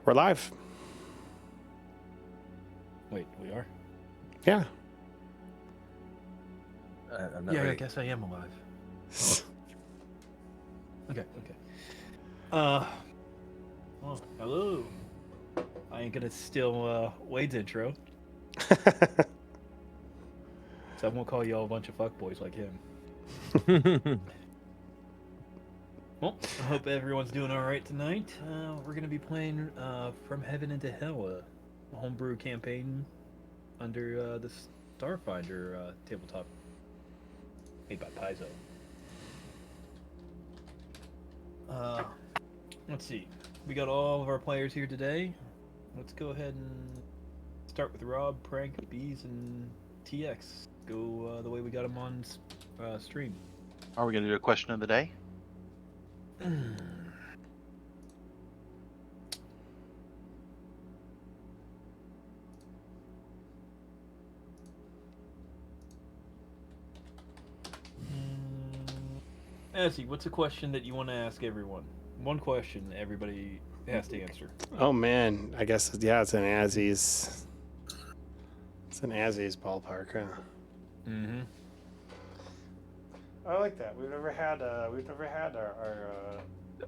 We're live. Wait, we are? Yeah. I'm not Yeah, ready. I guess I am alive. Okay. Well, hello. I ain't gonna steal Wade's intro, so I won't call you all a bunch of fuckboys like him. Well, I hope everyone's doing alright tonight. We're gonna be playing From Heaven into Hell, a homebrew campaign under the Starfinder tabletop made by Paizo. Let's see. We got all of our players here today. Let's go ahead and start with Rob, Prank, Bees, and TX. Go the way we got them on stream. Are we going to do a question of the day? Azzy, what's a question that you want to ask everyone? One question everybody has to answer. Oh man, I guess it's an Azzy's. It's an Azzy's ballpark, huh? Mm-hmm. I like that. We've never had our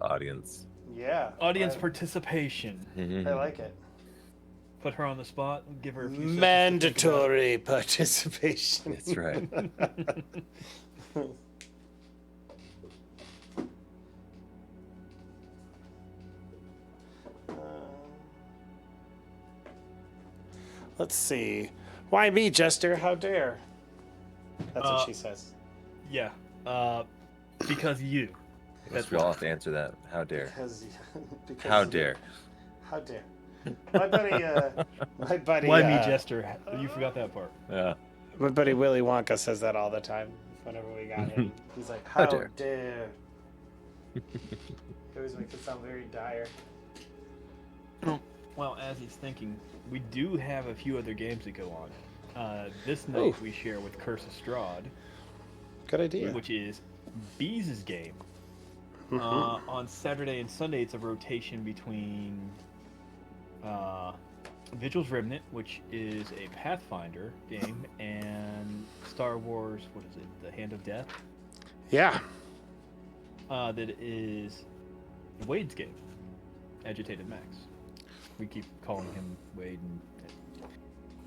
Audience. yeah. Audience participation. I like it. Put her on the spot and give her a few seconds to think Mandatory participation. That's right. Let's see. Why me, Jester? How dare? That's what she says. Yeah, because you. We all have to answer that. How dare? Because How dare? How dare? My buddy. Why me, Jester? You forgot that part. Yeah. My buddy Willy Wonka says that all the time. Whenever we got him, he's like, "How dare." He always makes it sound very dire. Well, as he's thinking, we do have a few other games to go on. This night we share with Curse of Strahd, Good idea. which is Bees' game. Mm-hmm. On Saturday and Sunday, it's a rotation between Vigil's Remnant, which is a Pathfinder game, and Star Wars, what is it, The Hand of Death? Yeah. That is Wade's game, Agitated Max. We keep calling him Wade.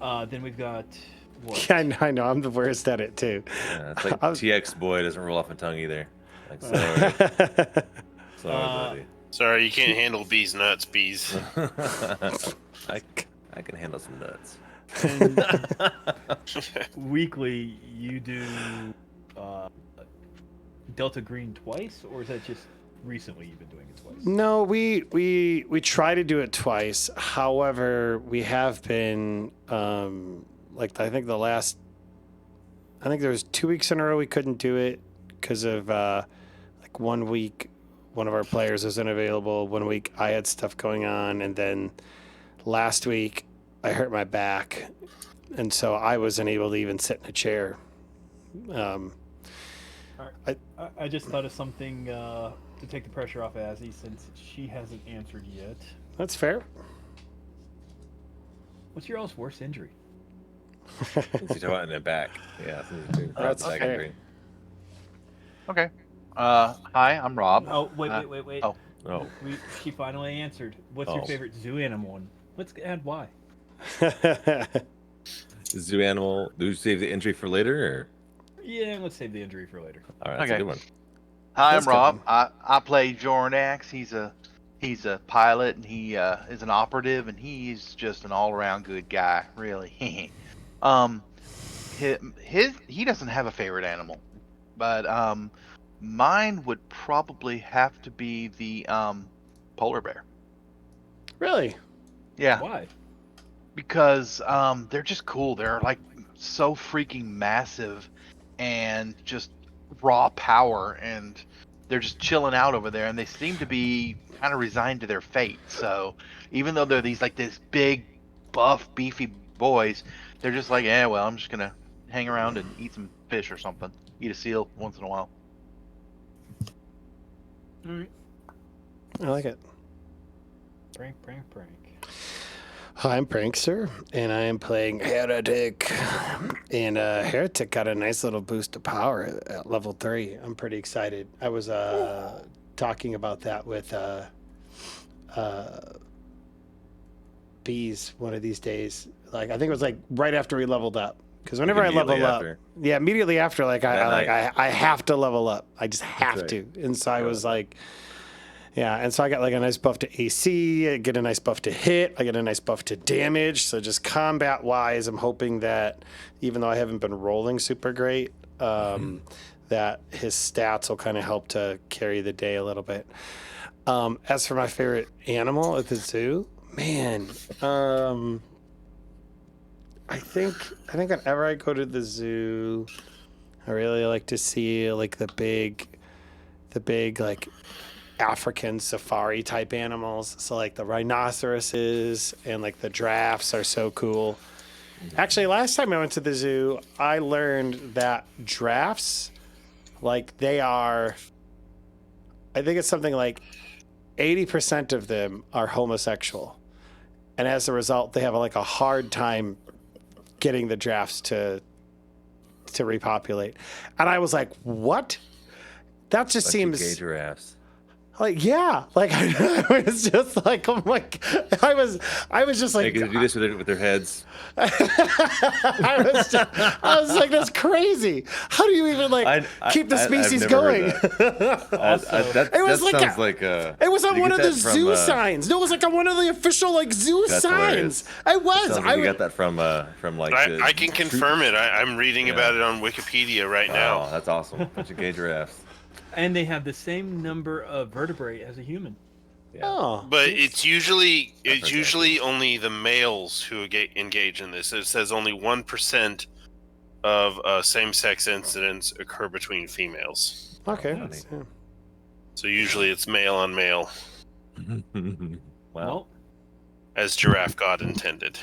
And then we've got what? Yeah, I know. I'm the worst at it too. Yeah, it's like TX boy doesn't roll off a tongue either. Like sorry. Sorry, buddy. Sorry, you can't handle bees nuts, bees. I can handle some nuts. Weekly, you do Delta Green twice, or is that just recently you've been doing it twice? No, we try to do it twice. However, we have been I think there was 2 weeks in a row we couldn't do it because of 1 week one of our players wasn't available. 1 week I had stuff going on, and then last week I hurt my back, and so I wasn't able to even sit in a chair. I just thought of something to take the pressure off Azzy, since she hasn't answered yet. That's fair. What's your all's worst injury? Since you're talking about in the back. Yeah. That's back fair. injury. Okay. Hi, I'm Rob. Oh, wait. oh. Oh. She finally answered. What's your Oh. favorite zoo animal one? Let's add why. Zoo animal. Do you save the injury for later? Or? Yeah, let's save the injury for later. All right, that's a Okay. good one. Hi, That's I'm Rob. good. I play Jornax. He's a pilot, and he is an operative, and he's just an all-around good guy, really. He doesn't have a favorite animal, but mine would probably have to be the polar bear. Really? Yeah, Why? because they're just cool. They're like so freaking massive and just raw power, and they're just chilling out over there, and they seem to be kind of resigned to their fate. So even though they're this big, buff, beefy boys, they're just like, well, I'm just gonna hang around and eat some fish or something. Eat a seal once in a while. All right. I like it. Prank. Hi, I'm Prankster, and I am playing Heretic. And Heretic got a nice little boost of power at level 3. I'm pretty excited. I was talking about that with Bees one of these days. Like, I think it was like right after we leveled up. Because whenever I level up, yeah, immediately after, like I have to level up. I just have to. And so I was like, yeah, and so I got like a nice buff to AC, I get a nice buff to hit, I get a nice buff to damage. So just combat wise, I'm hoping that even though I haven't been rolling super great, that his stats will kind of help to carry the day a little bit. As for my favorite animal at the zoo, man, I think whenever I go to the zoo, I really like to see like the big like African safari type animals. So like the rhinoceroses and like the giraffes are so cool. Actually, last time I went to the zoo, I learned that giraffes, like I think it's something like 80% of them are homosexual. And as a result, they have like a hard time getting the giraffes to repopulate. And I was like, what? That just seems gay giraffes. like, yeah, like I was just like, oh my, I was just like, They can do this with their heads. I was like, that's crazy. How do you even like keep the species going? It was on one of the zoo signs. No, it was like on one of the official like zoo signs. It was. I got that from like. I can confirm it. I'm reading about it on Wikipedia right now. Oh, that's awesome. Bunch of gay giraffes. And they have the same number of vertebrae as a human. Yeah. Oh, But it's usually only the males who engage in this. It says only 1% of same-sex incidents occur between females. okay. Funny. So usually it's male on male, Well, as Giraffe God intended.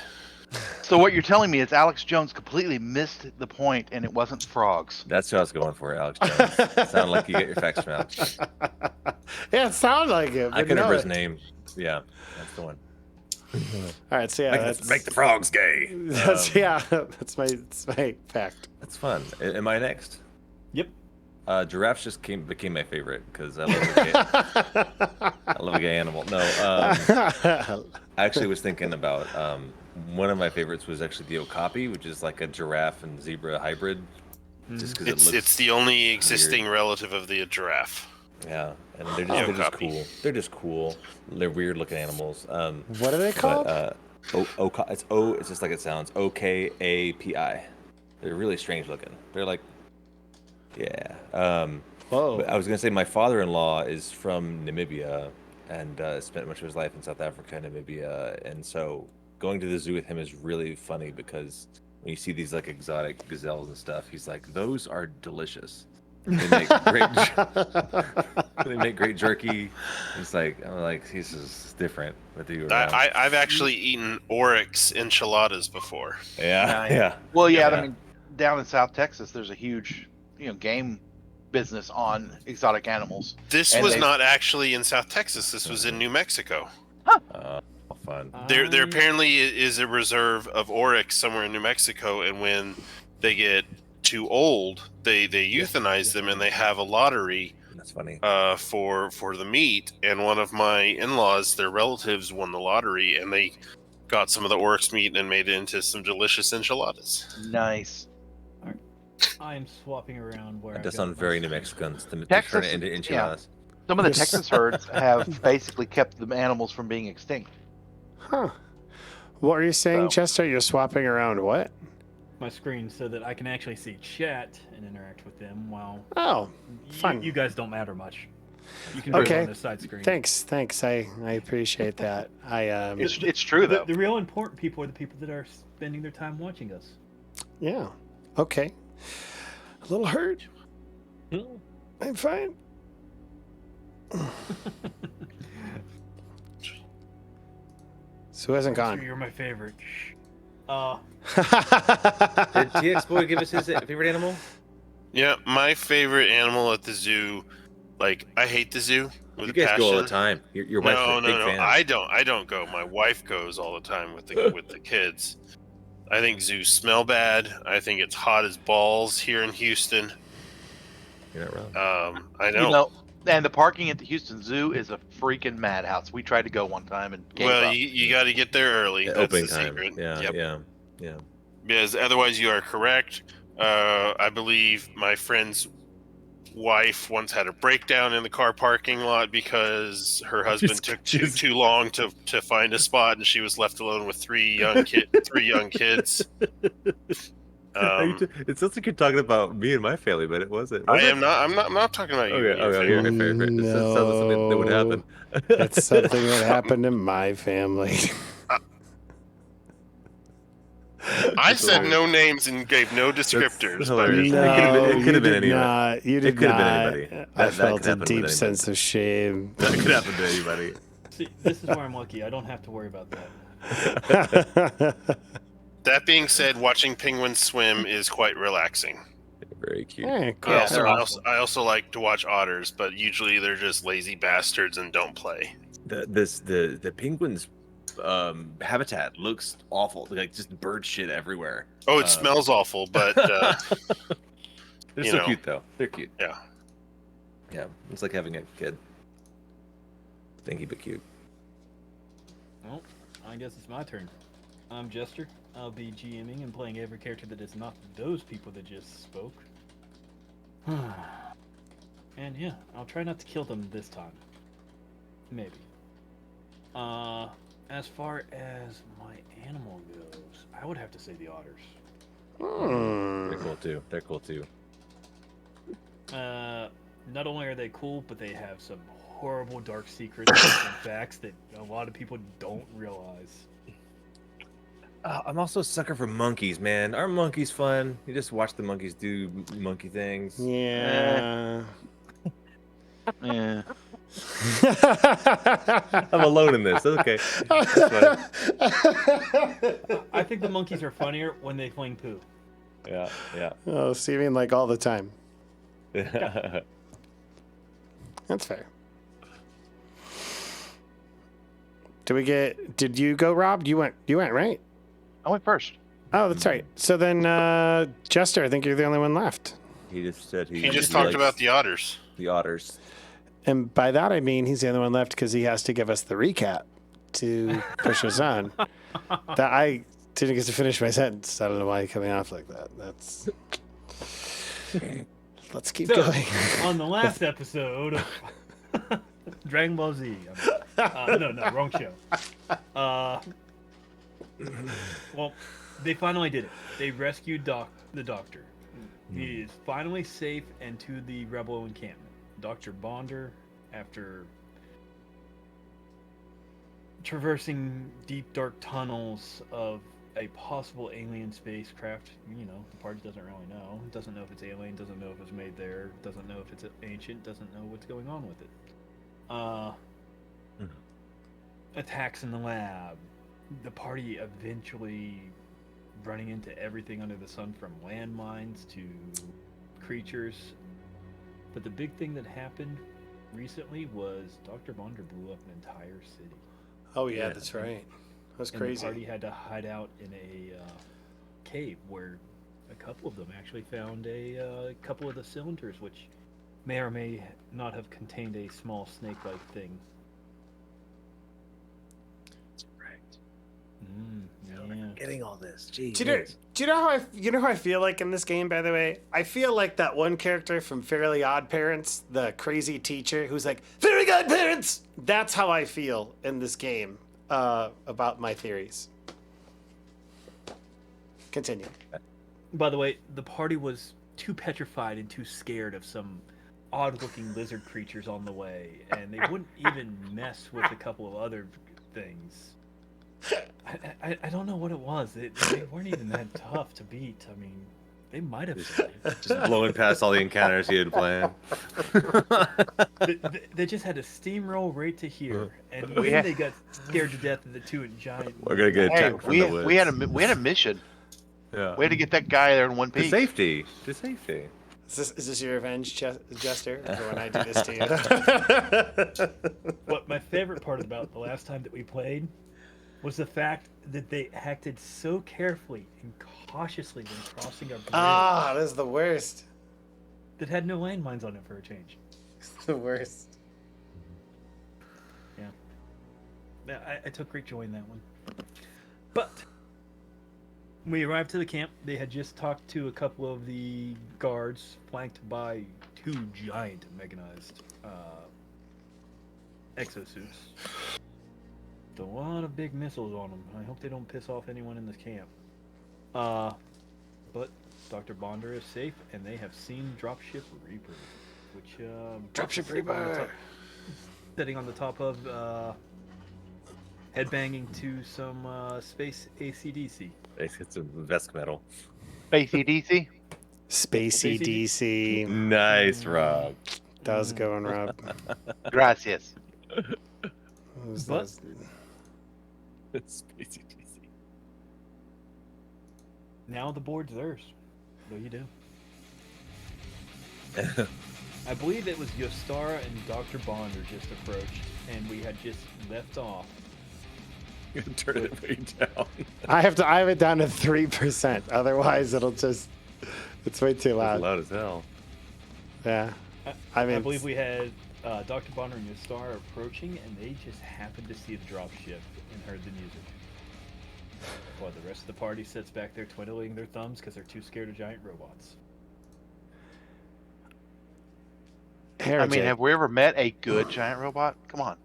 So what you're telling me is Alex Jones completely missed the point, and it wasn't frogs. that's what I was going for, Alex Jones. Sound like you get your facts from Alex Jones. Yeah, it sounded like it. I but can no, remember his name. Yeah, that's the one. All right, so yeah, Make the frogs gay. that's that's my fact. That's fun. Am I next? Yep. Giraffes just became my favorite because I love a gay animal. No, I actually was thinking about one of my favorites was actually the okapi, which is like a giraffe and zebra hybrid. Just because It's the only existing relative of the giraffe. Yeah, and they're just cool. They're just cool. They're weird looking animals. What are they called? It's just like it sounds. OKAPI. They're really strange looking. They're like, yeah. Whoa. But I was gonna say my father-in-law is from Namibia and spent much of his life in South Africa and Namibia, and so going to the zoo with him is really funny because when you see these like exotic gazelles and stuff, he's like, those are delicious. They make great jerky. It's like I'm like, this is different with you around. I've actually eaten oryx enchiladas before. Yeah. Well, yeah, I mean, down in South Texas, there's a huge, game business on exotic animals. This was not actually in South Texas. This was in New Mexico. Fun. There apparently is a reserve of oryx somewhere in New Mexico, and when they get too old, they euthanize them, and they have a lottery. That's funny. For the meat, and one of my in-laws, their relatives won the lottery, and they got some of the oryx meat and made it into some delicious enchiladas. Nice. I am swapping around where. That does sound very New Mexican to Texas, turn it into enchiladas. Some of the Texas herds have basically kept the animals from being extinct. Huh. What are you saying, So- Chester? You're swapping around what? my screen so that I can actually see chat and interact with them while Oh, fun. you guys don't matter much. You can do it on the side screen. Thanks. I appreciate that. It's true though. The real important people are the people that are spending their time watching us. Yeah. Okay. A little hurt. I'm fine. So who hasn't gone? You're my favorite. Did TX Boy give us his favorite animal? Yeah, my favorite animal at the zoo, like, I hate the zoo. with You a guys go all the passion. time. Your wife's No, a big no, no. fan. I don't go. My wife goes all the time with the kids. I think zoos smell bad. I think it's hot as balls here in Houston. You're not wrong. I know. You know, and the parking at the Houston Zoo is a freaking madhouse. We tried to go one time and gave Well, up. you got to get there early. The That's opening the time. secret. Yeah, Yep. yeah. Because otherwise, you are correct. I believe my friend's wife once had a breakdown in the car parking lot because her husband took too long to find a spot, and she was left alone with three young kids. It sounds like you're talking about me and my family, but it wasn't. Was I it? am not. I'm not talking about you. Okay, and your okay, family. okay, fair. It sounds like something that would happen. It's something that happened in my family. I said no names and gave no descriptors. But hilarious. No, It could have been you did anyone. not. You did It could have not. been anybody. I That felt could a happen with deep anybody. sense of shame. That could happen to anybody. See, this is where I'm lucky. I don't have to worry about that. that being said, watching penguins swim is quite relaxing. Very cute. Hey, cool. Yeah, they're awesome. I also like to watch otters, but usually they're just lazy bastards and don't play. The penguins habitat looks awful. Like just bird shit everywhere. Oh, it smells awful, but they're you so know. cute though. They're cute. Yeah. Yeah, it's like having a kid. Stinky but cute. Well, I guess it's my turn. I'm Jester. I'll be GMing and playing every character that is not those people that just spoke. And yeah, I'll try not to kill them this time. Maybe. As far as my animal goes, I would have to say the otters. Hmm. They're cool too. Not only are they cool, but they have some horrible dark secrets and facts that a lot of people don't realize. I'm also a sucker for monkeys, man. Aren't monkeys fun? You just watch the monkeys do monkey things. Yeah. Yeah. I'm alone in this. Okay. That's fine. I think the monkeys are funnier when they fling poo. Yeah, Oh, so you mean like all the time? yeah. That's fair. Did you go, Rob? You went, right? I went first. Oh, that's right. So then, Jester, I think you're the only one left. He just said He just talked likes about the otters. the otters. And by that, I mean he's the only one left because he has to give us the recap to push us on. That I didn't get to finish my sentence. I don't know why you're coming off like that. That's. Let's keep going. On the last episode of Dragon Ball Z. No, wrong show. Well, they finally did it. They rescued the doctor. He is finally safe and to the rebel encampment. Dr. Bonder, after traversing deep, dark tunnels of a possible alien spacecraft, the party doesn't really know. Doesn't know if it's alien, doesn't know if it's made there, doesn't know if it's ancient, doesn't know what's going on with it. Attacks in the lab. The party eventually running into everything under the sun, from landmines to creatures. But the big thing that happened recently was Dr. Bonder blew up an entire city. Oh yeah, that's right. That's And crazy. the party had to hide out in a cave where a couple of them actually found a couple of the cylinders, which may or may not have contained a small snake-like thing. Yeah. Getting all this. Jeez. Do you know how I feel like in this game? By the way, I feel like that one character from Fairly Odd Parents, the crazy teacher who's like, "Very good parents." That's how I feel in this game about my theories. Continue. By the way, the party was too petrified and too scared of some odd-looking lizard creatures on the way, and they wouldn't even mess with a couple of other things. I don't know what it was. They weren't even that tough to beat. I mean, they might have survived. Just blowing past all the encounters he had planned. They just had to steamroll right to here, and We then had- they got scared to death of the two giant. We're gonna get Hey, attacked from the woods. we had a mission. Yeah. We had to get that guy there in one To piece. safety. To safety. Is this your revenge, Jester? For when I do this to you? What my favorite part about the last time that we played was the fact that they acted so carefully and cautiously when crossing a bridge Ah, this is the worst. that had no landmines on it for a change. The worst. Yeah, I took great joy in that one. But when we arrived to the camp, they had just talked to a couple of the guards, flanked by 2 giant mechanized exosuits. With a lot of big missiles on them. I hope they don't piss off anyone in this camp. But Dr. Bonder is safe, and they have seen Dropship Reaper, which Dropship Reaper. sitting on the top of headbanging to some space ACDC. It's a Vesk metal. ACDC? Spacey DC. Nice, Rob. That was a good one, Rob. Gracias. Who's But- those? It's ACDC. Now the board's theirs. What do you do? I believe it was Yostara and Dr. Bonder just approached, and we had just left off. Turn it way down. I have it down to 3%. Otherwise, it's way too It's loud. loud as hell. Yeah. I mean, I believe we had Dr. Bonder and Yostara approaching, and they just happened to see the dropship and heard the music. While the rest of the party sits back there twiddling their thumbs because they're too scared of giant robots. Heretic, I mean, have we ever met a good giant robot? Come on.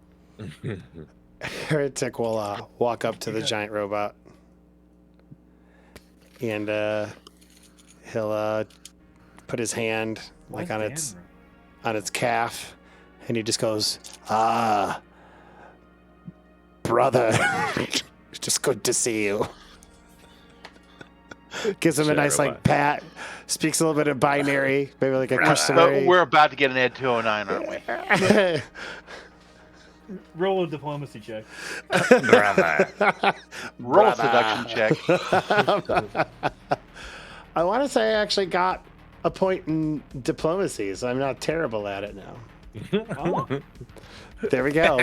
Heretic will walk up to the giant robot, and he'll put his hand like on its calf, and he just goes, "Ah, brother, it's just good to see you." Gives him a nice like pat. Speaks a little bit of binary, maybe like a customary. We're about to get an Ed 209, aren't we? Roll a diplomacy check. Brother. Roll a seduction check. I want to say I actually got a point in diplomacy, so I'm not terrible at it now. Oh, There we go.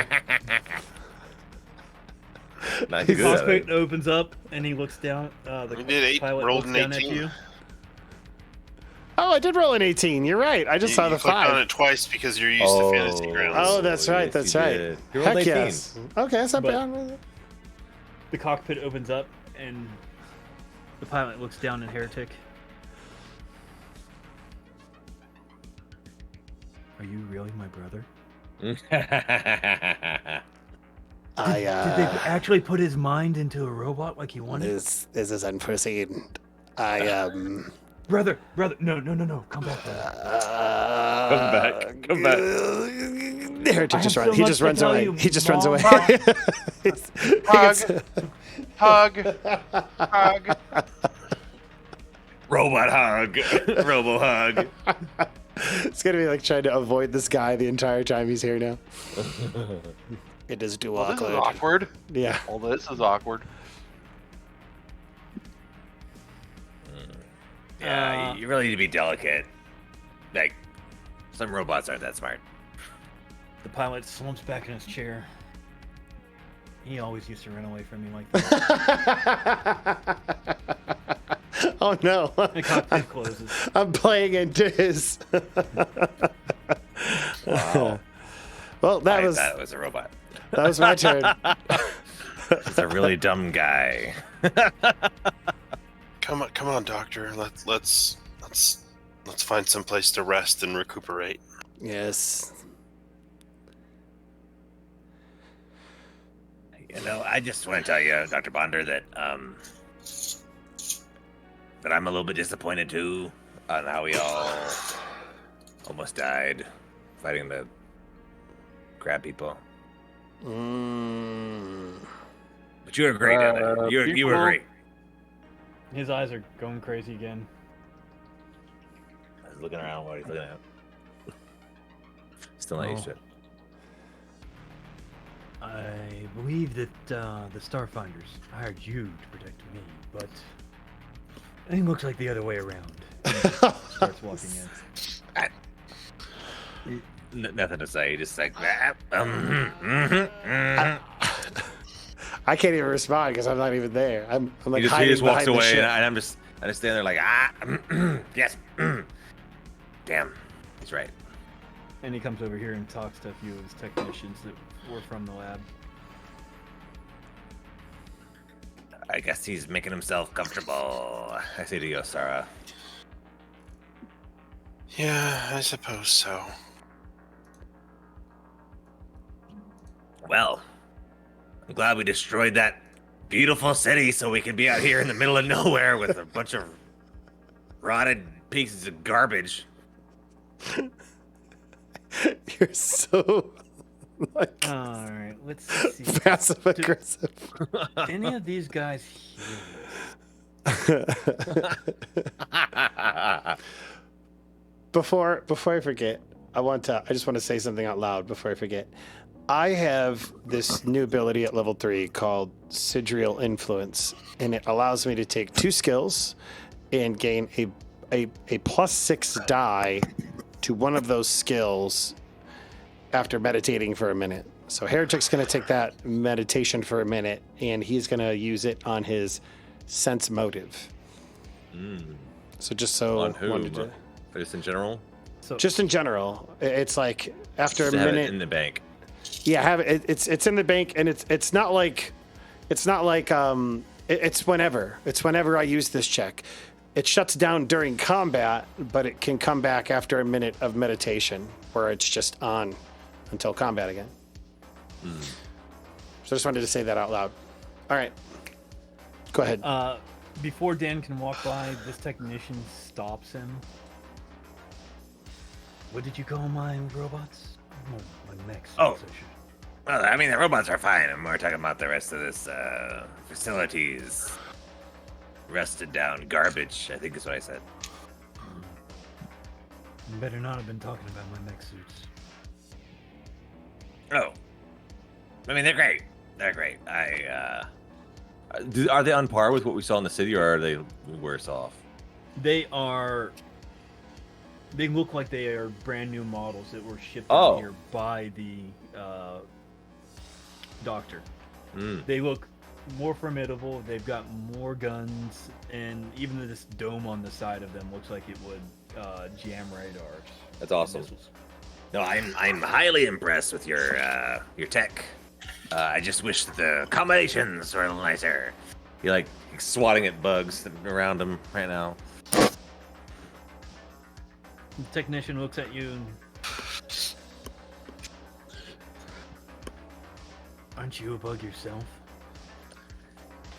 Not the good at cockpit it. opens up, and he looks down. The We did 8, pilot rolled looks an down 18. at you. Oh, I did roll an 18. You're right. I just saw the you clicked on 5. it twice because you're used to fantasy grounds. Oh, that's right. yes, That's you right. did. You rolled Heck 19. yes. Okay, that's not But- bad. The cockpit opens up, and the pilot looks down at Heretic. Are you really my brother? Did they actually put his mind into a robot like he wanted? This is unforeseen. Brother, no, come back. Come back. Heretic I just have runs. so He much just to runs tell away. you, He just runs Mom. away. Hug. Hug. Robot hug. Robo hug. It's gonna be like trying to avoid this guy the entire time he's here now. It is too Well, this is awkward. awkward. Yeah. Well, this is awkward. Yeah, you really need to be delicate. Like, some robots aren't that smart. The pilot slumps back in his chair. He always used to run away from me like that. Oh no. The cockpit closes. I'm playing into his. Wow. Well, that was That was a robot. my turn. It's a really dumb guy. Come on, Doctor. Let's find some place to rest and recuperate. Yes. You know, I just want to tell you, Dr. Bonder, that I'm a little bit disappointed too on how we all almost died fighting the crab people. But you were great at it. You were great. His eyes are going crazy again. I was looking around what he's looking at. Still not used to it. I believe that the Starfinders hired you to protect me, but it looks like the other way around. starts walking in. Nothing to say. Just like I can't even respond because I'm not even there. I'm like he hiding just walks behind the away, ship. and I just stand there like yes. Damn, he's right. And he comes over here and talks to a few of his technicians that were from the lab. I guess he's making himself comfortable. I say to you, Sarah. Yeah, I suppose so. Well, I'm glad we destroyed that beautiful city so we could be out here in the middle of nowhere with a bunch of rotted pieces of garbage. You're so like All right, let's see. passive aggressive. Any of these guys Before I forget, I just want to say something out loud before I forget. I have this new ability at level 3 called Sigil Influence, and it allows me to take 2 skills and gain a +6 die to one of those skills after meditating for a minute. So Heretic's going to take that meditation for a minute, and he's going to use it on his sense motive. So just so On whom? wanted to- Just in general? So just in general, it's like after Just a have it minute. in the bank. Yeah, have it. It's in the bank, and it's not like it's whenever I use this check. It shuts down during combat, but it can come back after a minute of meditation, where it's just on until combat again. So I just wanted to say that out loud. All right, go ahead. before Dan can walk by, this technician stops him. What did you call my robots? Oh, my mechs. Oh. Well, I mean, the robots are fine. I'm more talking about the rest of this facilities. Rusted down garbage, I think is what I said. You better not have been talking about my mech suits. Oh. I mean, they're great. They're great. Are they on par with what we saw in the city, or are they worse off? They look like they are brand new models that were shipped Oh. in here by the doctor. Mm. They look more formidable. They've got more guns, and even this dome on the side of them looks like it would jam radars. That's awesome. Missiles. No, I'm highly impressed with your tech. I just wish that the combinations were a little nicer. You're like swatting at bugs around him right now. The technician looks at you and... Aren't you a bug yourself?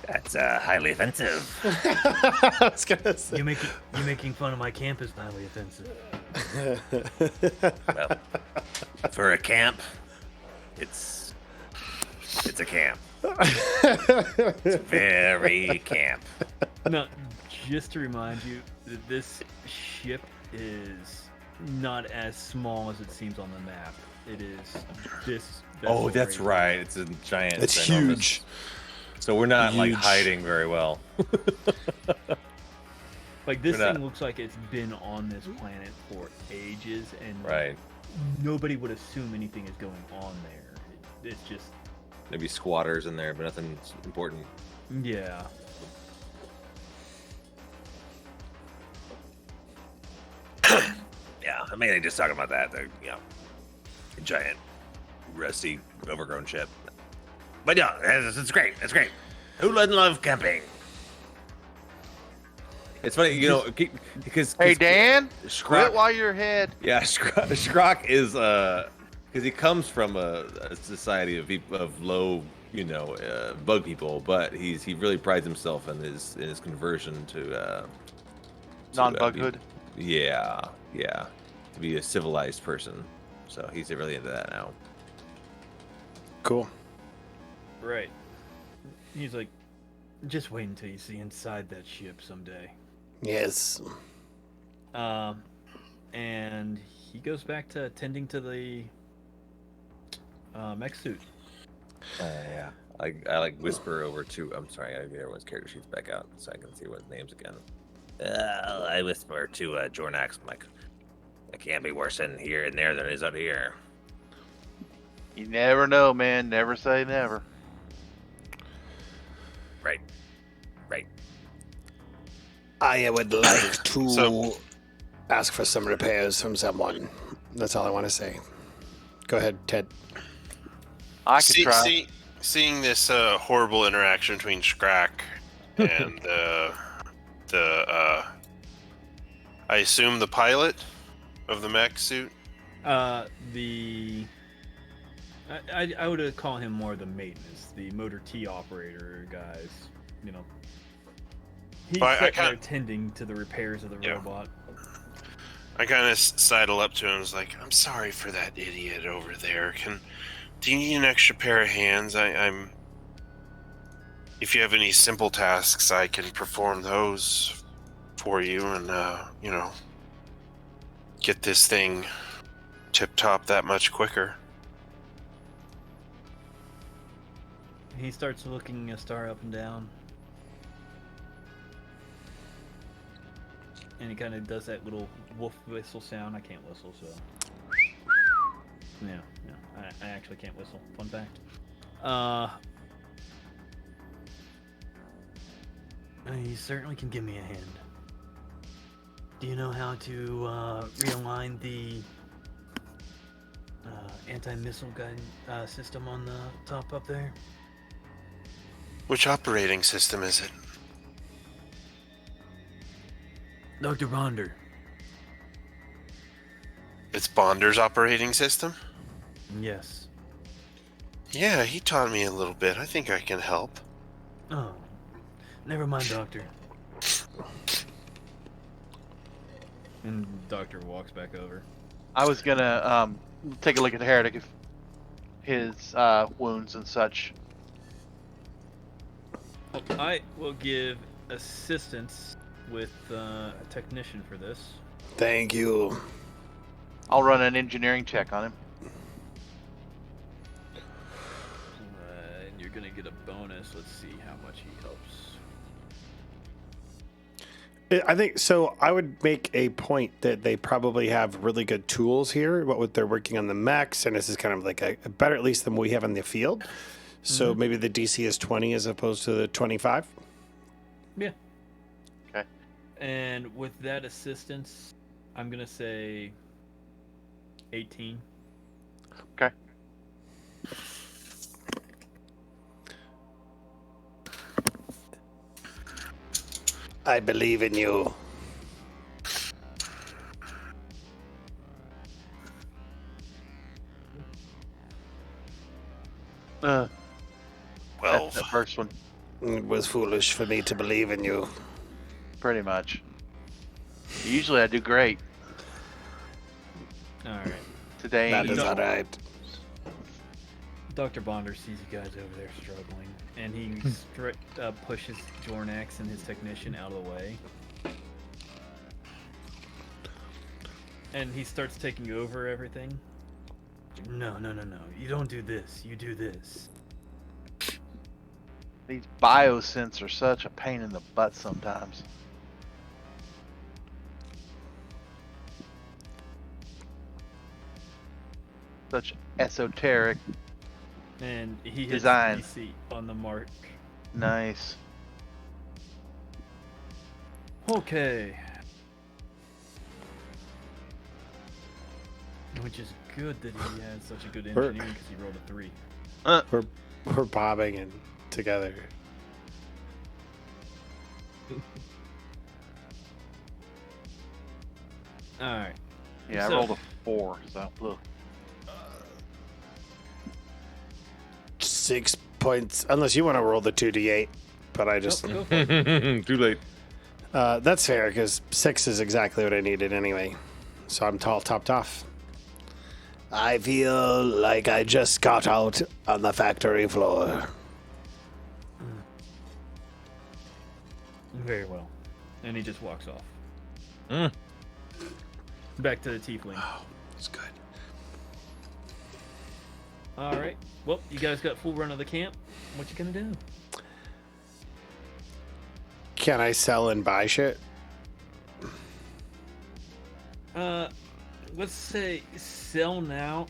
That's highly offensive. I was gonna say. You making fun of my camp is highly offensive. Well, for a camp, it's a camp. It's very camp. Now, just to remind you, that this ship is not as small as it seems on the map. It is this. Oh, vessel that's right right. It's a giant. It's ginormous. huge. So we're not like Huge. hiding very well. Like this We're thing not- looks like it's been on this planet for ages, and Right. nobody would assume anything is going on there. It's just, Maybe squatters in there, but nothing important. yeah. Yeah, I mean, just talking about that. The giant, rusty, overgrown ship. But yeah, it's great. It's great. Who doesn't love camping? It's funny, because Hey Dan, quit Scrock, while you're ahead. yeah, Scrock is because he comes from a society of low, bug people, but he really prides himself in his conversion to Non-bughood. Yeah, to be a civilized person. So he's really into that now. Cool. Right. He's like, just wait until you see inside that ship someday. Yes. And he goes back to tending to the mech suit. Yeah. I like whisper over to. I'm sorry, I gotta get everyone's character sheets back out so I can see what names again. I whisper to Jornax, I'm like, it can't be worse in here and there than it is out here. You never know, man. Never say never. Right. Right. I would like to So- ask for some repairs from someone. That's all I want to say. Go ahead, Ted. I could try. Seeing this horrible interaction between Skrak and I assume the pilot of the mech suit. I would call him more the maintenance, the motor T operator guys. You know, he's Well, I attending to the repairs of the Yeah. robot. I kind of sidle up to him and was like, I'm sorry for that idiot over there. Do you need an extra pair of hands? I'm. If you have any simple tasks, I can perform those for you and, get this thing tip-top that much quicker. He starts looking a star up and down. And he kind of does that little wolf whistle sound. I can't whistle, so. Yeah, I actually can't whistle. Fun fact. You certainly can give me a hand. Do you know how to realign the anti-missile gun system on the top up there? Which operating system is it? Dr. Bonder. It's Bonder's operating system? Yes. Yeah, he taught me a little bit. I think I can help. Oh. Never mind, Doctor. And Doctor walks back over. I was gonna take a look at Heretic, if his wounds and such. I will give assistance with a technician for this. Thank you. I'll run an engineering check on him. And you're gonna get a bonus. Let's see how much he helps. I think so. I would make a point that they probably have really good tools here. What they're working on the mechs, and this is kind of like a better, at least than we have in the field. So maybe the DC is 20 as opposed to the 25. Yeah. Okay. And with that assistance, I'm gonna say 18. Okay. I believe in you. That's 12. the first one, It was foolish for me to believe in you. pretty much. Usually I do great. All right. Today That ain't is no. all right. Dr. Bonder sees you guys over there struggling, and he pushes Jornax and his technician out of the way. And he starts taking over everything. No. You don't do this. You do this. These biosynths are such a pain in the butt sometimes. Such esoteric. And he hits Design. DC on the mark. Nice. Okay. Which is good that he had such a good engineering because he rolled a 3. We're bobbing and together. Alright. Yeah, So- I rolled a 4, so look. 6 points, unless you want to roll the 2d8. But I just Go for it. Too late. that's fair because 6 is exactly what I needed anyway. So I'm topped off. I feel like I just got out on the factory floor. Very well. And he just walks off. Mm. Back to the tiefling. It's good. Alright. Well, you guys got full run of the camp. What you gonna do? Can I sell and buy shit? Let's say sell now,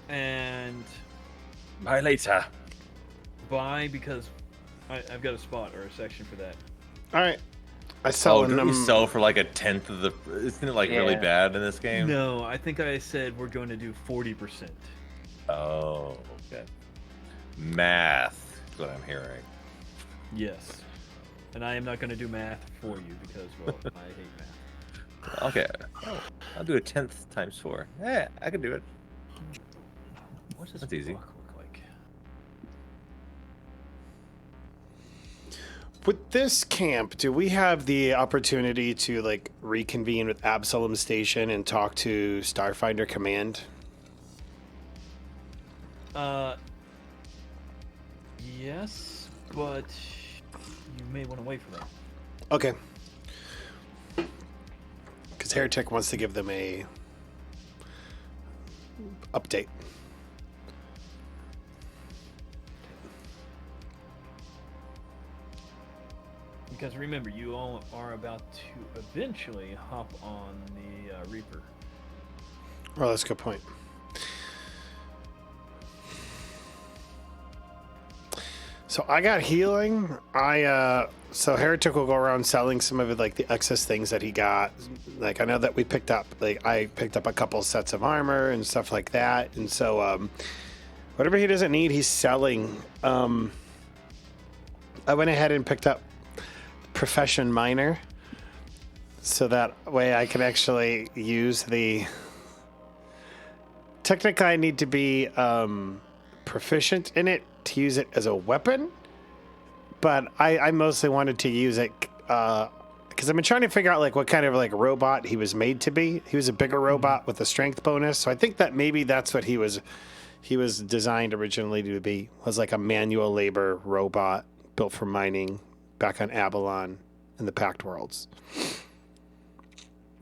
and Buy later. buy because I've got a spot or a section for that. All right. I sell Oh, don't you them. sell for like a tenth of the? Isn't it like really Yeah. bad in this game? No, I think I said we're going to do 40%. Oh, okay. Math is what I'm hearing. Yes. And I am not going to do math for you because, well, I hate math. Okay. Oh, I'll do a tenth times 4. Yeah, I can do it. What does That's easy. block look like? With this camp, do we have the opportunity to like reconvene with Absalom Station and talk to Starfinder Command? Yes, but you may want to wait for that. Okay. Because Heretic wants to give them a update. Because remember, you all are about to eventually hop on the Reaper. Oh, that's a good point. So I got healing. So Heretic will go around selling some of it, like the excess things that he got. Like I know that we picked up, like I picked up a couple sets of armor and stuff like that. And so whatever he doesn't need, he's selling. I went ahead and picked up Profession Miner, so that way I can actually use the. Technically, I need to be proficient in it to use it as a weapon, but I mostly wanted to use it because I've been trying to figure out like what kind of like robot he was made to be. He was a bigger robot with a strength bonus, so I think that maybe that's what he was designed originally to be, was like a manual labor robot built for mining back on Avalon in the Pact Worlds.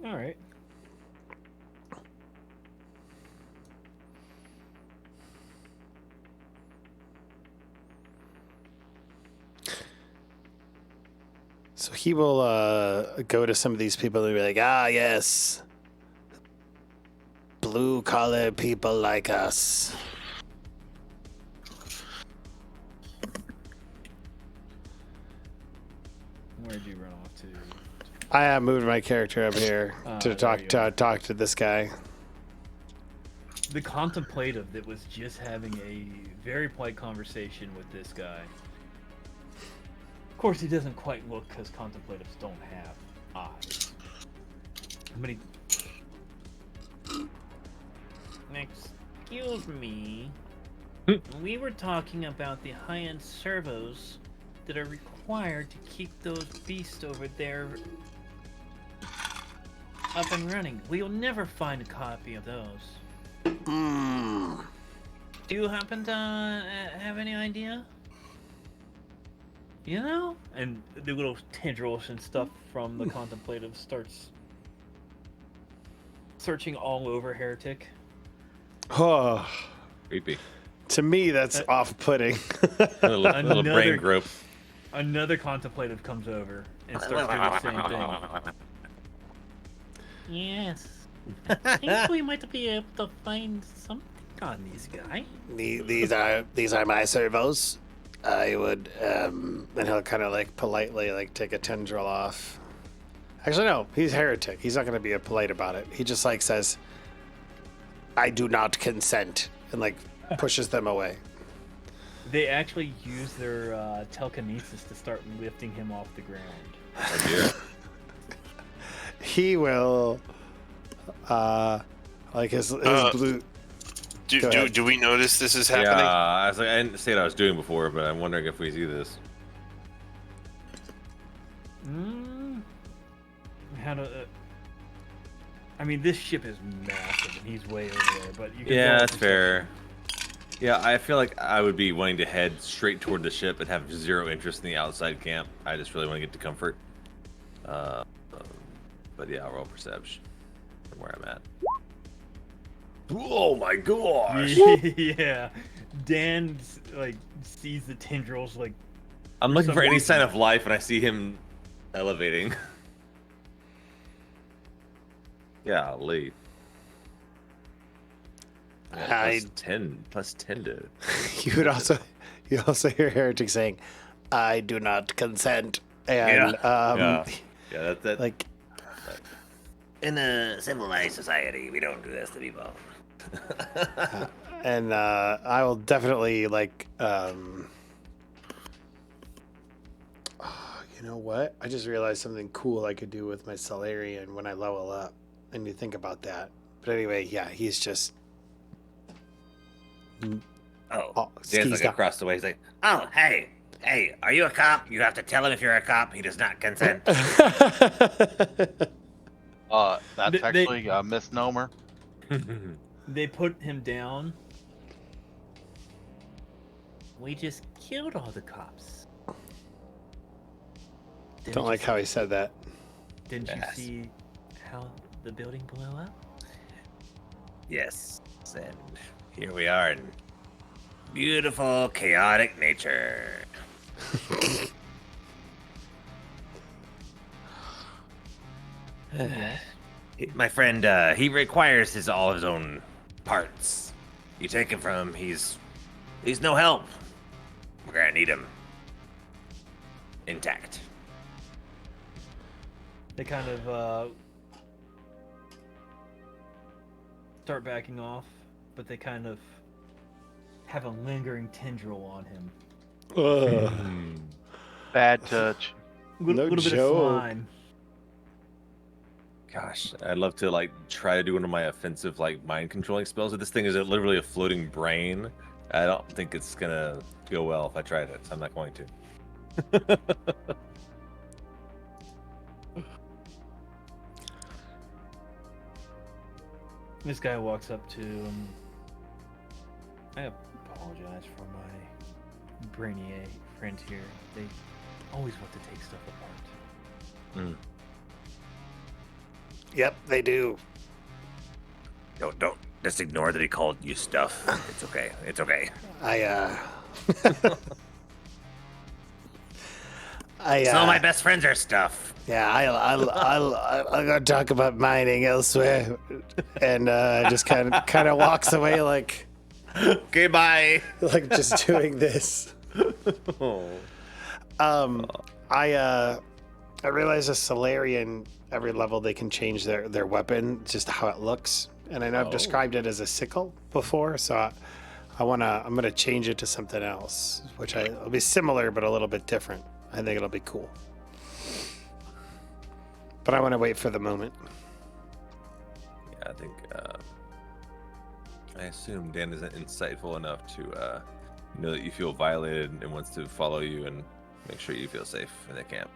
All right. So he will go to some of these people and be like, ah, yes, blue collar people like us. Where'd you run off to? I moved my character up here to there talk you are. talk to this guy. The contemplative that was just having a very polite conversation with this guy. Of course, he doesn't quite look because contemplatives don't have eyes. But he... Excuse me. We were talking about the high-end servos that are required to keep those beasts over there up and running. We'll never find a copy of those. Mm. Do you happen to have any idea? You know? And the little tendrils and stuff from the contemplative starts searching all over Heretic. Oh, Creepy. to me, that's off-putting. A little brain grope. Another contemplative comes over and starts doing the same thing. Yes. I think we might be able to find something on these guys. These are my servos. I would, and he'll kind of like politely like take a tendril off. Actually, no, he's Heretic. He's not going to be polite about it. He just like says, "I do not consent," and like pushes them away. They actually use their telekinesis to start lifting him off the ground. Oh dear. He will, like his blue. Go ahead. Do we notice this is Yeah, happening? I was like, I didn't say what I was doing before, but I'm wondering if we see this. How to? I mean, this ship is massive, and he's way over there. But you can Yeah, roll that's perception. fair. Yeah, I feel like I would be wanting to head straight toward the ship and have zero interest in the outside camp. I just really want to get to comfort. But yeah, I'll roll perception from where I'm at. Oh my gosh! Yeah, Dan like sees the tendrils like. I'm looking some for any reason. sign of life, and I see him elevating. Golly. Yeah, I- plus 10 to. You also hear Heretic saying, "I do not consent," and Yeah, that like In a civilized society, we don't do this to people. and I will definitely like you know what? I just realized something cool I could do with my Solarian when I level up. And you think about that. But anyway, yeah, he's just Oh, Dan's skis like down. across the way. He's like, "Oh, hey, are you a cop? You have to tell him if you're a cop. He does not consent." That's They- actually a misnomer. They put him down. We just killed all the cops. Don't like how he said that. Didn't you Yes. see how the building blew up? Yes, and here we are in beautiful, chaotic nature. Yes. My friend, he requires all of his own parts. You take him from him, he's no help. We're gonna need him intact. They kind of start backing off, but they kind of have a lingering tendril on him. Ugh. Bad touch. Little bit joke. of slime. Gosh, I'd love to like try to do one of my offensive like mind controlling spells, but this thing is literally a floating brain. I don't think it's gonna go well if I tried it, so I'm not going to. This guy walks up to him. I apologize for my brainiac friend here. They always want to take stuff apart. Yep, they do. Don't just ignore that he called you stuff. It's okay. It's okay. I Some of my best friends are stuff. yeah, I'll go talk about mining elsewhere, and just kind of walks away like Okay, bye. just doing this. I realize a Solarian every level they can change their weapon, just how it looks, and I know I've described it as a sickle before, so I'm gonna change it to something else, which will be similar but a little bit different. I think it'll be cool. But I want to wait for the moment. Yeah, I think I assume Dan isn't insightful enough to know that you feel violated and wants to follow you and make sure you feel safe in the camp.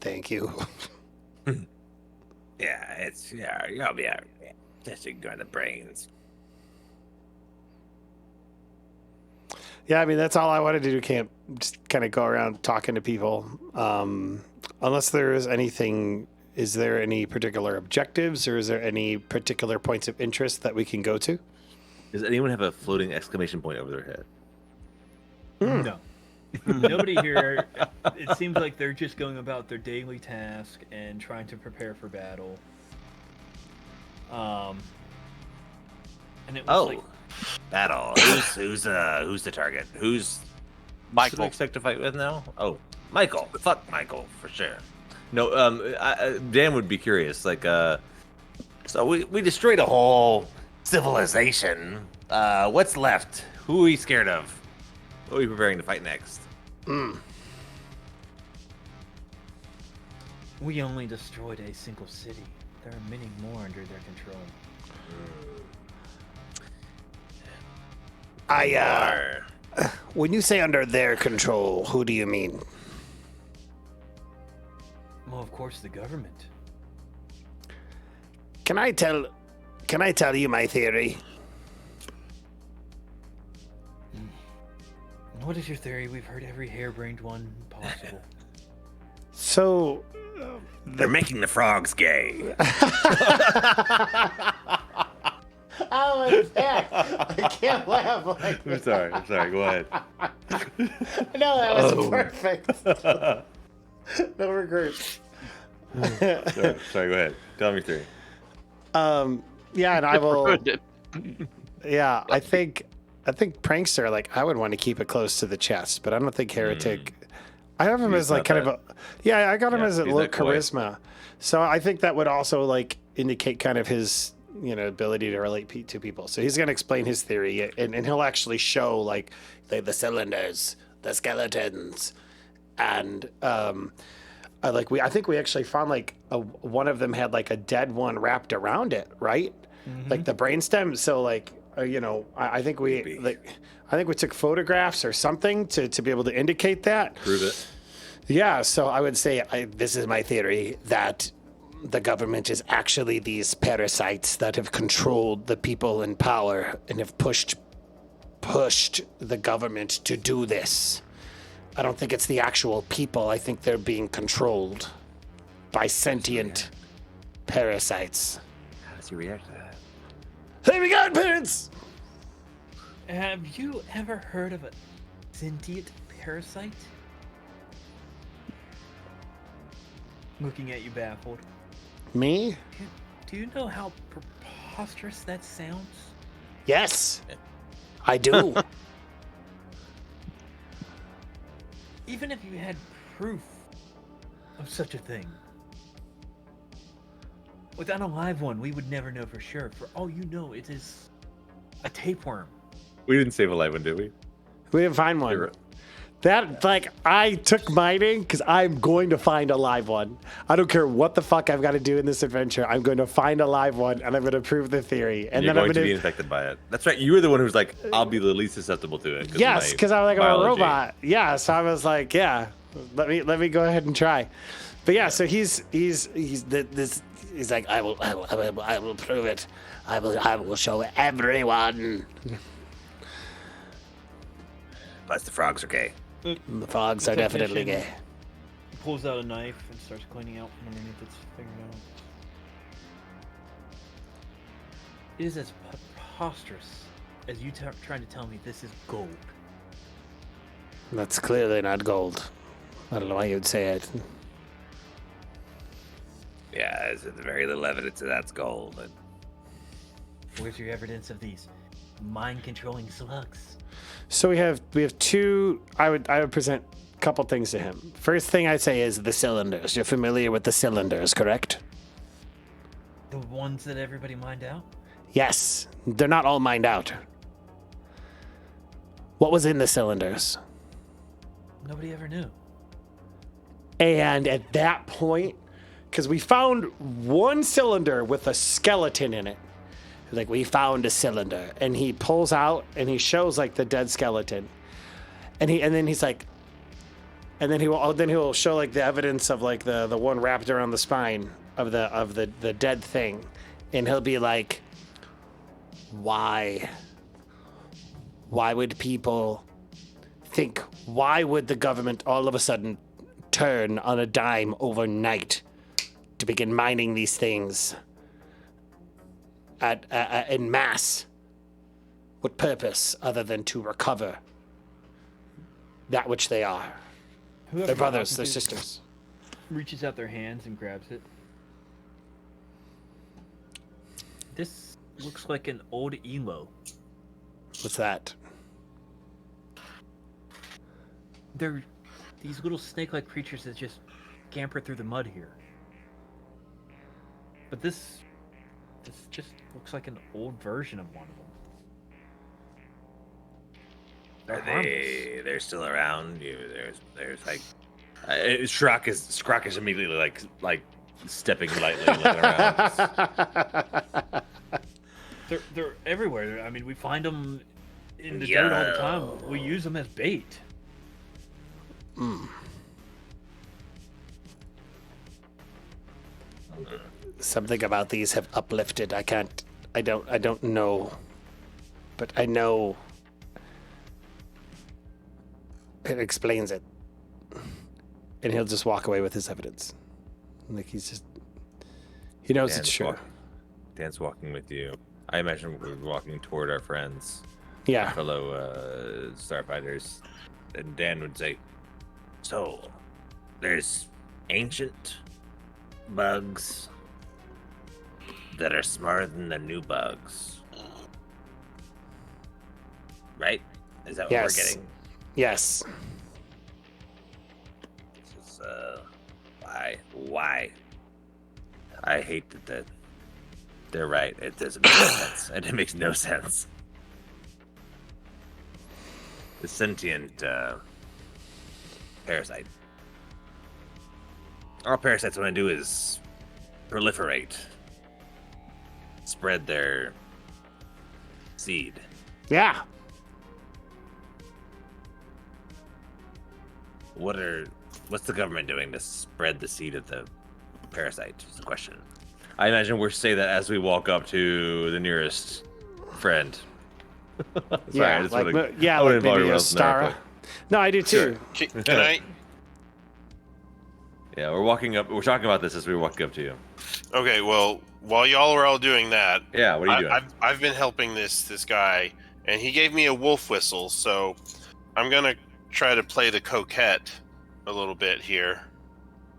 Thank you. Yeah, you'll be out. Just ignore the brains. Yeah, I mean, that's all I wanted to do, camp. Just kind of go around talking to people. Unless there is anything, is there any particular objectives or is there any particular points of interest that we can go to? Does anyone have a floating exclamation point over their head? No. Nobody here. It seems like they're just going about their daily task and trying to prepare for battle. And it was like, Battle. Who's the target? Who's Who do we Michael. expect to fight with now? Oh, Michael? Fuck Michael for sure. no. Dan would be curious. Like, So we destroyed a whole civilization. What's left? Who are we scared of? what are we preparing to fight next? we only destroyed a single city. There are many more under their control. When you say under their control, who do you mean? Well, of course, the government. Can I tell you my theory? What is your theory? We've heard every harebrained one possible. So, They're making the frogs gay. oh, it's back. I can't laugh like I'm sorry. Go ahead. no, that was perfect. No recruits. Sorry, go ahead. Tell me three. Yeah, and I will. Ruined it. Yeah, I think prankster. Like I would want to keep it close to the chest, but I don't think heretic. I have him He's as like not kind of a. Yeah, I got him Yeah, as a he's low not coy. charisma, so I think that would also like indicate kind of his ability to relate to people. So he's gonna explain his theory, and he'll actually show like the cylinders, the skeletons, and I think we actually found like one of them had like a dead one wrapped around it, right? Like the brainstem. So like I think we took photographs or something to be able to indicate that. Prove it. Yeah. So I would say this is my theory that the government is actually these parasites that have controlled the people in power and have pushed the government to do this. I don't think it's the actual people. I think they're being controlled by sentient parasites. How does he react to that? Hey, we got parents! Have you ever heard of a sentient parasite? Looking at you baffled. Me? Do you know how preposterous that sounds? Yes. I do. Even if you had proof of such a thing. Without a live one, we would never know for sure. For all you know, it is a tapeworm. We didn't save a live one, did we? We didn't find one. You're- That, like, I took mining because I'm going to find a live one. I don't care what the fuck I've got to do in this adventure. I'm going to find a live one, and I'm going to prove the theory. And You're then I'm going to going be infected by it. That's right. You were the one who was like, I'll be the least susceptible to it. Yes, because I'm like, I'm a biology. robot. Yeah, so I was like, yeah, let me go ahead and try. But yeah, so he's like, I will prove it. I will show everyone. Plus the frogs are gay. The frogs are definitely Technician gay. pulls out a knife and starts cleaning out from underneath its fingernail. It is as preposterous as you trying to tell me this is gold. That's clearly not gold. I don't know why you'd say it. Yeah, there's very little evidence that that's gold. But Where's your evidence of these mind-controlling slugs? So we have two. I would present a couple things to him. First thing I'd say is the cylinders. You're familiar with the cylinders, correct? The ones that everybody mined out? Yes, they're not all mined out. What was in the cylinders? Nobody ever knew. And at that point, because we found one cylinder with a skeleton in it. Like, we found a cylinder, and he pulls out and he shows like the dead skeleton, and then he's like, and then he will show like the evidence of like the one wrapped around the spine of the dead thing, and he'll be like, why would people think? Why would the government all of a sudden turn on a dime overnight to begin mining these things? In mass. What purpose other than to recover that which they are? Whoever Their you're brothers, talking their to sisters. reaches out their hands and grabs it. This looks like an old elo. What's that? They're these little snake-like creatures that just scamper through the mud here. But this just looks like an old version of one of them. They're harmless. they're still around. There's like Shrock is immediately like stepping lightly and looking around. They're everywhere. I mean, we find them in the dirt all the time. We use them as bait. Something about these have uplifted. I don't know. But I know it explains it. And he'll just walk away with his evidence. Like he knows it's true. Dan's walking with you. I imagine we're walking toward our friends, Yeah. fellow Starfinders, and Dan would say, So, there's ancient bugs that are smarter than the new bugs. Right? Is that what we're Yes. getting? Yes. This is, why? I hate that they're right. It doesn't make sense. It makes no sense. The sentient parasite. All parasites want to do is proliferate, spread their seed. Yeah. What's the government doing to spread the seed of the parasite? Is the question. I imagine we're saying that as we walk up to the nearest friend. Sorry, Yeah. I just Like, wanna- yeah, I wanna like involve maybe everyone a else in there, Stara. No, I do too. Can I? Yeah, we're walking up. We're talking about this as we walk up to you. Okay, well, while y'all are all doing that, Yeah, what are you doing? I've been helping this guy, and he gave me a wolf whistle, so I'm gonna try to play the coquette a little bit here.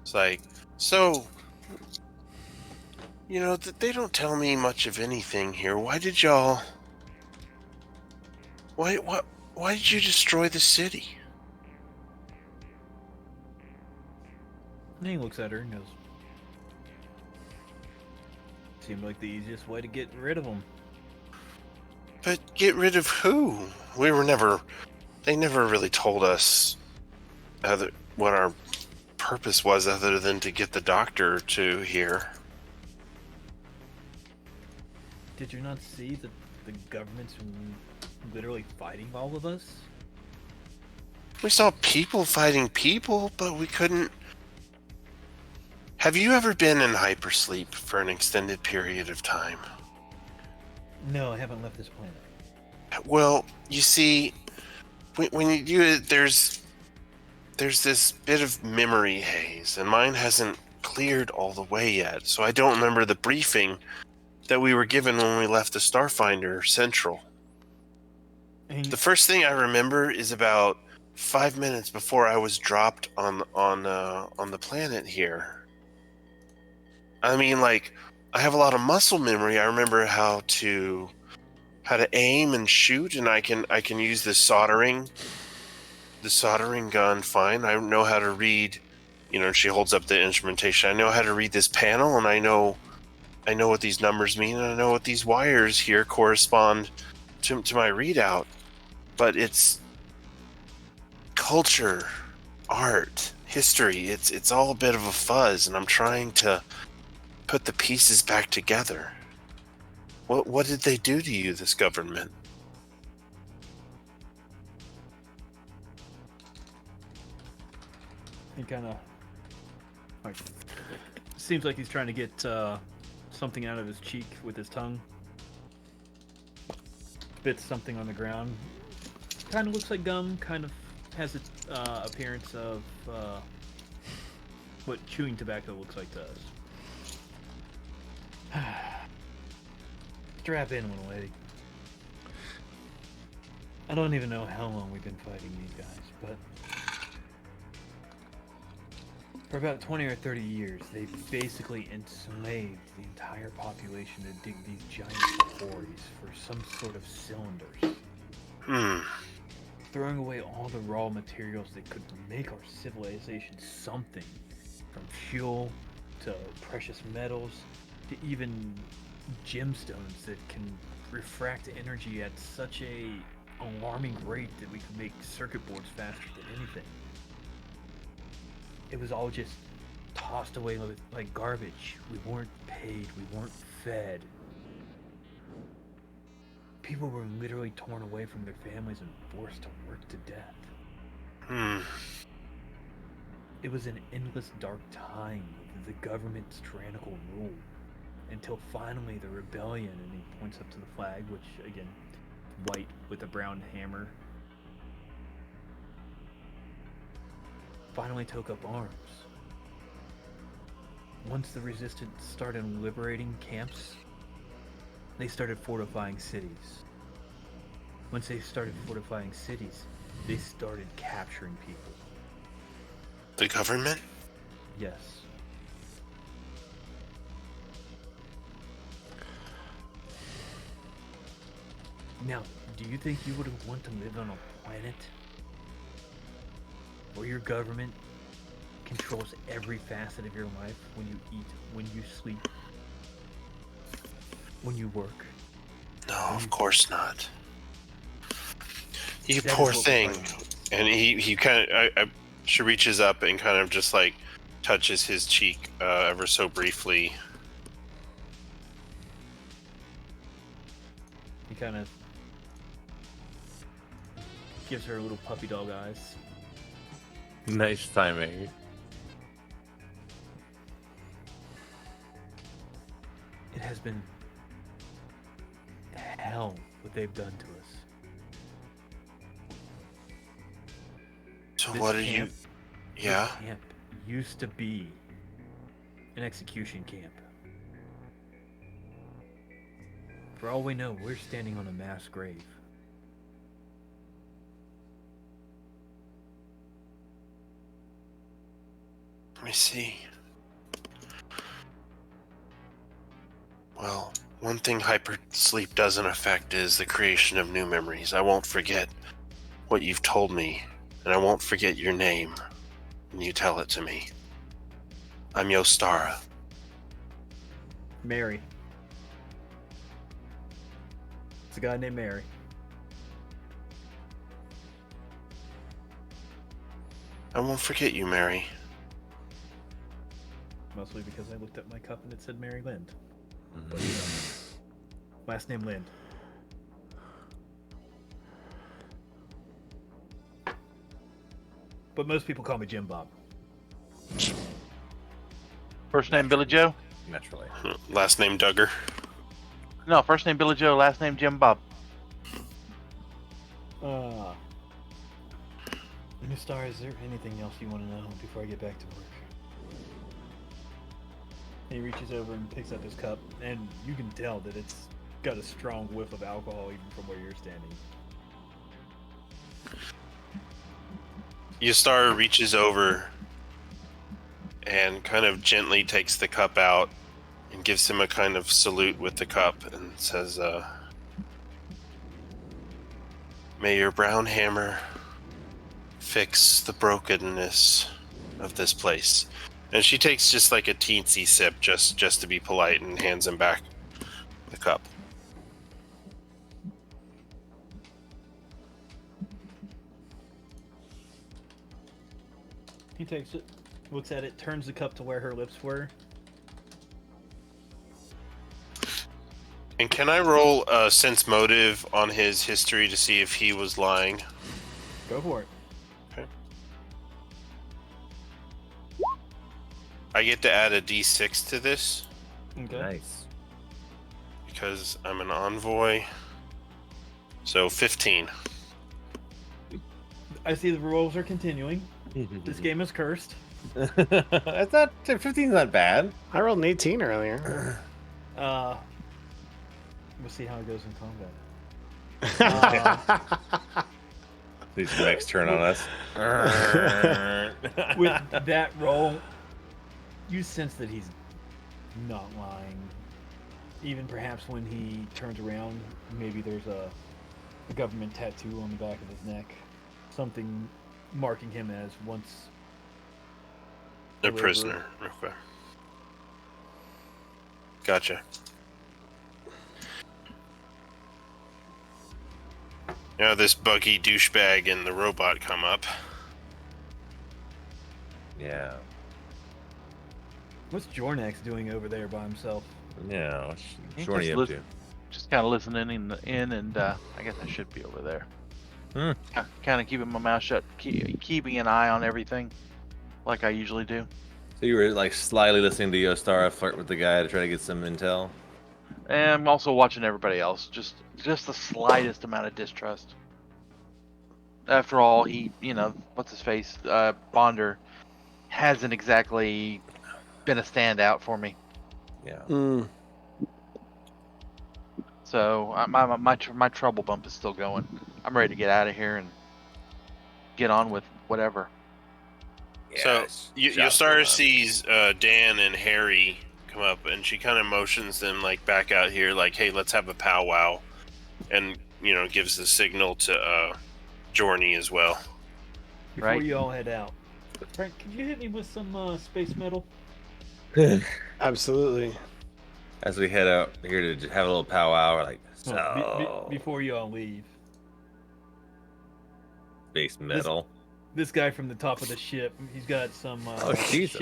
It's like, so, they don't tell me much of anything here. Why did y'all? Why did you destroy the city? And he looks at her and goes, seemed like the easiest way to get rid of them. But get rid of who? They never really told us what our purpose was other than to get the doctor to here. Did you not see that the government's literally fighting all of us? We saw people fighting people, but we couldn't. Have you ever been in hypersleep for an extended period of time? No, I haven't left this planet. Well, you see, when you do it, there's this bit of memory haze, and mine hasn't cleared all the way yet, so I don't remember the briefing that we were given when we left the Starfinder Central. The first thing I remember is about 5 minutes before I was dropped on the planet here. I mean, like, I have a lot of muscle memory. I remember how to aim and shoot, and I can use the soldering gun fine. I know how to read. She holds up the instrumentation. I know how to read this panel, and I know what these numbers mean, and I know what these wires here correspond to my readout. But it's culture, art, history. It's all a bit of a fuzz, and I'm trying to put the pieces back together. What did they do to you, this government? He kind of seems like he's trying to get something out of his cheek with his tongue. Spits something on the ground. Kind of looks like gum. Kind of has its appearance of what chewing tobacco looks like to us. Strap in, little lady. I don't even know how long we've been fighting these guys, but for about 20 or 30 years, they basically enslaved the entire population to dig these giant quarries for some sort of cylinders. Throwing away all the raw materials that could make our civilization something, from fuel to precious metals to even gemstones that can refract energy at such a alarming rate that we could make circuit boards faster than anything. It was all just tossed away like garbage. We weren't paid, we weren't fed. People were literally torn away from their families and forced to work to death. It was an endless dark time of the government's tyrannical rule, until finally the rebellion, and he points up to the flag, which again, white with a brown hammer, finally took up arms. Once the resistance started liberating camps, they started fortifying cities. Once they started fortifying cities, they started capturing people. The government? Yes. Now, do you think you would want to live on a planet where your government controls every facet of your life, when you eat, when you sleep, when you work? No, of course not. You That is poor what we're thing. fighting. And he kind of, she reaches up and kind of just like touches his cheek ever so briefly. He kind of gives her little puppy dog eyes. Nice timing. It has been hell what they've done to us. So This what are you? camp- Yeah. This camp used to be an execution camp. For all we know, we're standing on a mass grave. Let me see. Well, one thing hypersleep doesn't affect is the creation of new memories. I won't forget what you've told me, and I won't forget your name when you tell it to me. I'm Yostara. Mary. It's a guy named Mary. I won't forget you, Mary. Mostly because I looked at my cup and it said Mary Lind. Mhm. But, last name Lind. But most people call me Jim Bob. First name Billy Joe? Naturally. Last name Duggar. No, first name Billy Joe, last name Jim Bob. Miss Star, is there anything else you want to know before I get back to work? He reaches over and picks up his cup, and you can tell that it's got a strong whiff of alcohol even from where you're standing. Yostara reaches over and kind of gently takes the cup out and gives him a kind of salute with the cup and says, may your brown hammer fix the brokenness of this place. And she takes just like a teensy sip just to be polite and hands him back the cup. He takes it, looks at it, turns the cup to where her lips were. And can I roll a sense motive on his history to see if he was lying? Go for it. I get to add a d6 to this Okay. Nice. because I'm an envoy. So 15. I see the rolls are continuing. This game is cursed. That's not 15's not bad. I rolled an 18 earlier. We'll see how it goes in combat. These mechs turn on us. With that roll, you sense that he's not lying. Even perhaps when he turns around, maybe there's a government tattoo on the back of his neck. Something marking him as once A prisoner. Okay. Gotcha. Now this buggy douchebag and the robot come up. Yeah. What's Jornax doing over there by himself? Yeah. He What's Shorty just up lis- to? Just kind of listening in and I guess I should be over there. Kind of keeping my mouth shut, keeping an eye on everything, like I usually do. So you were like slyly listening to Yostara flirt with the guy to try to get some intel? And I'm also watching everybody else, just the slightest amount of distrust. After all, he, what's his face, Bonder, hasn't exactly been a standout for me. Yeah. So my trouble bump is still going. I'm ready to get out of here and get on with whatever. So Yes, Yosara shotgun. sees Dan and Harry come up, and she kind of motions them like back out here, like, "Hey, let's have a powwow," and gives the signal to Jorny as well. Before Right. you all head out, Frank, could you hit me with some space metal? Absolutely. As we head out here to have a little powwow, we're like, so Well, before you all leave, base metal. this guy from the top of the ship, he's got some Oh, Jesus.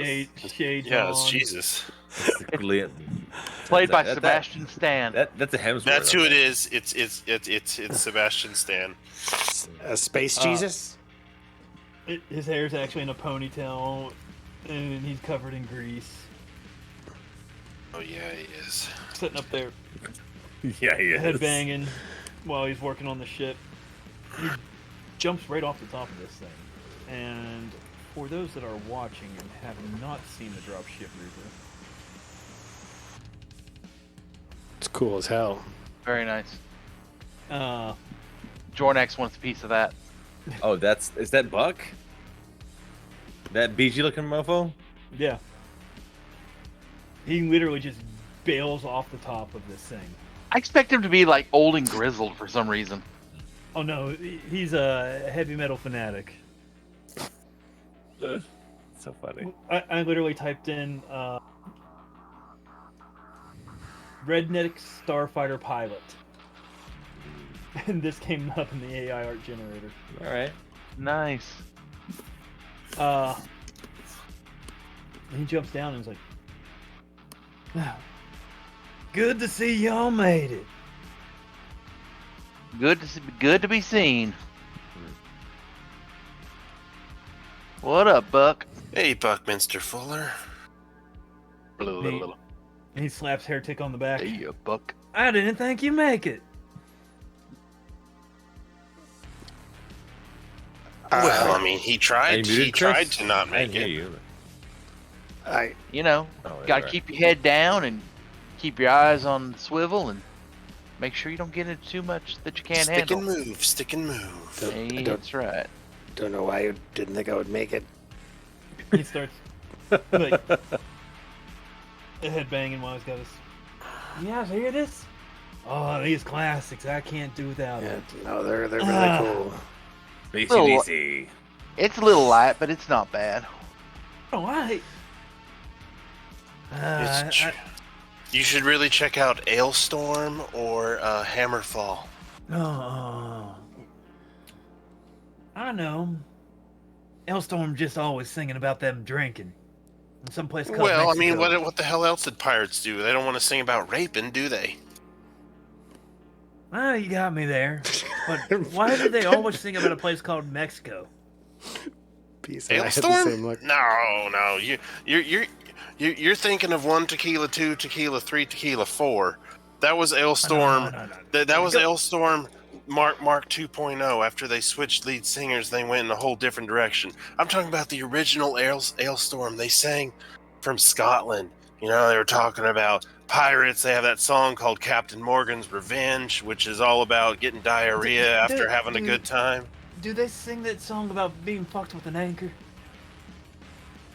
shades Yeah, on. it's Jesus. Played by That- Sebastian Stan. That's a Hemsworth. That's who I it think. is. It's Sebastian Stan. Space Jesus? His hair's actually in a ponytail, and he's covered in grease. Oh yeah, he is. Sitting up there, Yeah, he is. head banging while he's working on the ship. He jumps right off the top of this thing. And for those that are watching and have not seen the Dropship Reaper, It's cool as hell. Very nice. uh, Jornax wants a piece of that. Oh, is that Buck? That BG looking mofo? yeah. He literally just bails off the top of this thing. I expect him to be like old and grizzled for some reason. Oh no, he's a heavy metal fanatic. So funny. I literally typed in redneck starfighter pilot, and this came up in the AI art generator. All right. Nice. He jumps down and is like, "Good to see y'all made it." Good to be seen. What up, Buck? Hey, Buckminster Fuller. Blah, blah, blah. And he slaps Heretic on the back. Hey, Buck. I didn't think you'd make it. Well, I mean, he Are tried. you muted, He tried Chris? to not I make didn't it. hear you. You know, Oh, gotta right. keep your head down and keep your eyes on the swivel and make sure you don't get into too much that you can't Stick handle. and move. Stick and move. Hey, I that's right. don't know why you didn't think I would make it. He starts like head banging while he's got his. You guys hear this? Oh, these classics. I can't do without Yeah, them. no, they're really Ah. cool. ACDC. It's a little light, but it's not bad. Oh, I. It's you should really check out Ailstorm or Hammerfall. Oh, I know. Elstorm just always singing about them drinking. In some place called Well, I mean, Mexico. what the hell else did pirates do? They don't want to sing about raping, do they? Ah, you got me there. But why do they always sing about a place called Mexico? Peace. I had the same Ailstorm? look. No. You're thinking of 1 tequila, 2 tequila, 3 tequila, 4. That was Ailstorm. No. That was Ailstorm Mark 2.0. After they switched lead singers, they went in a whole different direction. I'm talking about the original Ailstorm. They sang from Scotland. You know, they were talking about pirates. They have that song called Captain Morgan's Revenge, which is all about getting diarrhea after having a good time. Do they sing that song about being fucked with an anchor?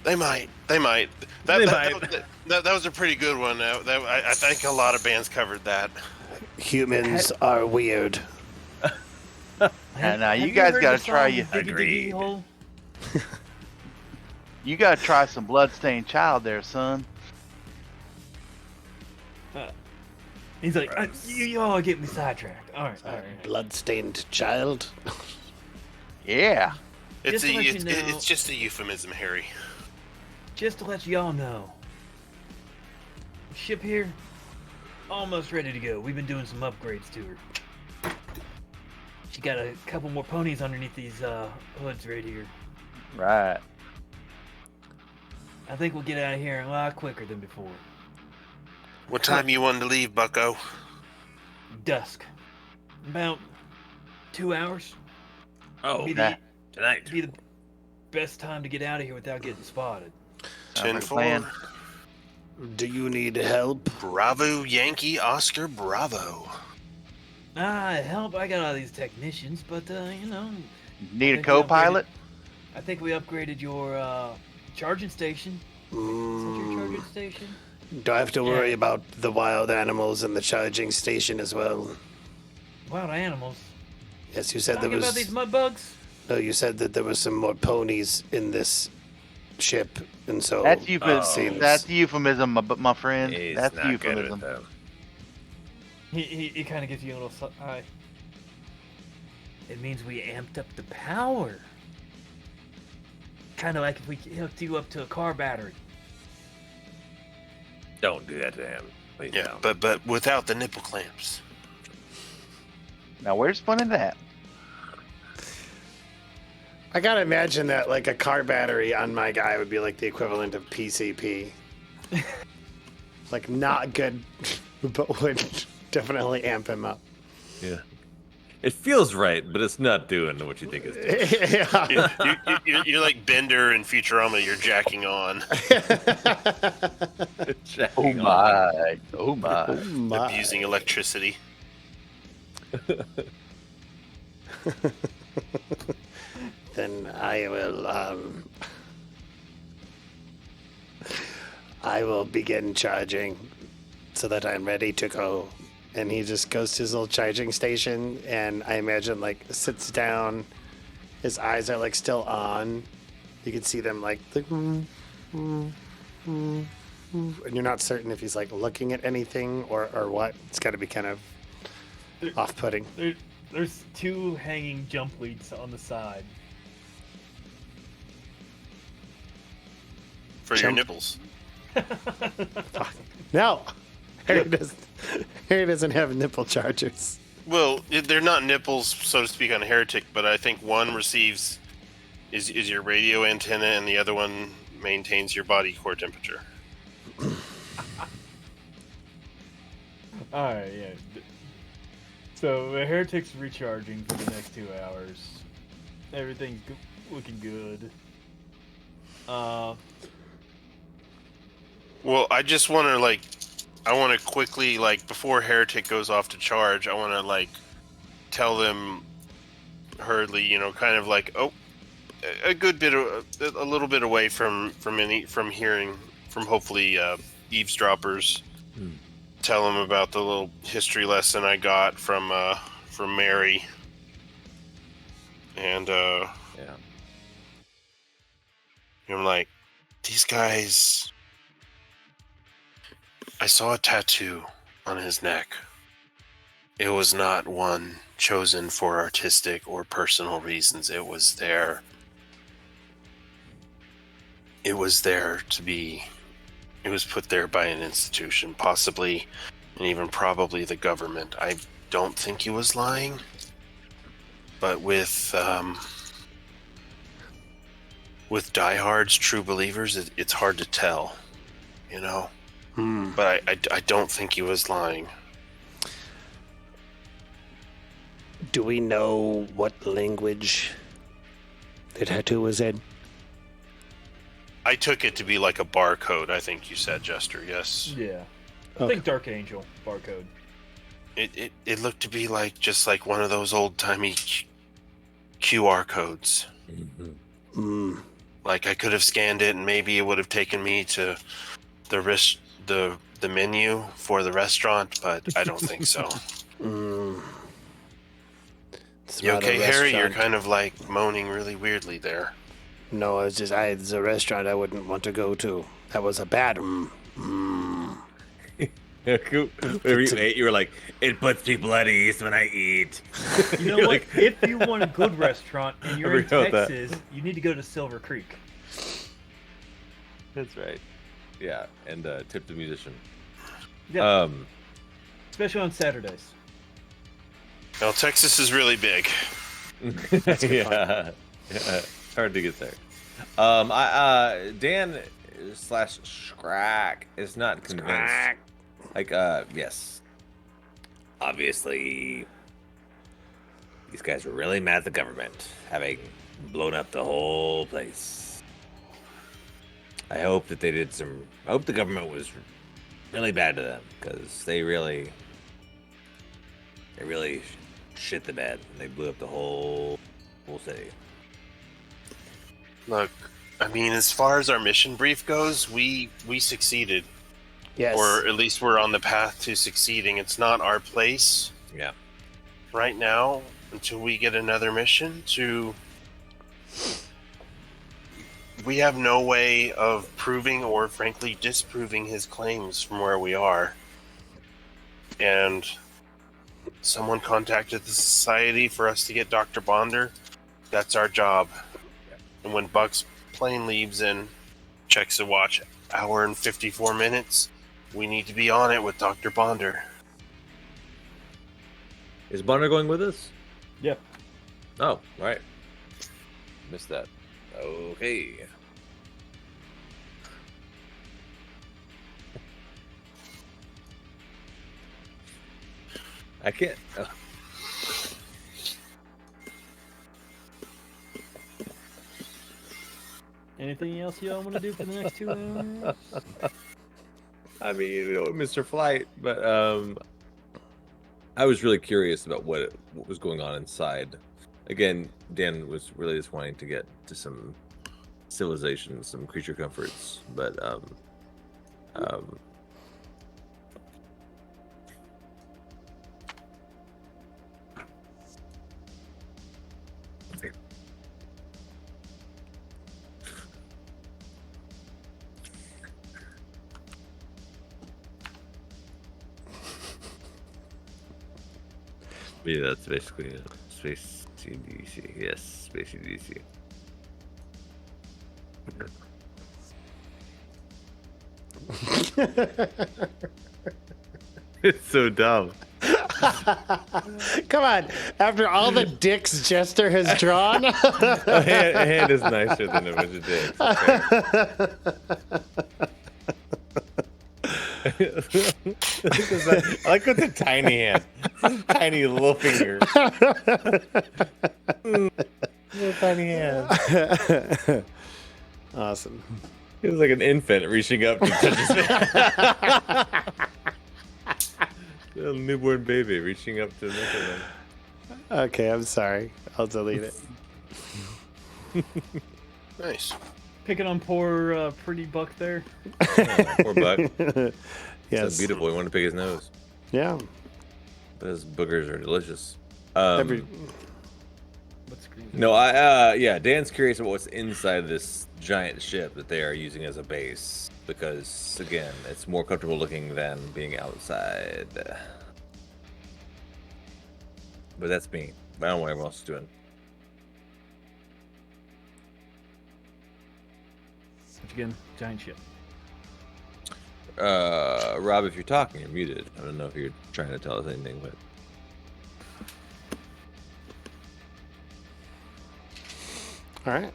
They might. That was a pretty good one. I think a lot of bands covered that. Humans are weird. Now, you Have guys heard gotta the try song you- Diggy Diggy Agreed. Hole? You gotta try some Bloodstained Child there, son. He's like, you all get me sidetracked. All right. Bloodstained child. Yeah. It's Just to let you know- it's just a euphemism, Harry. Just to let y'all know, ship here, almost ready to go. We've been doing some upgrades to her. She got a couple more ponies underneath these hoods right here. Right. I think we'll get out of here a lot quicker than before. What time you wanted to leave, Bucko? Dusk. About 2 hours. Oh, Be nah. the, tonight. be the best time to get out of here without getting spotted. Sounds like a 10-4. plan. Do you need help? Bravo, Yankee, Oscar, bravo. Help, I got all these technicians, but, Need a Think we co-pilot? I think we upgraded your charging station. Is that your charging station? Do I have to worry Yeah. about the wild animals and the charging station as well? Wild animals. Yes, you said there Talking was. about these mud bugs? No, you said that there was some more ponies in this ship, and so That's seems- That's euphemism, my friend. He's That's not good with euphemism. them. He kind of gives you a little eye. It means we amped up the power. Kind of like if we hooked you up to a car battery. Don't do that to him. Please Yeah, don't. but without the nipple clamps. Now, where's fun in that? I gotta imagine that like a car battery on my guy would be like the equivalent of PCP. Like not good, but would definitely amp him up. Yeah. It feels right, but it's not doing what you think it's doing. Yeah. You're like Bender in Futurama. You're jacking on, Checking on. Oh my! abusing electricity. Then I will begin charging so that I'm ready to go. And he just goes to his little charging station, and I imagine like sits down. His eyes are like still on. You can see them like, and you're not certain if he's like looking at anything or what. It's got to be kind of off-putting. There's two hanging jump leads on the side. For your nipples. No, Harry doesn't have nipple chargers. Well, they're not nipples, so to speak, on Heretic, but I think one receives is your radio antenna, and the other one maintains your body core temperature. Alright, yeah. So, the Heretic's recharging for the next 2 hours. Everything's looking good. Well, I just want to I want to quickly before Heretic goes off to charge, I want to tell them hurriedly, kind of a good bit of a little bit away from hearing from hopefully eavesdroppers. Tell them about the little history lesson I got from Mary, and Yeah. I'm like, these guys. I saw a tattoo on his neck. It was not one chosen for artistic or personal reasons. It was there. It was there to be. It was put there by an institution, possibly, and even probably the government. I don't think he was lying, but with diehards, true believers, it's hard to tell, But I don't think he was lying. Do we know what language the tattoo was in? I took it to be like a barcode, I think you said, Jester, yes. Yeah. I Okay. think Dark Angel barcode. It looked to be just like one of those old-timey QR codes. Like I could have scanned it and maybe it would have taken me to the menu for the restaurant, but I don't think so. It's You not a okay, Harry? You're restaurant. kind of moaning really weirdly there. No, it's just it's a restaurant I wouldn't want to go to. That was a bad. Whenever you ate, you were like, it puts people at ease when I eat. You know You're what? like- If you want a good restaurant and you're in forgot that. Texas, you need to go to Silver Creek. That's right. Yeah, and tip the musician. Yeah, especially on Saturdays. Well, Texas is really big. Yeah. Hard to get there. Dan / Scrack is not convinced. Yes. Obviously, these guys were really mad at the government, having blown up the whole place. I hope that they did some. I hope the government was really bad to them, because they really shit the bed. And they blew up the whole city. Look, I mean, as far as our mission brief goes, we succeeded. Yes. Or at least we're on the path to succeeding. It's not our place Yeah. right now until we get another mission to... We have no way of proving or frankly disproving his claims from where we are. And someone contacted the society for us to get Dr. Bonder. That's our job. And when Buck's plane leaves and checks the watch, hour and 54 minutes, we need to be on it with Dr. Bonder. Is Bonner going with us? Yeah. Oh, right. Missed that. Okay. I can't. Anything else y'all want to do for the next 2 hours? I mean, Mr. Flight, but I was really curious about what was going on inside. Again, Dan was really just wanting to get to some civilization, some creature comforts, but yeah, that's basically it. Space CDC. Yes, Space CDC. It's so dumb. Come on. After all the dicks Jester has drawn. A hand is nicer than a bunch of dicks. I like with the tiny hand. Tiny little finger. Little tiny hand. Awesome. He was like an infant reaching up to touch his face. Little newborn baby reaching up to look at him. Okay, I'm sorry. I'll delete it. Nice. Picking on poor pretty Buck there. Oh, poor Buck. Yes. So beautiful. He wanted to pick his nose. Yeah. But his boogers are delicious. Every... What screen? No, yeah, Dan's curious about what's inside this giant ship that they are using as a base. Because, again, it's more comfortable looking than being outside. But that's me. I don't know what everyone else is doing. Which again, giant ship. Rob, if you're talking, you're muted. I don't know if you're trying to tell us anything, but... All right.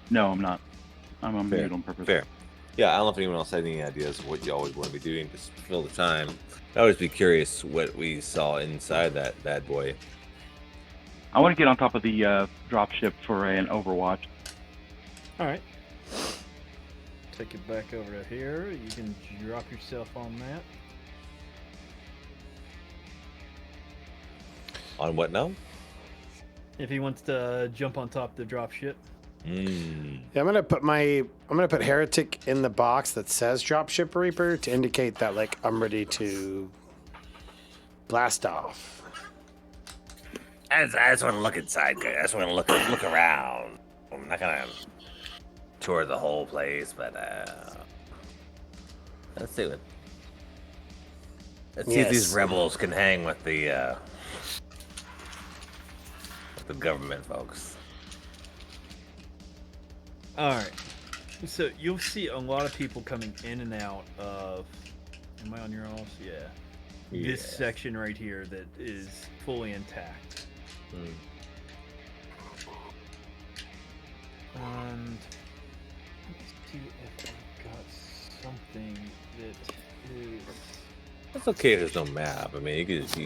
No, I'm not. I'm on Fair. mute on purpose. Fair. Yeah, I don't know if anyone else had any ideas of what you always want to be doing to fill the time. I always be curious what we saw inside that bad boy. I want to get on top of the drop ship for an Overwatch. All right. Take it back over to here. You can drop yourself on that. On what now? If he wants to jump on top of the drop ship. Yeah, I'm gonna put Heretic in the box that says Dropship Reaper to indicate that like I'm ready to blast off. I just want to look inside, guys. I just want to look around. I'm not gonna tour the whole place, but let's see what. Let's see if these Yes. rebels can hang with the government folks. All right. So you'll see a lot of people coming in and out of. Am I on your alls? Yeah. This section right here that is fully intact. And let's see if I've got something that is. It's okay if there's no map. I mean, you could just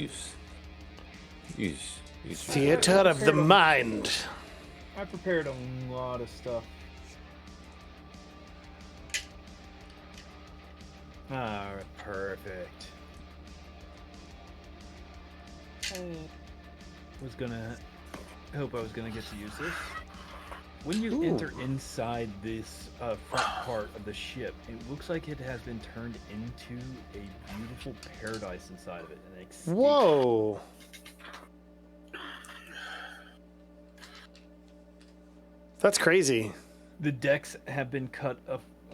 use Theater of the mind. I prepared a lot of stuff. Alright, perfect. I was gonna hope I was gonna get to use this. When you enter inside this front part of the ship, it looks like it has been turned into a beautiful paradise inside of it. An escape. Whoa. That's crazy. The decks have been cut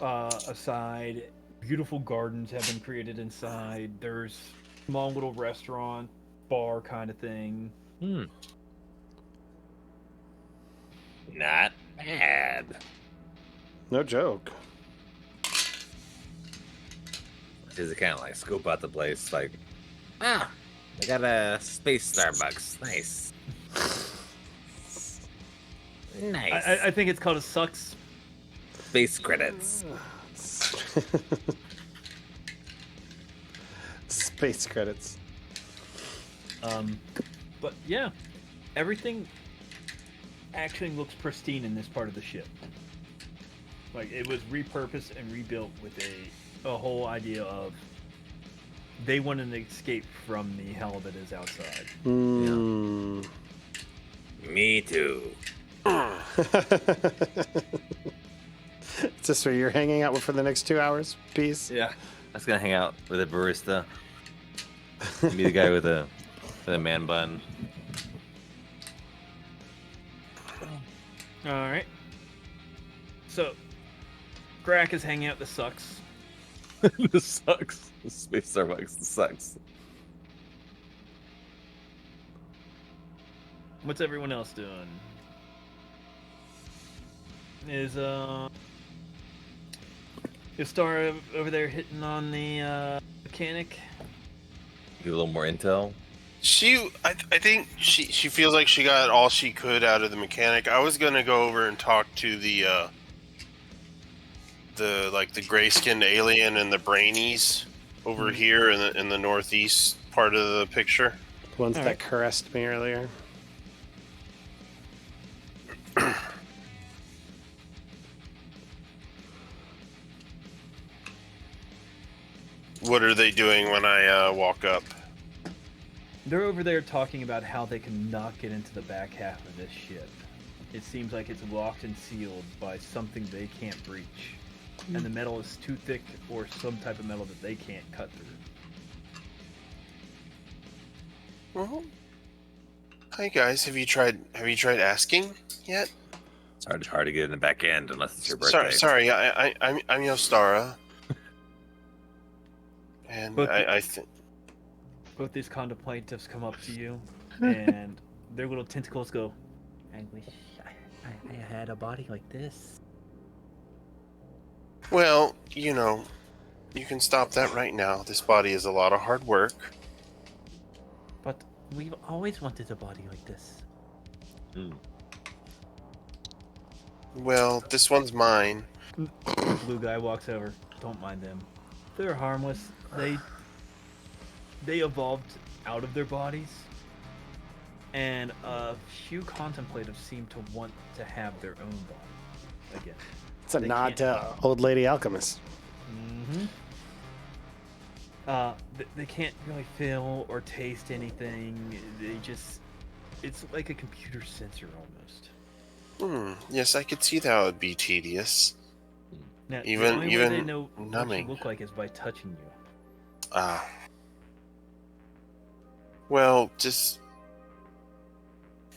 aside. Beautiful gardens have been created inside. There's small little restaurant, bar kind of thing. Not bad. No joke. Is it kind of like scope out the place? Like, I got a space Starbucks. Nice. Nice. I think it's called a sucks. Space credits. Space credits. But yeah, everything actually looks pristine in this part of the ship. Like it was repurposed and rebuilt with a whole idea of they wanted to escape from the hell that is outside. Me too. Is this where you're hanging out for the next 2 hours? Peace. Yeah. I was gonna hang out with a barista. Be the guy with a man bun. All right. So, Grack is hanging out the sucks. This sucks. The space Starbucks sucks. What's everyone else doing? Is Star over there hitting on the mechanic? Give a little more intel. I think she feels like she got all she could out of the mechanic. I was gonna go over and talk to the gray-skinned alien and the brainies over here in the northeast part of the picture. The ones that caressed me earlier. What are they doing when I walk up? They're over there talking about how they can not get into the back half of this ship. It seems like it's locked and sealed by something they can't breach. And the metal is too thick or some type of metal that they can't cut through. Well, hi guys. Have you tried asking yet? It's hard to get in the back end unless it's your birthday. Sorry. I'm Yostara. And But I think both these contemplatives come up to you, and their little tentacles go, I wish I had a body like this. well, you can stop that right now. This body is a lot of hard work. But we've always wanted a body like this. Well, this one's mine. Blue guy walks over. Don't mind them. They're harmless. They evolved out of their bodies, and a few contemplatives seem to want to have their own body again. It's a They nod can't- to Old Lady Alchemist. They can't really feel or taste anything. It's like a computer sensor almost. Yes, I could see that would be tedious. Now, Even- the only way even they know numbing. what you look like is by touching you. Well, just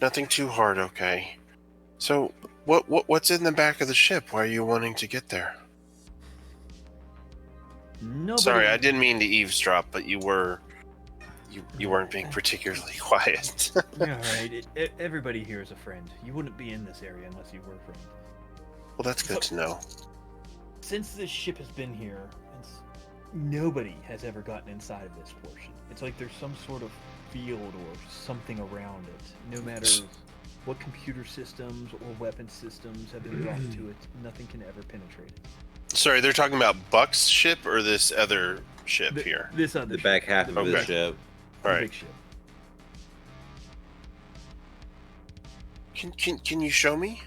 nothing too hard, okay? So, what's in the back of the ship? Why are you wanting to get there? Nobody. Sorry, I didn't mean to eavesdrop, but you weren't being particularly quiet. All right. Everybody here is a friend. You wouldn't be in this area unless you were a friend. Well, that's good to know. Since this ship has been here, nobody has ever gotten inside of this portion. It's like there's some sort of field or something around it. No matter what computer systems or weapon systems have been brought to it, nothing can ever penetrate it. Sorry, they're talking about Buck's ship or this other ship here? This other The ship, back half of the Okay. ship. the All right. big ship. Can you show me?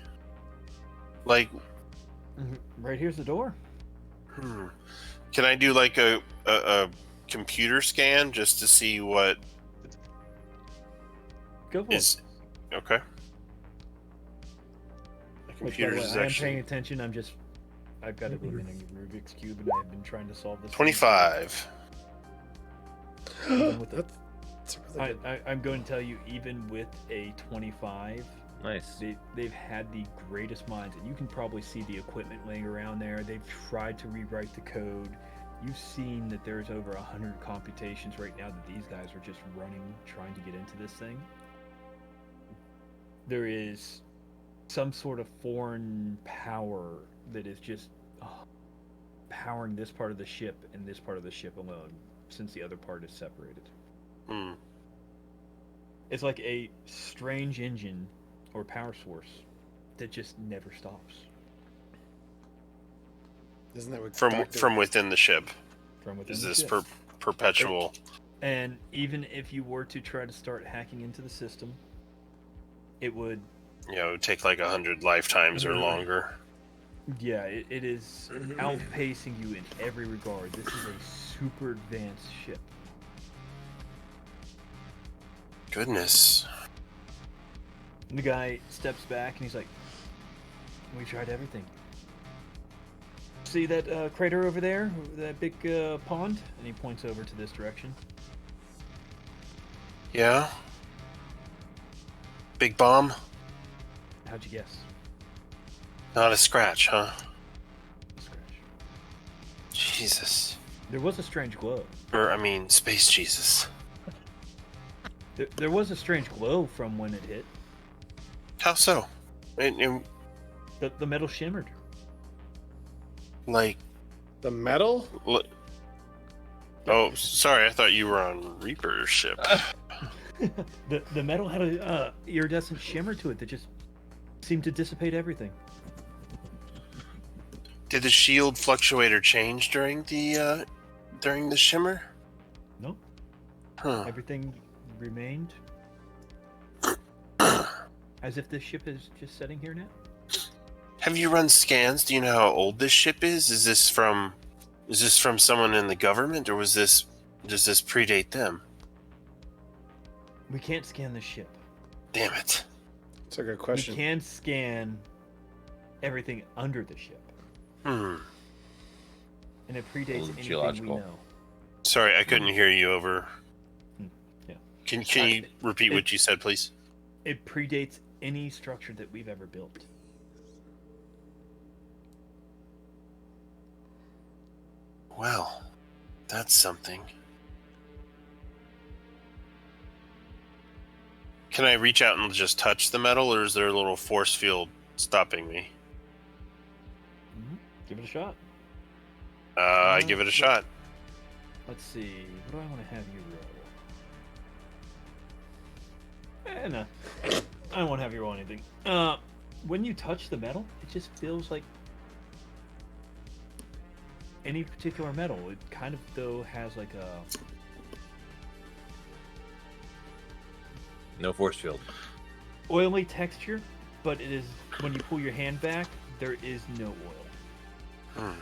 Like, Right here's the door. can I do like a computer scan just to see what Go for it. is? Okay. Which, by the way, Computers is I am actually paying attention. I've got it open in a Rubik's Cube, and I've been trying to solve this. 25. Even with the, That's really good. I'm going to tell you, even with a 25, Nice. they've had the greatest minds, and you can probably see the equipment laying around there. They've tried to rewrite the code. You've seen that there's over 100 computations right now that these guys are just running, trying to get into this thing. There is some sort of foreign power that is just powering this part of the ship and this part of the ship alone, since the other part is separated. Hmm. It's like a strange engine or power source that just never stops. Isn't that what From within the ship? From within Is the this ship. perpetual? And even if you were to try to start hacking into the system, it would... It would take like 100 lifetimes or longer. Yeah, it is outpacing you in every regard. This is a super advanced ship. Goodness. And the guy steps back and he's like, "We tried everything. See that crater over there? That big pond?" And he points over to this direction. Yeah? Big bomb? How'd you guess? Not a scratch, huh? Scratch. Jesus. There was a strange glow. Space Jesus. There was a strange glow from when it hit. How so? The metal shimmered. Like, The metal? oh, sorry, I thought you were on Reaper's ship. The metal had a iridescent shimmer to it that just seemed to dissipate everything. Did the shield fluctuator change during the shimmer? Nope. Huh. Everything remained as if this ship is just sitting here now. Have you run scans? Do you know how old this ship is? Is this from someone in the government, or does this predate them? We can't scan the ship. Damn it. That's a good We question. can scan everything under the ship, Hmm. and it predates anything Geological. we know. Sorry, I couldn't hear you over. Yeah. Can you repeat what you said, please? It predates any structure that we've ever built. Well, that's something. Can I reach out and just touch the metal, or is there a little force field stopping me? Give it a shot. I give it a shot. Let's see. What do I want to have you roll? No. I don't want to have you roll anything. When you touch the metal, it just feels like any particular metal. It kind of, though, has like a... No force field. oily texture, but it is, when you pull your hand back, there is no oil. Hmm.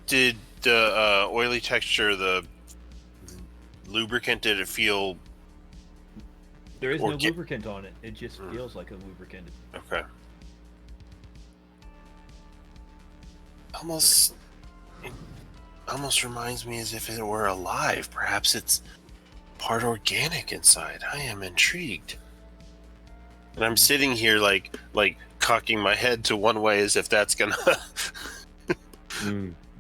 Did the oily texture, the lubricant, did it feel There is no Orga- lubricant on it. It just feels like a lubricant. okay? Almost, it almost reminds me as if it were alive. Perhaps it's part organic inside. I am intrigued. And I'm sitting here like cocking my head to one way as if that's gonna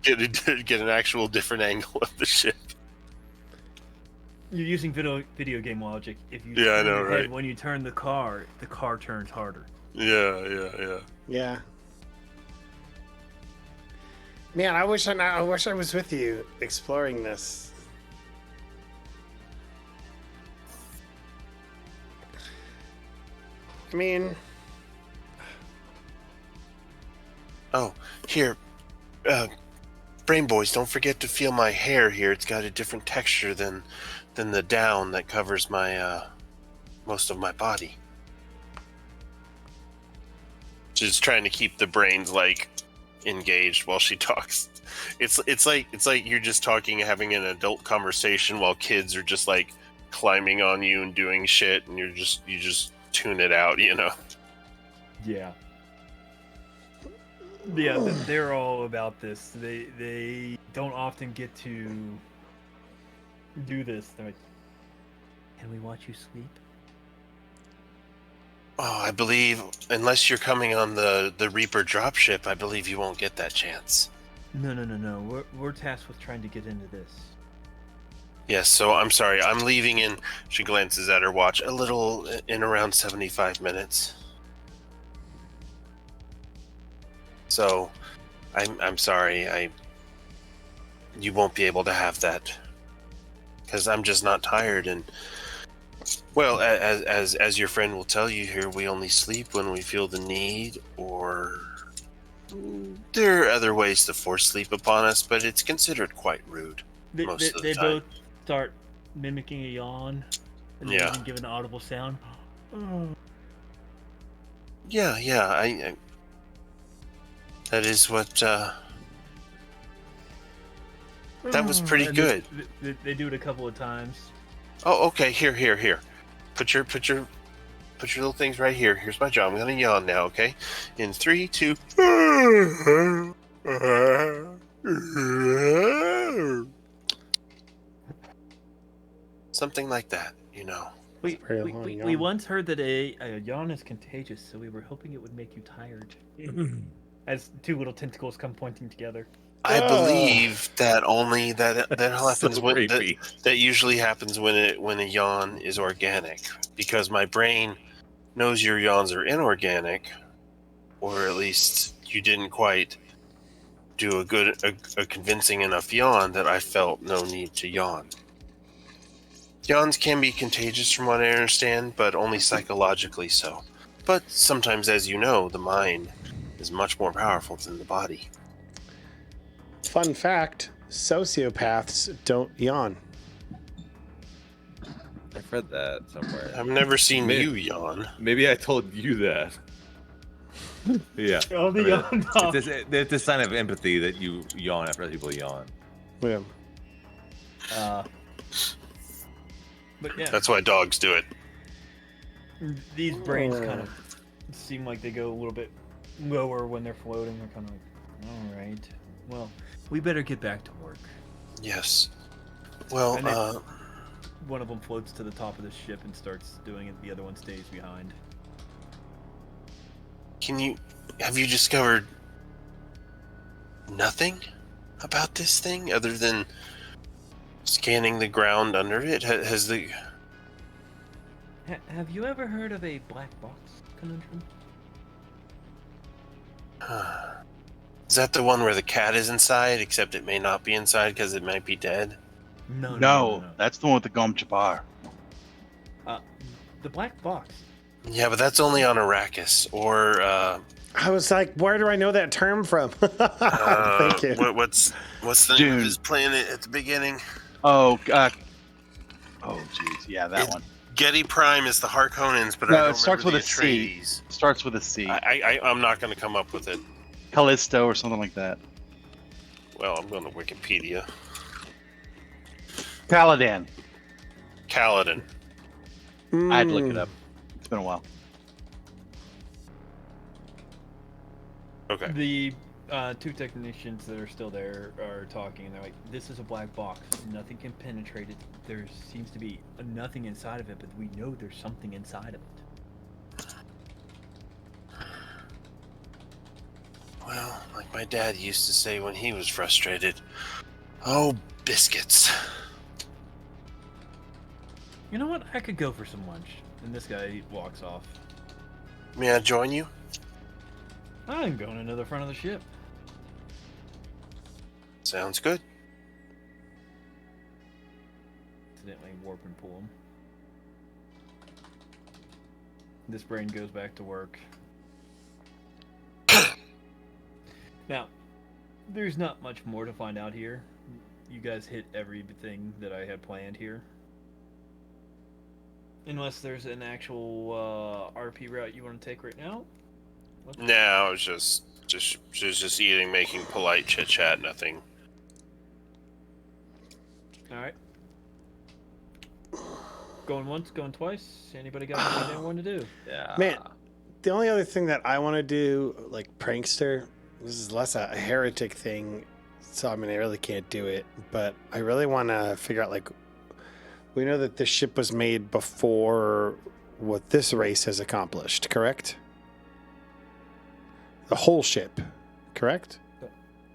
get an actual different angle of the ship. You're using video game logic. If you Yeah, I turn know, your head right? when you turn the car turns harder. Yeah. Yeah. Man, I wish I was with you exploring this. I mean, Oh, here, Brain Boys, don't forget to feel my hair here. It's got a different texture than the down that covers my most of my body. She's trying to keep the brains like engaged while she talks. It's like you're just talking, having an adult conversation while kids are just like climbing on you and doing shit, and you just tune it out, you know. Yeah. Yeah, they're all about this. They don't often get to do this. They're like, can we watch you sleep? Oh, I believe unless you're coming on the Reaper dropship, I believe you won't get that chance. No. We're tasked with trying to get into this. Yes, so I'm sorry. I'm leaving in. She glances at her watch. A little in around 75 minutes. So, I'm sorry. You won't be able to have that because I'm just not tired. And well, as your friend will tell you here, we only sleep when we feel the need, or there are other ways to force sleep upon us, but it's considered quite rude most of the They time. both start mimicking a yawn, and they Yeah. even give an audible sound. Yeah. I that is what. That was pretty And good. They do it a couple of times. Oh, okay. Here. Put your little things right here. Here's my jaw. I'm gonna yawn now. Okay. In 3, 2. Something like that, you know. Very long We yawn. once heard that a yawn is contagious, so we were hoping it would make you tired. As two little tentacles come pointing together. I believe that only that happens So when rapey. that usually happens when a yawn is organic, because my brain knows your yawns are inorganic, or at least you didn't quite do a convincing enough yawn that I felt no need to yawn. Yawns can be contagious from what I understand, but only psychologically so. But sometimes, as you know, the mind is much more powerful than the body. Fun fact, sociopaths don't yawn. I've read that somewhere. I've never seen Maybe- you yawn. Maybe I told you that. Yeah. Oh, the yawn. It's a sign of empathy that you yawn after other people yawn. Yeah. But yeah, That's why dogs do it. these brains kind of seem like they go a little bit lower when they're floating. They're kind of like, all right, well, we better get back to work. Yes. Well, And then- One of them floats to the top of the ship and starts doing it. The other one stays behind. have you discovered nothing about this thing other than scanning the ground under it? Has the Have you ever heard of a black box conundrum? is that the one where the cat is inside, except it may not be inside because it might be dead? No, that's the one with the Gom Jabbar. The black box. Yeah, but that's only on Arrakis, or I was like, where do I know that term from? Thank you. what's the name Dune. of his planet at the beginning? Oh, jeez, yeah, that It- one. Getty Prime is the Harkonnens, but No, I don't it starts remember with the a C. Atreides. Starts with a C. I'm not going to come up with it. Callisto or something like that. Well, I'm going to Wikipedia. Caladan. Kaladin. I had to look it up. It's been a while. Okay. The two technicians that are still there are talking, and they're like, "This is a black box. Nothing can penetrate it. There seems to be nothing inside of it, but we know there's something inside of it." Well, like my dad used to say when he was frustrated, oh, biscuits. You know what? I could go for some lunch. And this guy walks off. May I join you? I'm going to the front of the ship. Sounds good. Accidentally warp and pull him. This brain goes back to work. Now, there's not much more to find out here. You guys hit everything that I had planned here. Unless there's an actual RP route you want to take right now. No, I was just eating, making polite chit chat, nothing. Alright. Going once, going twice. Anybody got anything they want to do? Yeah. Man, the only other thing that I want to do, like prankster, this is less a heretic thing, so I mean I really can't do it. But I really want to figure out, like, we know that this ship was made before what this race has accomplished, correct? The whole ship, correct?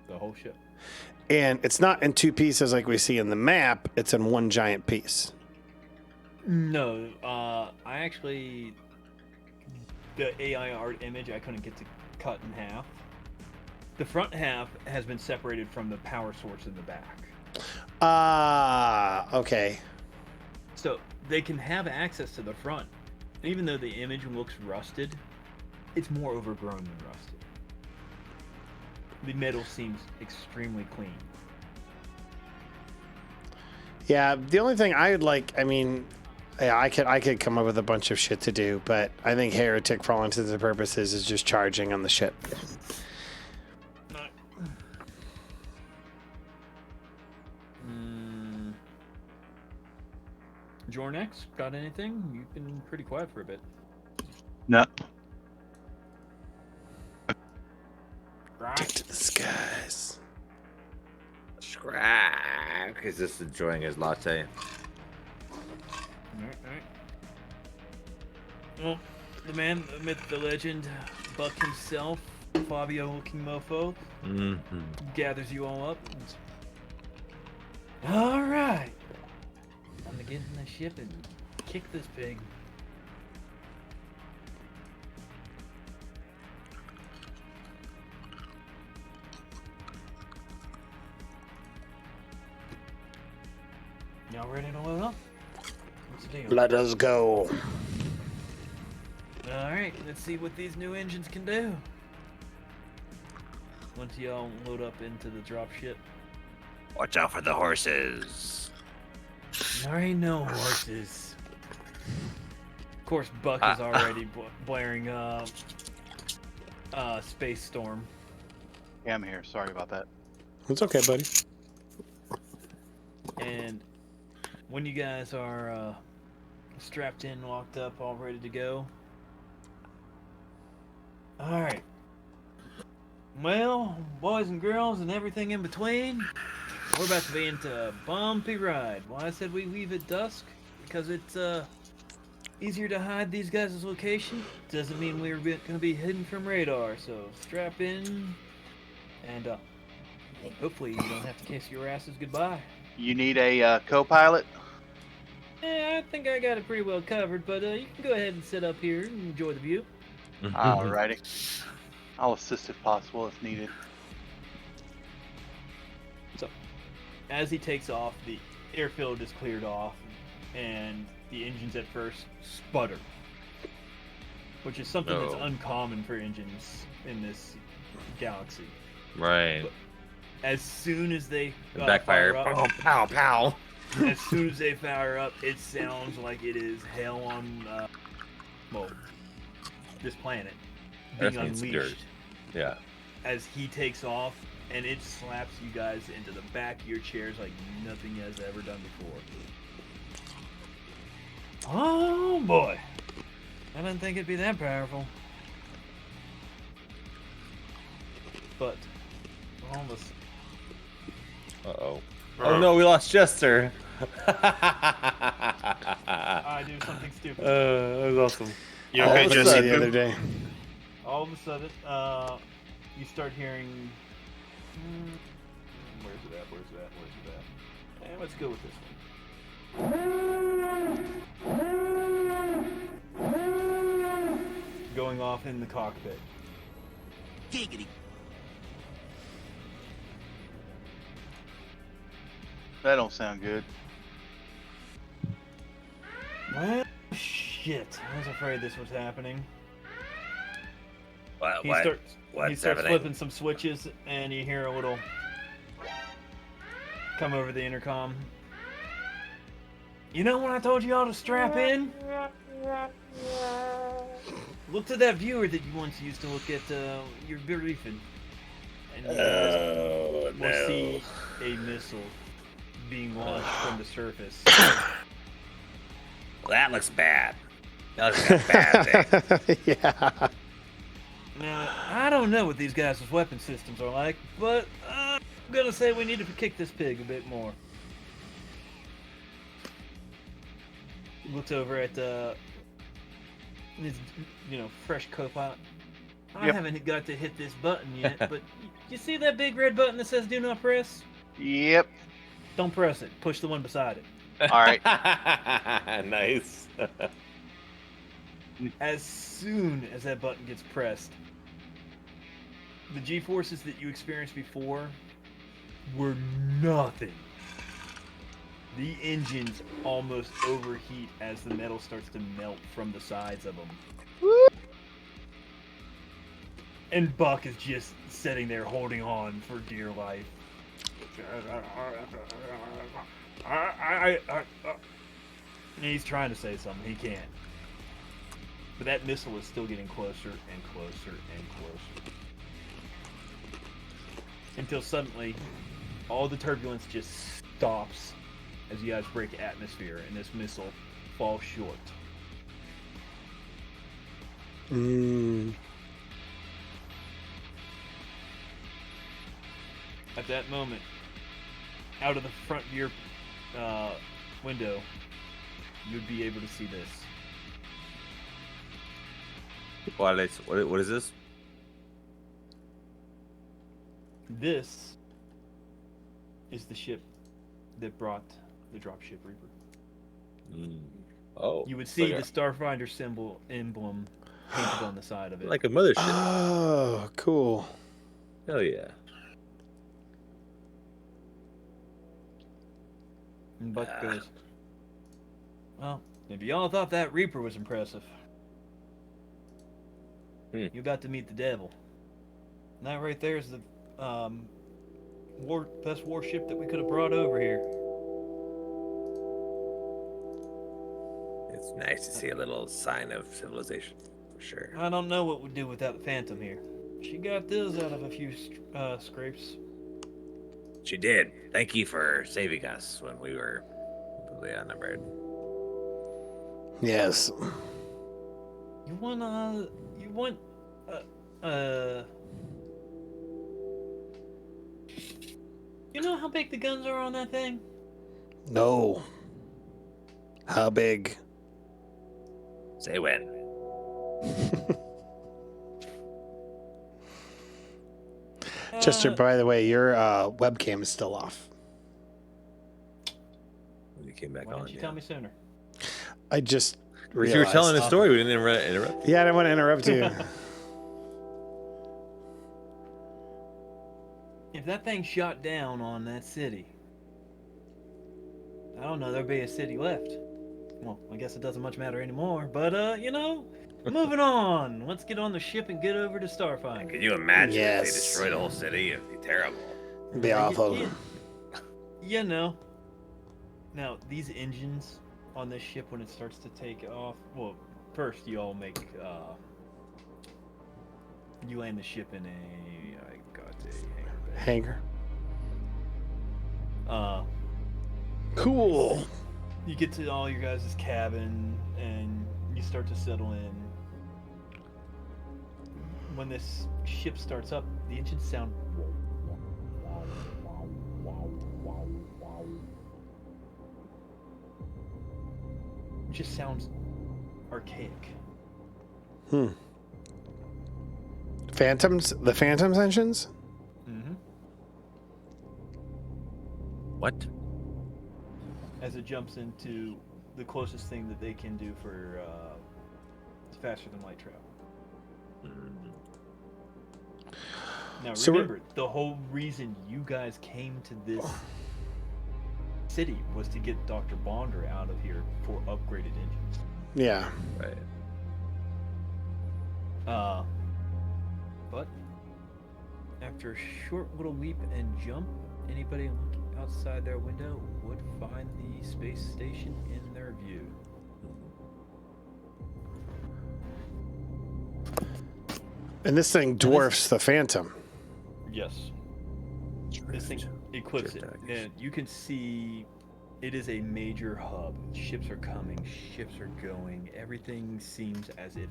The whole ship. And it's not in two pieces like we see in the map. It's in one giant piece. No, I actually, the AI art image I couldn't get to cut in half. The front half has been separated from the power source in the back. Okay. So they can have access to the front. Even though the image looks rusted, it's more overgrown than rusted. The metal seems extremely clean. Yeah, the only thing I would like, I mean, yeah, I could come up with a bunch of shit to do, but I think heretic, for all intents and purposes, is just charging on the ship. Jornex, got anything? You've been pretty quiet for a bit. No. Take to the skies. Scrack. He's just enjoying his latte. Alright. Well, the man, the myth, the legend, Buck himself, Fabio looking mofo, gathers you all up. Alright. I'm gonna get in the ship and kick this pig. Y'all ready to load up? What's the deal? Let us go. Alright, let's see what these new engines can do. Once y'all load up into the dropship. Watch out for the horses. There ain't no horses. Of course, Buck is already blaring Space Storm. Yeah, I'm here. Sorry about that. It's okay, buddy. And when you guys are strapped in, locked up, all ready to go. Alright. Well, boys and girls and everything in between, we're about to be into a bumpy ride. Why I said we leave at dusk? Because it's easier to hide these guys' location. Doesn't mean we're going to be hidden from radar, so strap in and hopefully you don't have to kiss your asses goodbye. You need a co-pilot? Yeah, I think I got it pretty well covered, but you can go ahead and sit up here and enjoy the view. Alrighty. I'll assist if possible if needed. So, as he takes off, the airfield is cleared off, and the engines at first sputter, which is something that's uncommon for engines in this galaxy. Right. But as soon as they Backfire. fire up, Pow, pow. as soon as they fire up, it sounds like it is hell on, this planet being Earth means dirt. unleashed. Yeah. As he takes off, and it slaps you guys into the back of your chairs like nothing has ever done before. Oh boy, I didn't think it'd be that powerful. But almost. Uh-oh. Oh no, we lost Jester. I do something stupid. That was awesome. You I okay, was Jesse? the other day. All of a sudden, you start hearing. Where's it at? And let's go with this one. Going off in the cockpit. Giggity. That don't sound good. Well, shit. I was afraid this was happening. He What's starts happening? flipping some switches, and you hear a little come over the intercom. You know when I told you all to strap in? Look to that viewer that you once used to look at your briefing, and you guys will see a missile being launched from the surface. That looks bad. That looks like a bad thing. Yeah. Now, I don't know what these guys' weapon systems are like, but I'm gonna say we need to kick this pig a bit more. He looks over at his, fresh co-pilot. I Yep. haven't got to hit this button yet, but you see that big red button that says "Do not press"? Yep. Don't press it. Push the one beside it. All right. Nice. As soon as that button gets pressed, the G-forces that you experienced before were nothing. The engines almost overheat as the metal starts to melt from the sides of them. And Buck is just sitting there holding on for dear life. And he's trying to say something. He can't. But that missile is still getting closer and closer and closer. Until suddenly, all the turbulence just stops as you guys break atmosphere and this missile falls short. At that moment, out of the front of your window, you'd be able to see this. What is this? This is the ship that brought the dropship Reaper. Oh. You would see like the Starfinder emblem painted on the side of it. like a mothership. Oh, cool. Hell yeah. And Buck goes, well, maybe y'all thought that Reaper was impressive. You got to meet the devil. And that right there is the best warship that we could have brought over here. It's nice to see a little sign of civilization, for sure. I don't know what we'd do without the Phantom here. She got this out of a few scrapes. She did. Thank you for saving us when we were completely outnumbered. Yes. You want you know how big the guns are on that thing? No. How big? Say when. Chester, by the way, your webcam is still off. When you came back Why on. didn't you tell me sooner? I just Because realized. you were telling a story, we didn't interrupt you. Yeah, I didn't want to interrupt you. If that thing shot down on that city, I don't know, there'd be a city left. Well, I guess it doesn't much matter anymore, but, moving on. Let's get on the ship and get over to Starfinder. Can you imagine if Yes. they destroyed the whole city? It'd be terrible. It'd be awful. You know. Now, these engines on this ship, when it starts to take off, well, first you all make, you land the ship in a Hangar. Cool. You get to all your guys' cabin and you start to settle in. When this ship starts up, the engines sound it just sounds archaic. The Phantoms engines? Mm-hmm. What? As it jumps into the closest thing that they can do for faster than light travel. Now So remember, the whole reason you guys came to this city was to get Dr. Bonder out of here for upgraded engines. Yeah. Right. But after a short little leap and jump, anybody looking outside their window would find the space station in their view. And this thing dwarfs the Phantom. Yes. This thing eclipses it. And you can see It is a major hub. Ships are coming, ships are going. Everything seems as if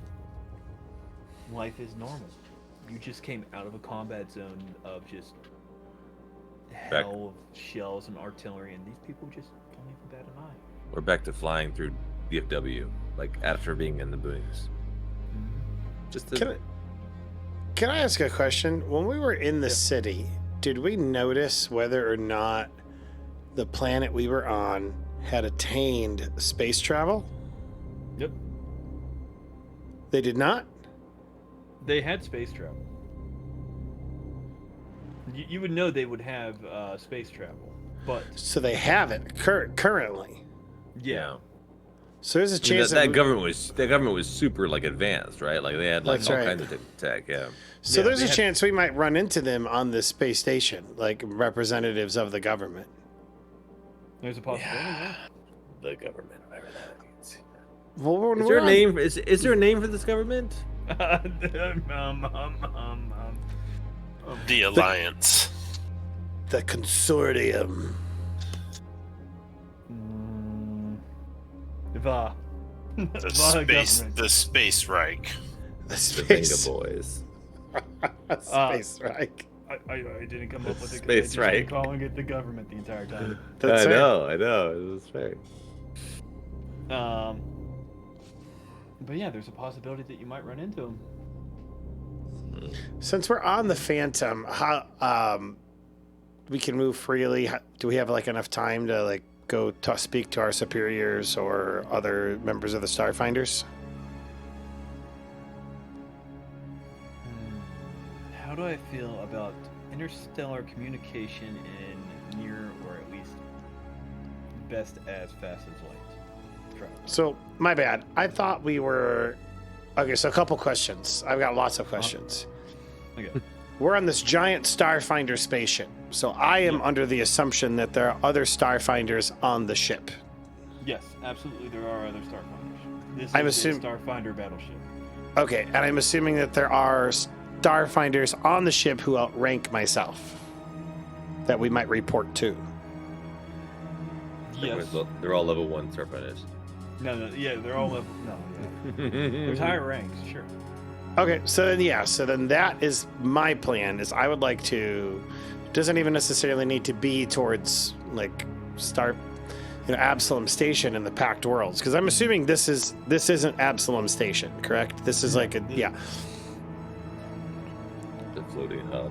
life is normal. You just came out of a combat zone of just hell of shells and artillery, and these people just don't even bat an eye. We're back to flying through DFW, like after being in the boonies. Just Can I ask a question? When we were in the city, did we notice whether or not the planet we were on had attained space travel? Yep. They did not? They had space travel. You would know they would have space travel, but So they have it currently. yeah. So there's a I mean, chance that government was super like advanced, right? Like they had like That's all right. kinds of tech. Yeah. So Yeah, there's they a had- chance we might run into them on the space station, like representatives of the government. There's a possibility. Yeah. The government, whatever that means. Well, when Is we're there a on- name? Is there a name for this government? The Alliance. The consortium. Va. The Space Reich. The The space. Venga Boys. Space Reich. I didn't come up with it. 'cause Space I just been Reich. calling it the government the entire time. That's I it. know. It was fair. But yeah, there's a possibility that you might run into them. Since we're on the Phantom, how we can move freely? Do we have like enough time to like go speak to our superiors or other members of the Starfinders? How do I feel about interstellar communication in near or at least best as fast as light travel? So my bad. I thought we were okay. So a couple questions. I've got lots of questions. Okay. We're on this giant Starfinder spaceship. So I am under the assumption that there are other Starfinders on the ship. Yes, absolutely. There are other Starfinders. This I'm is a assuming- Starfinder battleship. Okay, and I'm assuming that there are Starfinders on the ship who outrank myself that we might report to. Yes. They're all level 1 Starfinders. No, yeah, they're all level. No, yeah. There's higher ranks, sure. Okay, so then that is my plan. Is I would like to. Doesn't even necessarily need to be towards like Absalom Station in the Pact Worlds, because I'm assuming this isn't Absalom Station, correct? This is like The floating hub.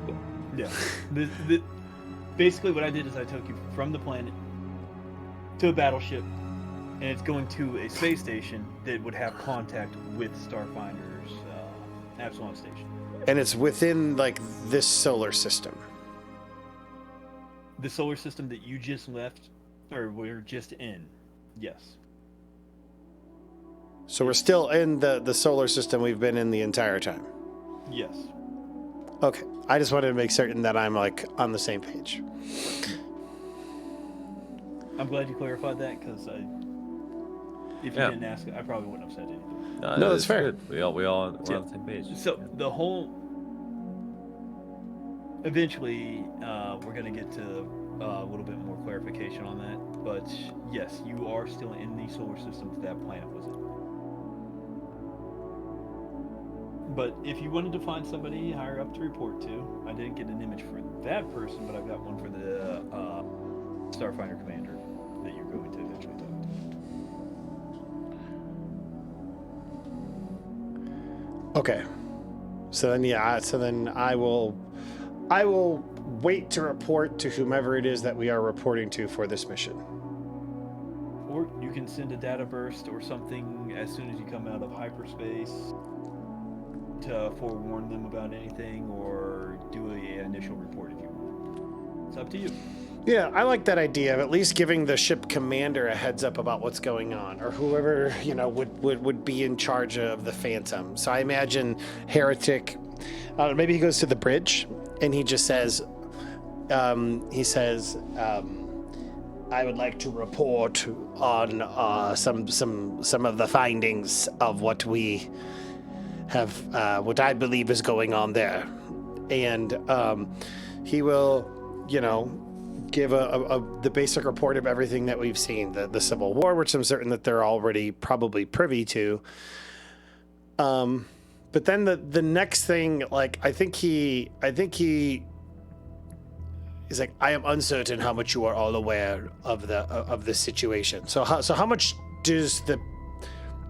Yeah. Basically, what I did is I took you from the planet to a battleship, and it's going to a space station that would have contact with Starfinder's Absalom Station. and it's within like this solar system. The solar system that you just left, or we're just in, yes. So we're still in the solar system we've been in the entire time. Yes. Okay, I just wanted to make certain that I'm like on the same page. I'm glad you clarified that, because if you Yeah. didn't ask, I probably wouldn't have said anything. No, that's fair. Good. We're all on the same page. So the whole, eventually, we're gonna get to a little bit more clarification on that. But yes, you are still in the solar system that planet was in. But if you wanted to find somebody higher up to report to, I didn't get an image for that person, but I've got one for the Starfinder commander that you're going to eventually talk to. Okay. So then I will wait to report to whomever it is that we are reporting to for this mission. Or you can send a data burst or something as soon as you come out of hyperspace to forewarn them about anything, or do an initial report if you want. It's up to you. Yeah, I like that idea of at least giving the ship commander a heads up about what's going on, or whoever, would be in charge of the Phantom. So I imagine Heretic, maybe he goes to the bridge and he just says, I would like to report on some of the findings of what we have, what I believe is going on there. And he will, give the basic report of everything that we've seen, the Civil War, which I'm certain that they're already probably privy to. But then the next thing, like I think he's like, I am uncertain how much you are all aware of the situation. So how much do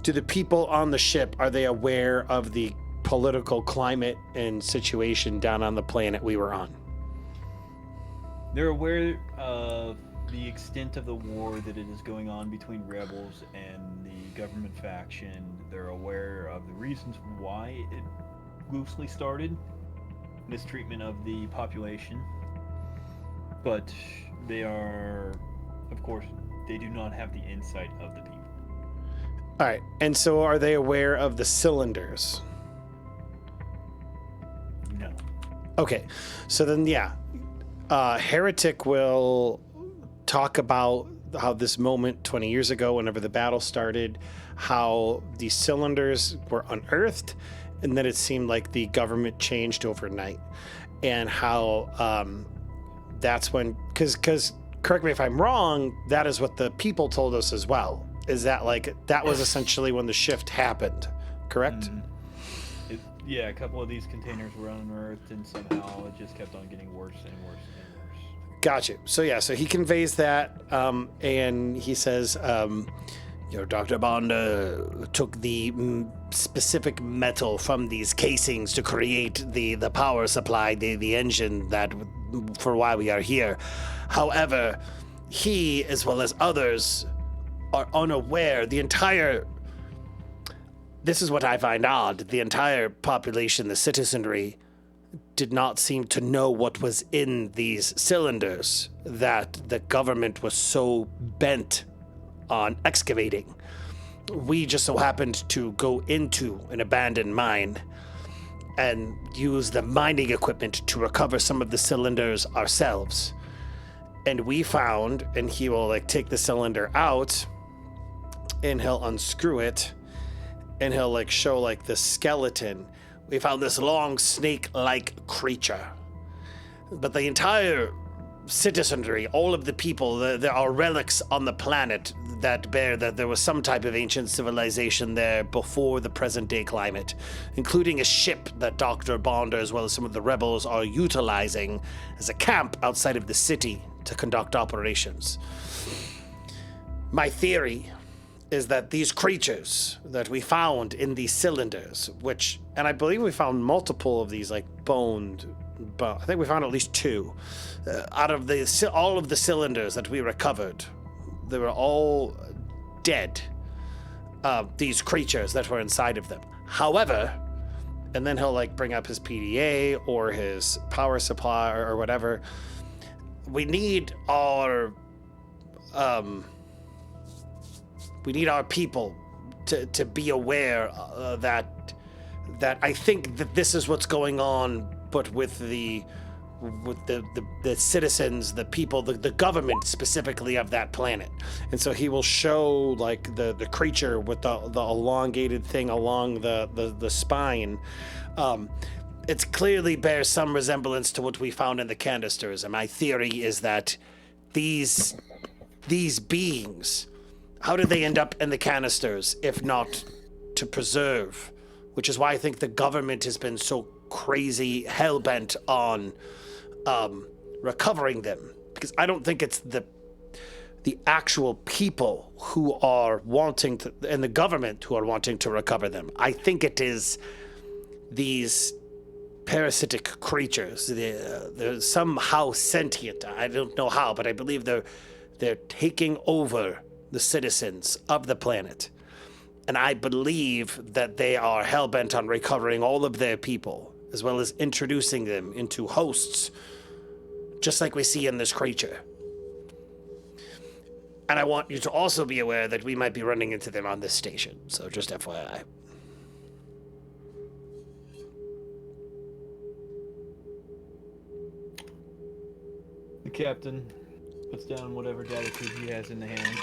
the people on the ship, are they aware of the political climate and situation down on the planet we were on? They're aware of the extent of the war that it is going on between rebels and the government faction. They're aware of the reasons why it loosely started, mistreatment of the population. But they are, of course, they do not have the insight of the people. All right, and so are they aware of the cylinders? No. Okay, so then yeah, Heretic will talk about how this moment 20 years ago, whenever the battle started, how the cylinders were unearthed, and then it seemed like the government changed overnight, and how that's when, because correct me if I'm wrong, that is what the people told us as well. Is that like that was essentially when the shift happened, correct? Mm-hmm. Yeah, a couple of these containers were unearthed, and somehow it just kept on getting worse and worse and worse. Gotcha. So yeah, so he conveys that, and he says, Dr. Bond took the specific metal from these casings to create the power supply, the engine that for why we are here. However, he, as well as others, are unaware. This is what I find odd. The entire population, the citizenry, did not seem to know what was in these cylinders that the government was so bent on excavating. We just so happened to go into an abandoned mine and use the mining equipment to recover some of the cylinders ourselves. And we found, and he will like take the cylinder out and he'll unscrew it and he'll like show like the skeleton. We found this long snake-like creature. But the entire citizenry, all of the people, there are relics on the planet that bear that there was some type of ancient civilization there before the present day climate, including a ship that Dr. Bonder as well as some of the rebels are utilizing as a camp outside of the city to conduct operations. My theory is that these creatures that we found in these cylinders, and I believe we found multiple of these like I think we found at least two, out of all of the cylinders that we recovered, they were all dead, these creatures that were inside of them. However, and then he'll like bring up his PDA or his power supply or whatever, we need our people to be aware that I think that this is what's going on, but with the citizens, the people, the government specifically of that planet. And so he will show like the creature with the elongated thing along the spine. It clearly bears some resemblance to what we found in the canisters. And my theory is that these beings, how did they end up in the canisters if not to preserve? Which is why I think the government has been so crazy hell-bent on recovering them. Because I don't think it's the actual people who are wanting to, and the government who are wanting to recover them. I think it is these parasitic creatures. They're somehow sentient. I don't know how, but I believe they're taking over the citizens of the planet. And I believe that they are hell-bent on recovering all of their people, as well as introducing them into hosts, just like we see in this creature. And I want you to also be aware that we might be running into them on this station, so just FYI. The captain puts down whatever data sheet he has in the hand.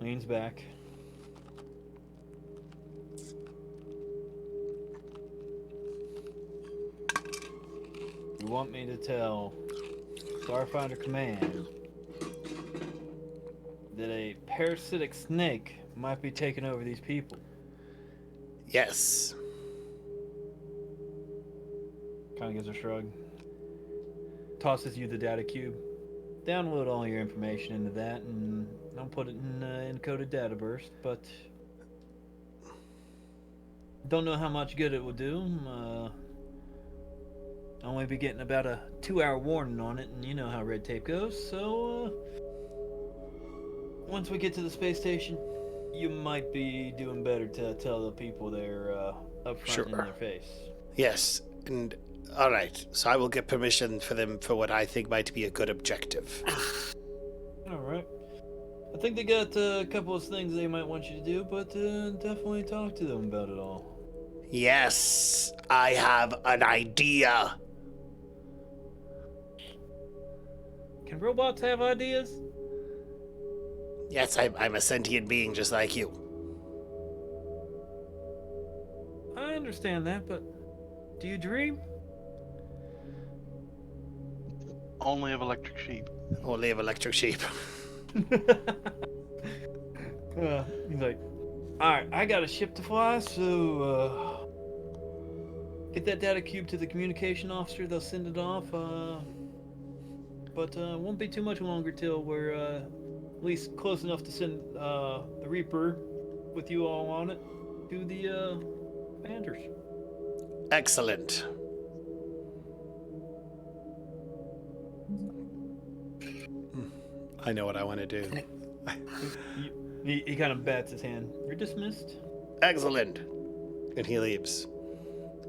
Leans back. You want me to tell Starfinder Command that a parasitic snake might be taking over these people? Yes. Kind of gives a shrug. Tosses you the data cube. Download all your information into that, and I'll put it in encoded data burst. But don't know how much good it will do. Only be getting about a 2-hour warning on it, and you know how red tape goes. So once we get to the space station, you might be doing better to tell the people there up front in their face. Yes, and all right. So I will get permission for them for what I think might be a good objective. All right. I think they got a couple of things they might want you to do, but definitely talk to them about it all. Yes, I have an idea. Can robots have ideas? Yes, I'm a sentient being just like you. I understand that, but do you dream? Only of electric sheep. Only of electric sheep. He's like, alright, I got a ship to fly, so get that data cube to the communication officer, they'll send it off, but it won't be too much longer till we're at least close enough to send the Reaper with you all on it to the Commanders. Excellent. I know what I want to do. He kind of bats his hand. You're dismissed. Excellent. And he leaves.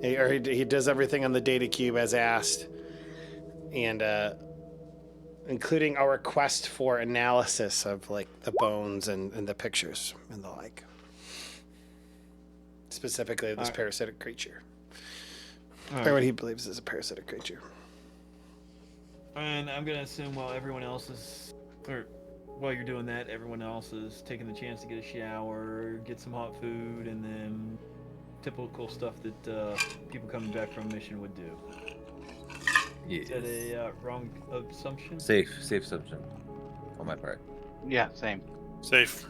He does everything on the data cube as asked. And including our request for analysis of like the bones and the pictures and the like. Specifically of this parasitic creature. Or what he believes is a parasitic creature. And I'm gonna assume while you're doing that, everyone else is taking the chance to get a shower, get some hot food, and then typical stuff that people coming back from mission would do. Yes. Is that a wrong assumption? Safe assumption on my part. Yeah, same. Safe.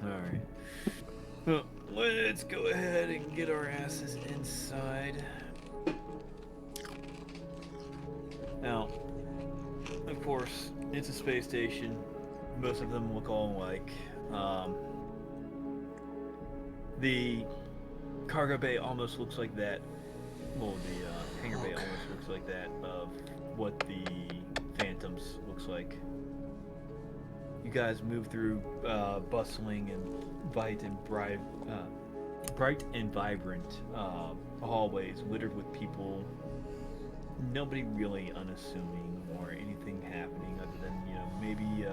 Alright. Well, let's go ahead and get our asses inside. Now, of course, it's a space station. Most of them look all alike. The cargo bay almost looks like that. Well, the hangar bay almost looks like that of what the Phantoms looks like. You guys move through bustling and bright and vibrant hallways littered with people. Nobody really unassuming or anything happening other than, you know, maybe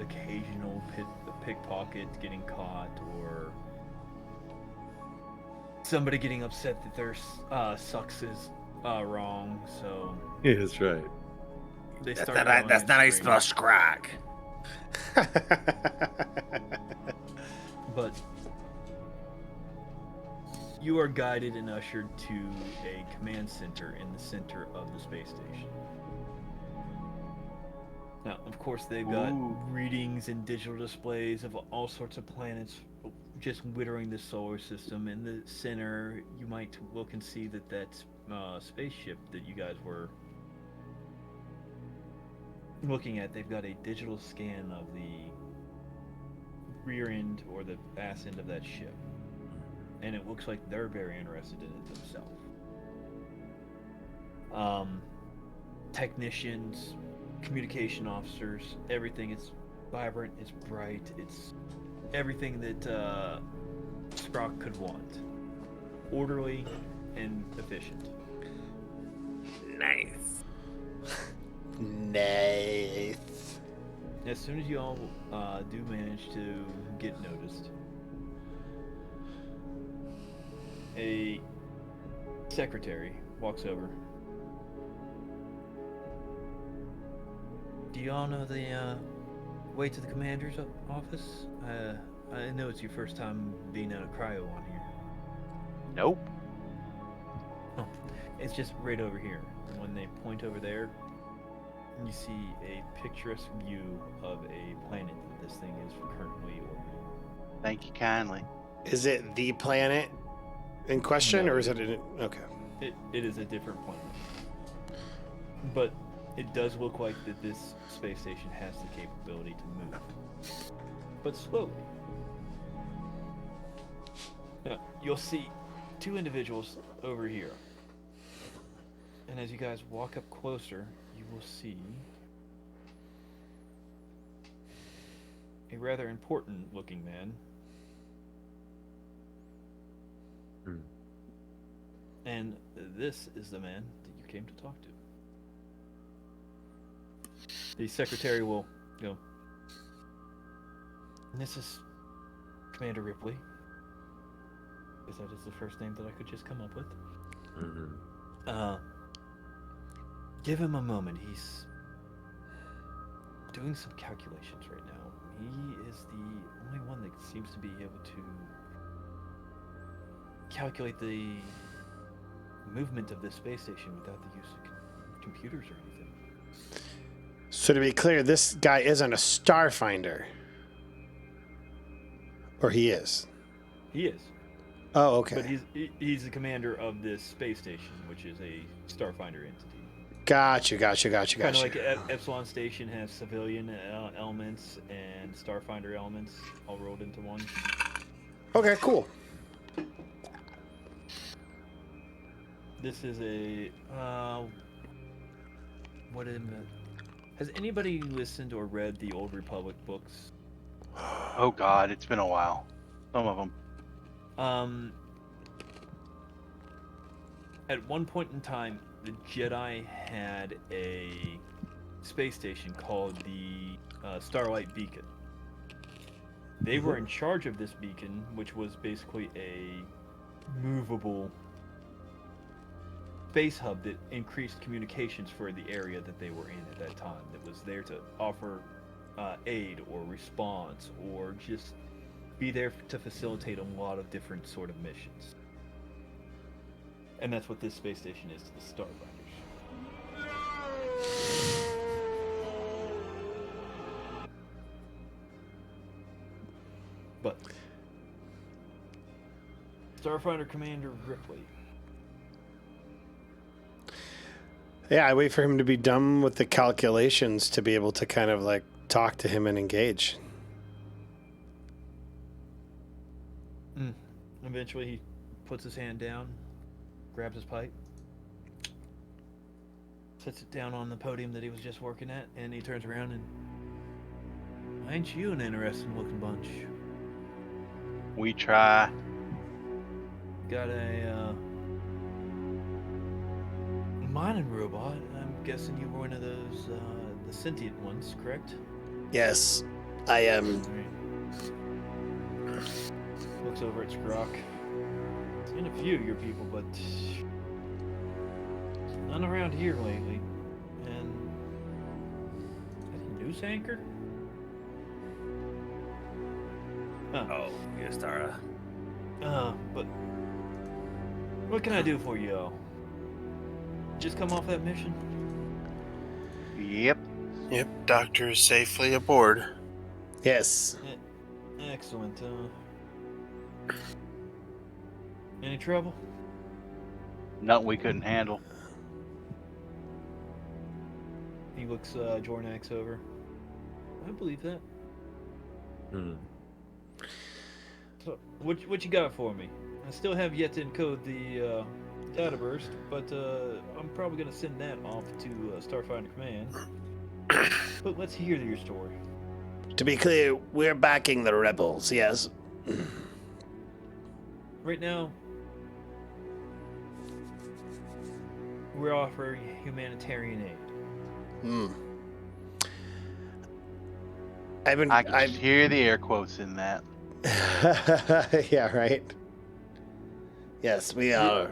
occasional pickpocket getting caught or somebody getting upset that their sucks is wrong. So Yeah, that's right. they start. That's not how you spell scrag. But you are guided and ushered to a command center in the center of the space station. Now, of course, they've got readings and digital displays of all sorts of planets just wittering the solar system. In the center, you might look and see that that's spaceship that you guys were looking at. They've got a digital scan of the rear end or the ass end of that ship. And it looks like they're very interested in it themselves. Technicians, communication officers, everything. It's vibrant, it's bright, it's everything that Sprock could want. Orderly and efficient. Nice. Nice. As soon as you all do manage to get noticed, a secretary walks over. Do you all know the way to the commander's office? I know it's your first time being out of cryo on here. Nope. Oh, It's just right over here. And when they point over there, you see a picturesque view of a planet that this thing is currently orbiting. Thank you kindly. Is it the planet in question, No, or is it okay? It is a different planet. But it does look like that this space station has the capability to move. But slowly. Now, you'll see two individuals over here. And as you guys walk up closer, you will see a rather important looking man. And this is the man that you came to talk to. The secretary will go. And this is Commander Ripley. Because that is the first name that I could just come up with. Give him a moment. He's doing some calculations right now. He is the only one that seems to be able to calculate the movement of this space station without the use of computers or anything. So to be clear, this guy isn't a Starfinder. Or he is. He is. Oh, okay. But he's the commander of this space station, which is a Starfinder entity. Gotcha. Kind of like Epsilon Station has civilian elements and Starfinder elements all rolled into one. Okay, cool. This is a has anybody listened or read the Old Republic books? Oh God, it's been a while. Some of them. At one point in time, the Jedi had a space station called the Starlight Beacon. They were in charge of this beacon, which was basically a movable space hub that increased communications for the area that they were in at that time. That was there to offer aid or response or just be there to facilitate a lot of different sort of missions. And that's what this space station is to the Starfinders. But Starfinder Commander Ripley. Yeah, I wait for him to be done with the calculations to be able to kind of like talk to him and engage. Eventually he puts his hand down, grabs his pipe, sets it down on the podium that he was just working at, and he turns around and, ain't you an interesting looking bunch? We try. Got a mining robot. I'm guessing you were one of those the sentient ones, correct? Yes, I am. Looks over at Scrock. Seen a few of your people, but none around here lately. And a news anchor? Oh, yes, Tara. But what can I do for you all? Just come off that mission? Yep. Yep, doctor is safely aboard. Yes. Excellent. Any trouble? Nothing we couldn't handle. He looks Jornax over. I believe that. So, what you got for me? I still have yet to encode the data burst, but I'm probably gonna send that off to Starfinder Command. But let's hear your story. To be clear, we're backing the rebels, yes. Right now, we're offering humanitarian aid. I can just hear the air quotes in that. Yeah, right. Yes, we are.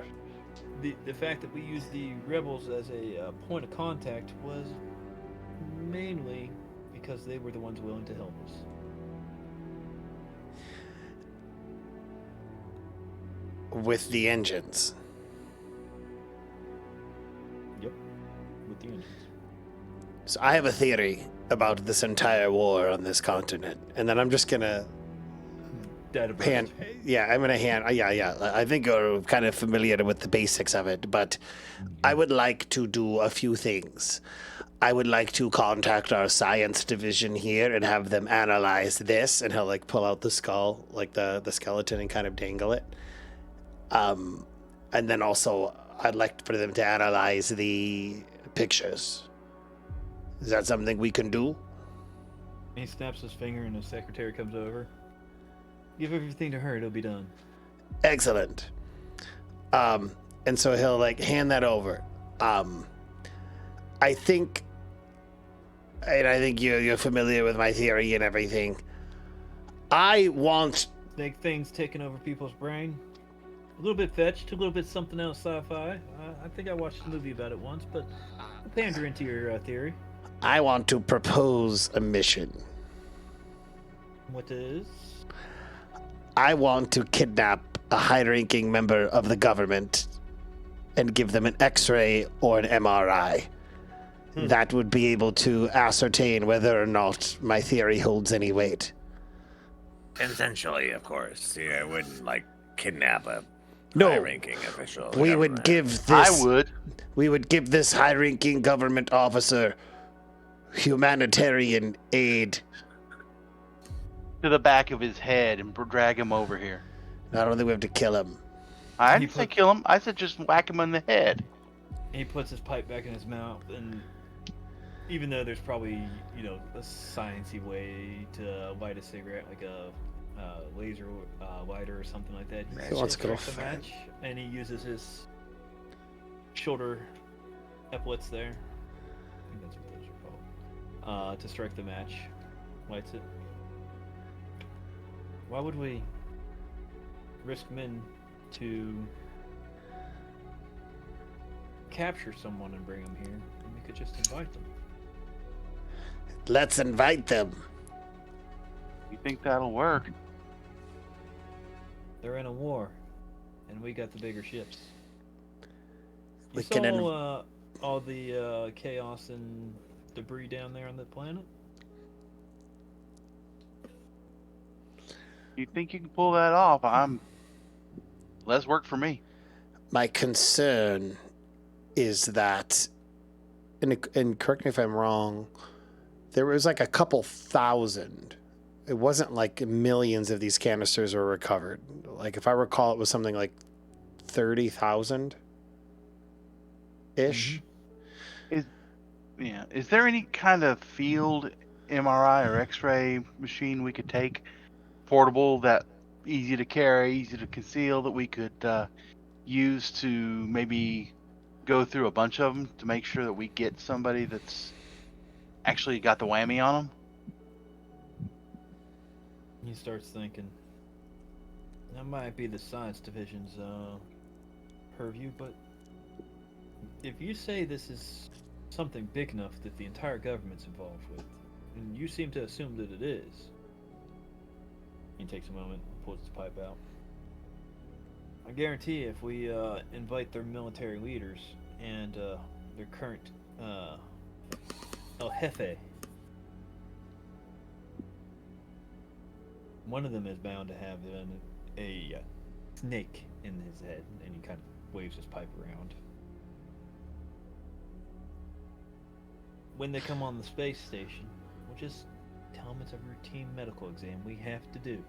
The fact that we used the rebels as a point of contact was mainly because they were the ones willing to help us. With the engines. So I have a theory about this entire war on this continent, and then I'm just gonna hand. Yeah, I'm gonna hand. Yeah. I think you're kind of familiar with the basics of it, but I would like to do a few things. I would like to contact our science division here and have them analyze this, and he'll like pull out the skull, like the skeleton, and kind of dangle it. And then also I'd like for them to analyze the pictures. Is that something we can do? He snaps his finger and the secretary comes over. Give everything to her, it'll be done. Excellent. And so he'll like hand that over. I think you're familiar with my theory and everything. I want Like things taking over people's brain. A little bit fetched, a little bit something else sci-fi. I think I watched a movie about it once, but I'll pander into your theory. I want to propose a mission. What is? I want to kidnap a high-ranking member of the government and give them an X-ray or an MRI. That would be able to ascertain whether or not my theory holds any weight. Consensually, of course. Yeah, I wouldn't like kidnap a No. high-ranking official. of the We would government. give I this. would. We would give this high-ranking government officer humanitarian aid. To the back of his head and drag him over here. I don't think we have to kill him. I didn't say kill him. I said just whack him in the head. He puts his pipe back in his mouth, and even though there's probably, a sciencey way to light a cigarette, like a laser lighter or something like that, He wants to go strikes a match, and he uses his shoulder epaulets there. I think that's what those are called. To strike the match, lights it. Why would we risk men to capture someone and bring them here? And we could just invite them. Let's invite them. You think that'll work? They're in a war, and we got the bigger ships. You We saw can all the chaos and debris down there on the planet? You think you can pull that off? Less work for me. My concern is that, and correct me if I'm wrong, there was like a couple thousand. It wasn't like millions of these canisters were recovered. Like if I recall, it was something like 30,000 ish. Is there any kind of field MRI or X-ray machine we could take, portable, that easy to carry, easy to conceal, that we could use to maybe go through a bunch of them to make sure that we get somebody that's actually got the whammy on them? He starts thinking. That might be the science division's purview, but if you say this is something big enough that the entire government's involved with, and you seem to assume that it is, he takes a moment and pulls his pipe out. I guarantee if we invite their military leaders and their current El Jefe, one of them is bound to have a snake in his head, and he kind of waves his pipe around. When they come on the space station, we'll just tell them it's a routine medical exam we have to do.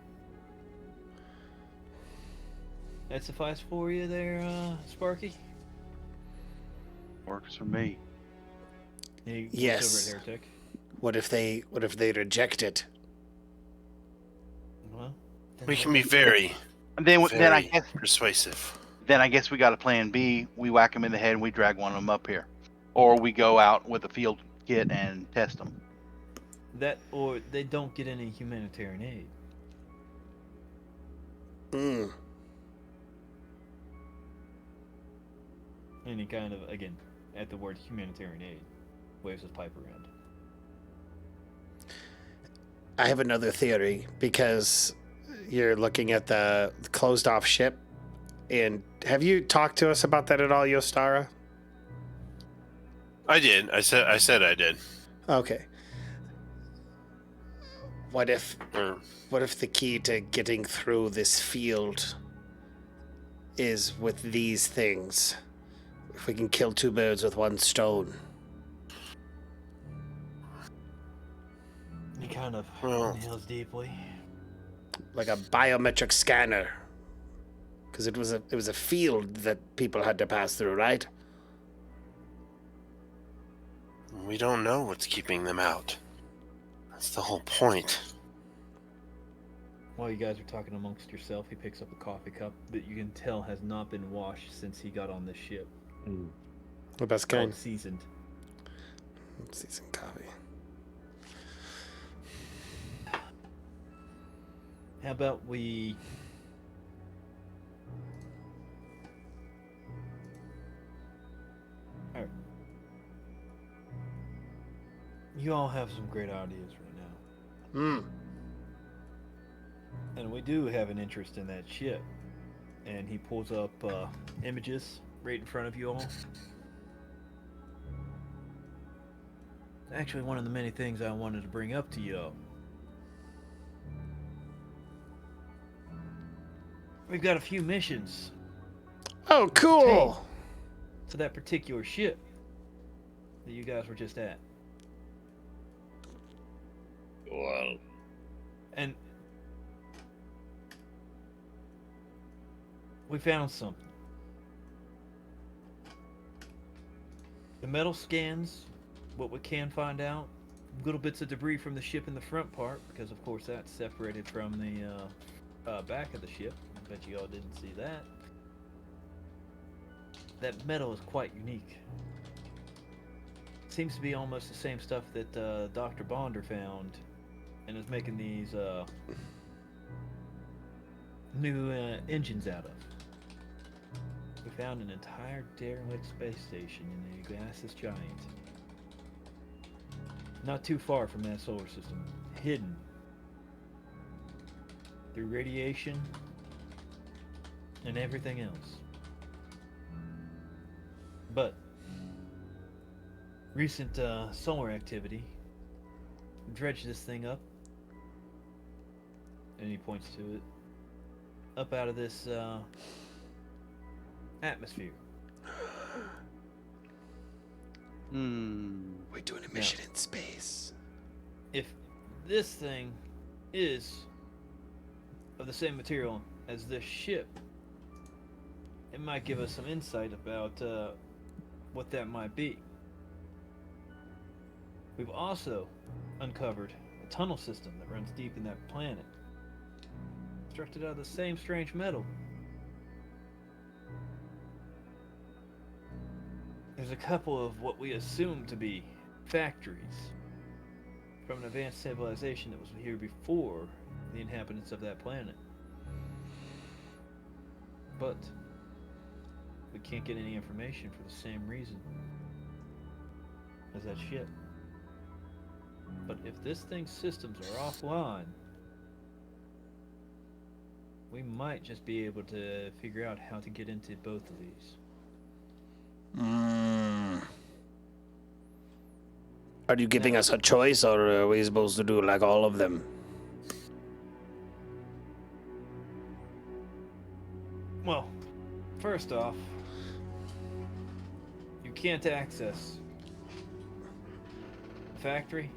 That suffice for you there, Sparky? Works for me. He looks Yes. over at Heretic. What if they reject it? Well, then We what can do be very, And then I very guess persuasive. we got a plan B. We whack them in the head and we drag one of them up here, or we go out with a field kit and test them. that, or they don't get any humanitarian aid. Mm. And he kind of, again, at the word humanitarian aid, waves his pipe around. I have another theory because you're looking at the closed off ship. And have you talked to us about that at all, Yostara? I did. I said I did. Okay. What if Or the key to getting through this field is with these things? If we can kill two birds with one stone. He kind of Well- inhales deeply. Like a biometric scanner. Because it was a field that people had to pass through, right? we don't know what's keeping them out. That's the whole point. While you guys are talking amongst yourself, he picks up a coffee cup that you can tell has not been washed since he got on this ship. The best Called kind. seasoned. Seasoned coffee. How about we... Alright. You all have some great ideas right now. And we do have an interest in that ship. And he pulls up images right in front of you all. Actually, one of the many things I wanted to bring up to you all. We've got a few missions Oh, cool! to that particular ship that you guys were just at. Well, And we found something. The metal scans what we can find out. Little bits of debris from the ship in the front part, because of course that's separated from the back of the ship. I bet you all didn't see that. That metal is quite unique. Seems to be almost the same stuff that Dr. Bonder found and is making these new engines out of. We found an entire derelict space station in the gaseous giant. Not too far from that solar system. Hidden through radiation and everything else. But recent solar activity dredged this thing up, and he points to it, up out of this atmosphere. We're doing a mission in space. If this thing is of the same material as this ship, it might give us some insight about what that might be. We've also uncovered a tunnel system that runs deep in that planet, constructed out of the same strange metal. There's a couple of what we assume to be factories from an advanced civilization that was here before the inhabitants of that planet. But we can't get any information for the same reason as that ship. But if this thing's systems are offline, we might just be able to figure out how to get into both of these. Are you giving us a choice, or are we supposed to do like all of them? Well, first off, you can't access the factory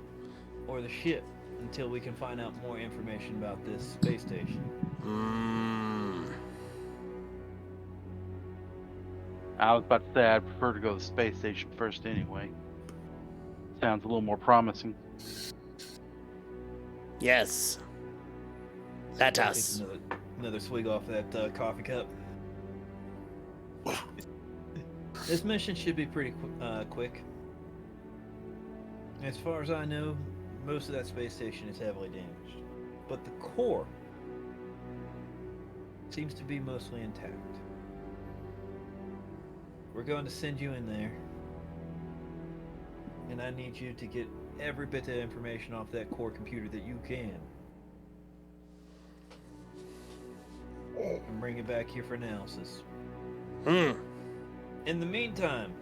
or the ship until we can find out more information about this space station. I was about to say I'd prefer to go to the space station first anyway. Sounds a little more promising. Yes. Let Takes us. another swig off that coffee cup. This mission should be pretty quick. As far as I know, most of that space station is heavily damaged, but the core seems to be mostly intact. We're going to send you in there, and I need you to get every bit of information off that core computer that you can, and bring it back here for analysis. In the meantime,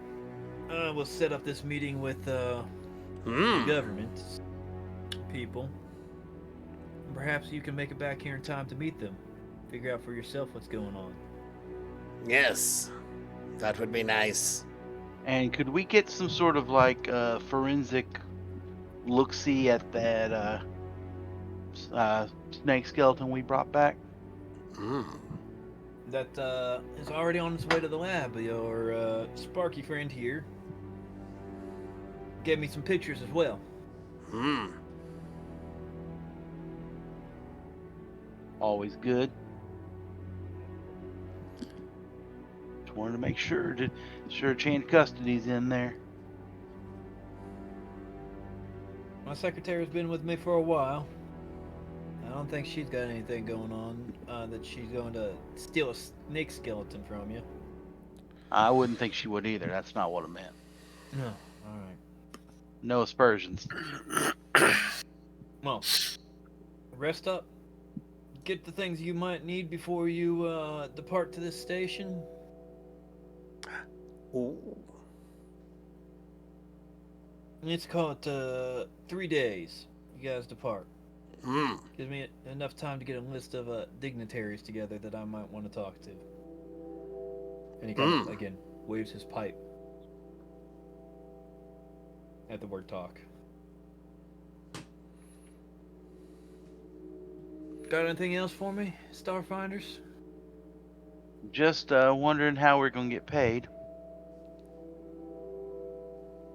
we'll set up this meeting with the government, people. Perhaps you can make it back here in time to meet them. Figure out for yourself what's going on. Yes, that would be nice. And could we get some sort of like forensic look-see at that snake skeleton we brought back? That is already on its way to the lab. Your Sparky friend here gave me some pictures as well. Always good. Just wanted to make sure chain of custody's in there. My secretary's been with me for a while. I don't think she's got anything going on that she's going to steal a snake skeleton from you. I wouldn't think she would either. That's not what I meant. No. All right. No aspersions. Well, rest up. Get the things you might need before you depart to this station. Ooh. Let's call it 3 days. You guys depart. Gives me enough time to get a list of dignitaries together that I might want to talk to. And he kind of, again, waves his pipe at the word talk. Got anything else for me, Starfinders? Just wondering how we're gonna get paid.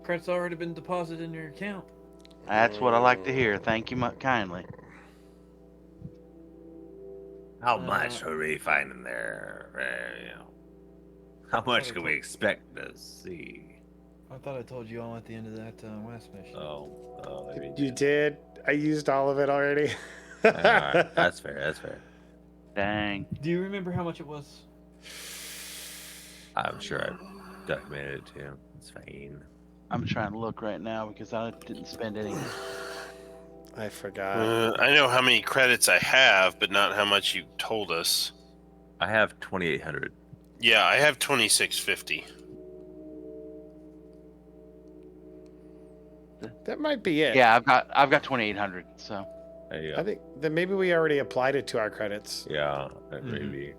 Credit's already been deposited in your account. That's what I like to hear. Thank you kindly. How much are we finding there? How much can we expect to see? I thought I told you all at the end of that last mission. Oh, maybe You did? I used all of it already. Alright, that's fair. That's fair. Dang. Do you remember how much it was? I'm sure I've documented it too. It's fine. I'm trying to look right now because I didn't spend any. I forgot. I know how many credits I have, but not how much you told us. I have 2,800. Yeah, I have 2650. That might be it. Yeah, I've got 2,800. So There you I go. think that maybe we already applied it to our credits. Yeah, that maybe.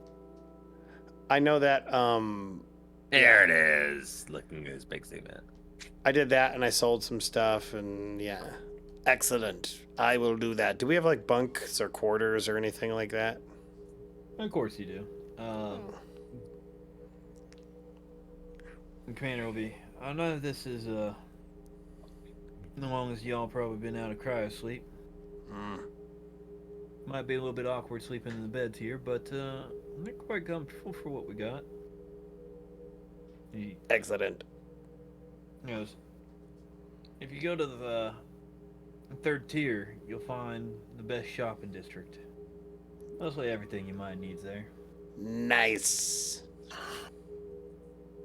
I know that There it is. Looking at his big statement. I did that and I sold some stuff and yeah. Excellent. I will do that. Do we have like bunks or quarters or anything like that? Of course you do. The commander will be. I know this is the longest y'all probably been out of cryo sleep. Might be a little bit awkward sleeping in the beds here, but they're quite comfortable for what we got. He Excellent. goes, if you go to the third tier, you'll find the best shopping district. Mostly everything you might need's there. Nice.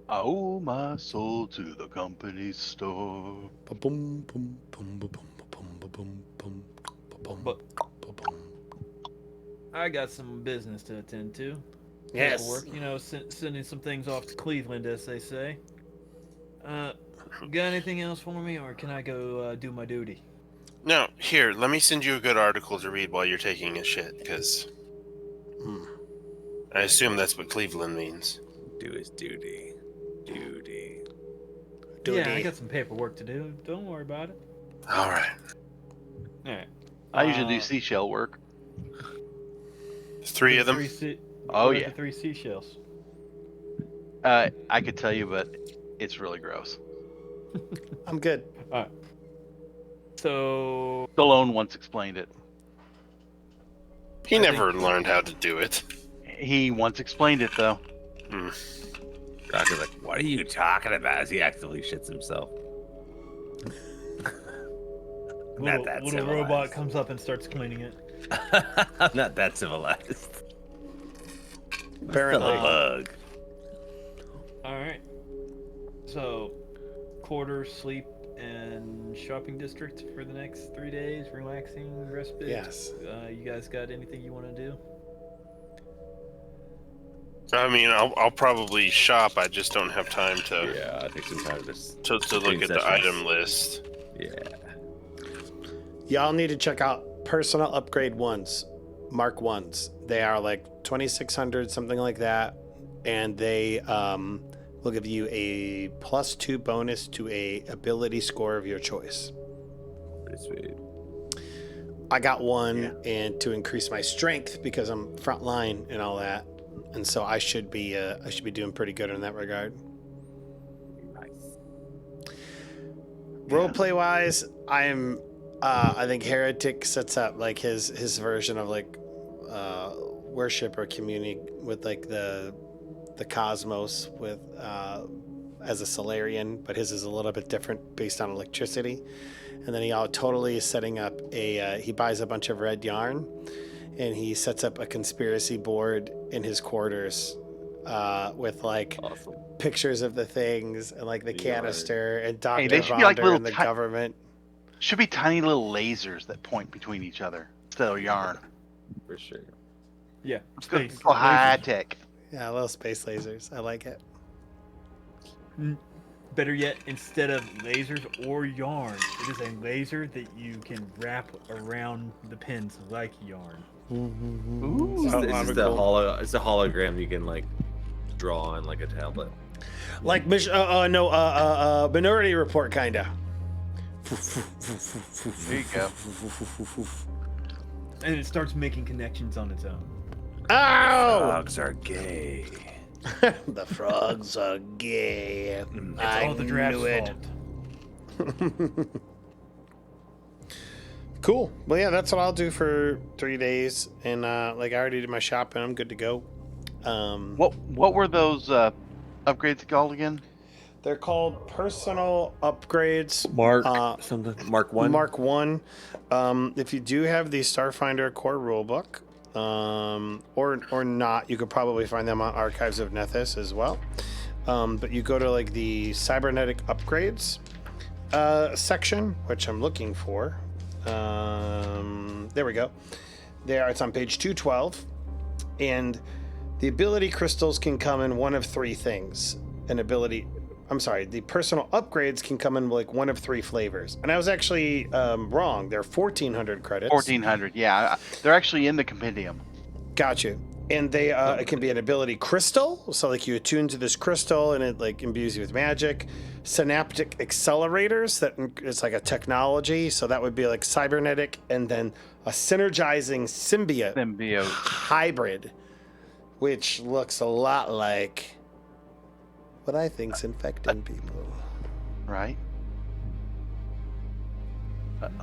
oh my soul to the company store. Ba-boom, boom, boom, ba-boom, ba-boom, ba-boom, boom, ba-boom, But ba-boom. I got some business to attend to. Yes. Paperwork, you know, sending some things off to Cleveland, as they say. Got anything else for me, or can I go do my duty? No, here, let me send you a good article to read while you're taking a shit, because I assume that's what Cleveland means. Do his duty. Duty. Yeah, I got some paperwork to do. Don't worry about it. All right. All right. I usually do seashell work. 3 of them? Oh, what are yeah. the 3 seashells. I could tell you, but it's really gross. I'm good. All right. So Stallone once explained it. He never learned how to do it. He once explained it, though. Doc is like, what are you talking about? As he actively shits himself. Not that little civilized. robot comes up and starts cleaning it. I'm not that civilized. Apparently. Still a bug. All right. So, quarters, sleep, and shopping district for the next 3 days. Relaxing, respite. Yes. You guys got anything you want to do? I mean, I'll probably shop. I just don't have time to Yeah, I take some time to just to look between at the sessions. item list. Yeah. Y'all need to check out personal upgrade ones, Mark ones. They are like 2,600, something like that, and they will give you a +2 bonus to a ability score of your choice. Pretty sweet. I got one, and to increase my strength because I'm frontline and all that, and so I should be doing pretty good in that regard. Nice. Roleplay wise, I think Heretic sets up like his version of like worship or community with like the cosmos with as a Solarian, but his is a little bit different based on electricity. And then he totally is setting up he buys a bunch of red yarn, and he sets up a conspiracy board in his quarters with like Awesome. pictures of the things and like the canister and Dr. Hey, they should be like Vonder little and the government. Should be tiny little lasers that point between each other instead of yarn. For sure. Yeah. Let's go Space. high tech. Yeah, little space lasers. I like it. Better yet, instead of lasers or yarn, it is a laser that you can wrap around the pins like yarn. Ooh. It's just cool. it's a hologram you can like draw on like a tablet. Like Minority Report kinda. There you go. And it starts making connections on its own. Ow! Frogs are gay. The frogs are gay. It's I all the draft's knew it. fault. Cool. Well, yeah, that's what I'll do for 3 days, and like I already did my shopping. I'm good to go. What were those upgrades called again? They're called personal upgrades. Something. Mark 1. Mark 1. If you do have the Starfinder core rulebook, or not, you could probably find them on Archives of Nethys as well. But you go to like the cybernetic upgrades section, which I'm looking for. There we go. It's on page 212, and the ability crystals can come in one of 3 things. The personal upgrades can come in like one of 3 flavors. And I was actually wrong. They're 1,400 credits. 1,400, yeah. They're actually in the compendium. Got you. And they it can be an ability crystal. So like you attune to this crystal and it like imbues you with magic. Synaptic accelerators, it's like a technology. So that would be like cybernetic, and then a synergizing symbiote hybrid, which looks a lot like what I think's infecting people. Right?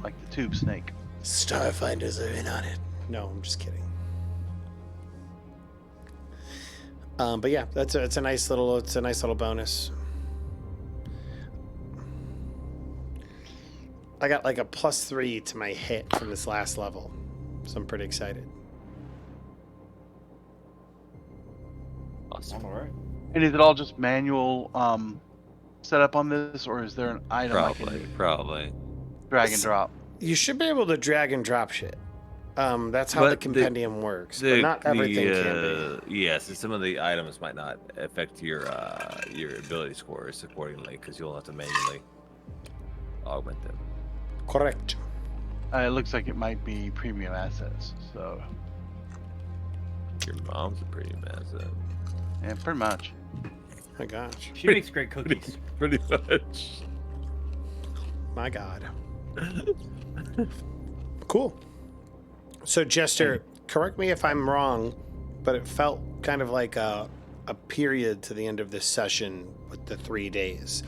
Like the tube snake. Starfinders are in on it. No, I'm just kidding. But yeah, it's a nice little bonus. I got like a +3 to my hit from this last level, so I'm pretty excited. Awesome. All right. And is it all just manual setup on this, or is there an item I can Probably. drag and drop? You should be able to drag and drop shit. That's how the compendium works, but not everything can be. Yes, some of the items might not affect your ability scores accordingly, because you'll have to manually augment them. Correct. It looks like it might be premium assets, so Your mom's a premium asset. yeah, pretty much. My gosh. She makes great cookies. Pretty much. My God. Cool. So, Jester, correct me if I'm wrong, but it felt kind of like a period to the end of this session with the 3 days.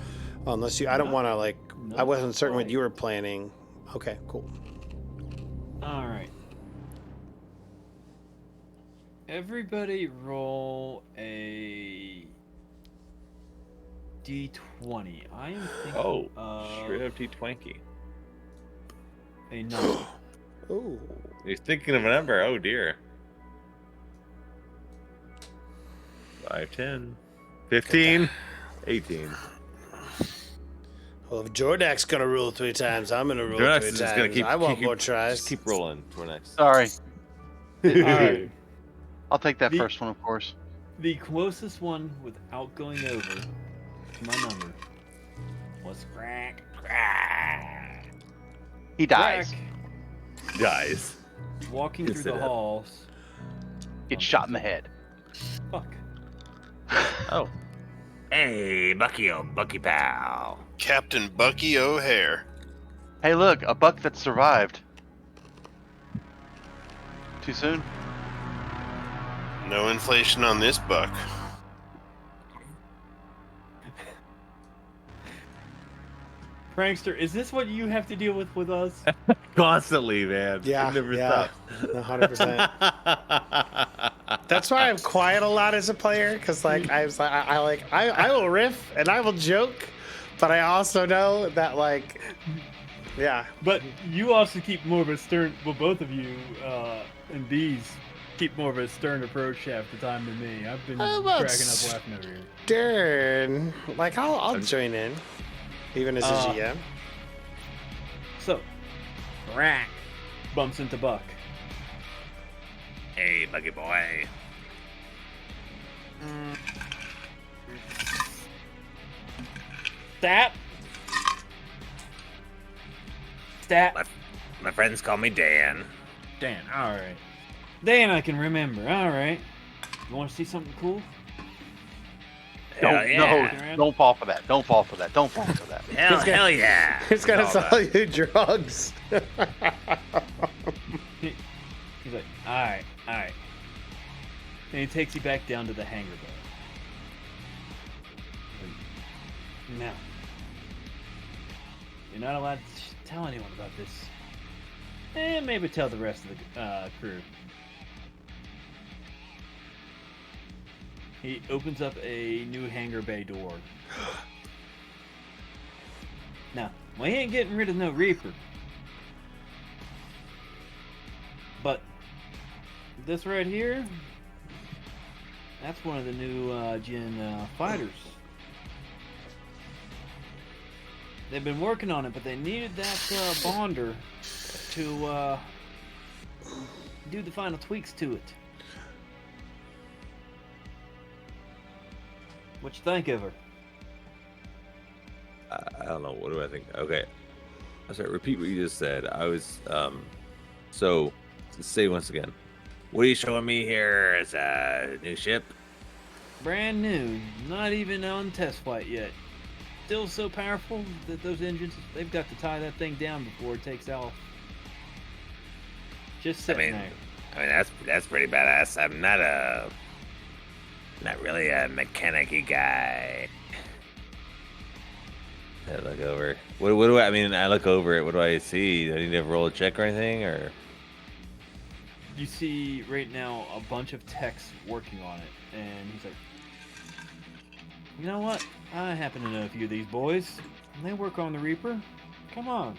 Unless I don't want to like. I wasn't certain what you were planning. Okay, cool. All right. Everybody roll a D20. I am thinking Straight up T20. a number. Ooh. You're thinking of a number. Oh dear. 5, 10, 15, 18. Well, if Jordak's gonna rule 3 times, I'm gonna rule Jordax 3 is times. just gonna I want more tries. Just keep rolling. Jordax. Sorry. All right. I'll take that The- first one, of course. The closest one without going over to my number was crack. He dies. Crack, Guys. walking through the Consider. halls. Gets shot in the head. Fuck. Oh. Hey, Bucky, oh, Bucky pal. Captain Bucky O'Hare. Hey, look, a buck that survived. Too soon? No inflation on this buck. Prankster, is this what you have to deal with us? Constantly, man. Yeah, It never yeah. stops. 100%. That's why I'm quiet a lot as a player, because like I will riff and I will joke, but I also know that like, yeah, But you also keep more of a stern. Well, both of you and these keep more of a stern approach half the time than me. I've been well, cracking it's- up laughing over here. darn, like I'll join in, even as a GM. So, Crack bumps into Buck. Hey, Bucky boy. Stat. My friends call me Dan. Dan. All right. Dan, I can remember. All right. You want to see something cool? Hell yeah. yeah. Don't fall for that. Don't fall for that. Don't fall for that. Hell yeah. He's gonna It's all sell you drugs. He's like, all right. And he takes you back down to the hangar bay. Now, you're not allowed to tell anyone about this. And maybe tell the rest of the crew. He opens up a new hangar bay door. Now, we ain't getting rid of no Reaper. But this right here, that's one of the new gen fighters. They've been working on it, but they needed that bonder to do the final tweaks to it. What you think of her? I don't know. What do I think? Okay. I'm sorry. Repeat what you just said. I was so say once again. What are you showing me here? Is a new ship? Brand new, not even on test flight yet. Still so powerful that those engines, they've got to tie that thing down before it takes off. Just sitting there. I mean that's pretty badass. I'm not really a mechanic-y guy. I look over. What do I mean? I look over it. What do I see? Do I need to roll a check or anything? Or You see right now a bunch of techs working on it, and he's like, you know what? I happen to know a few of these boys. They work on the Reaper. Come on.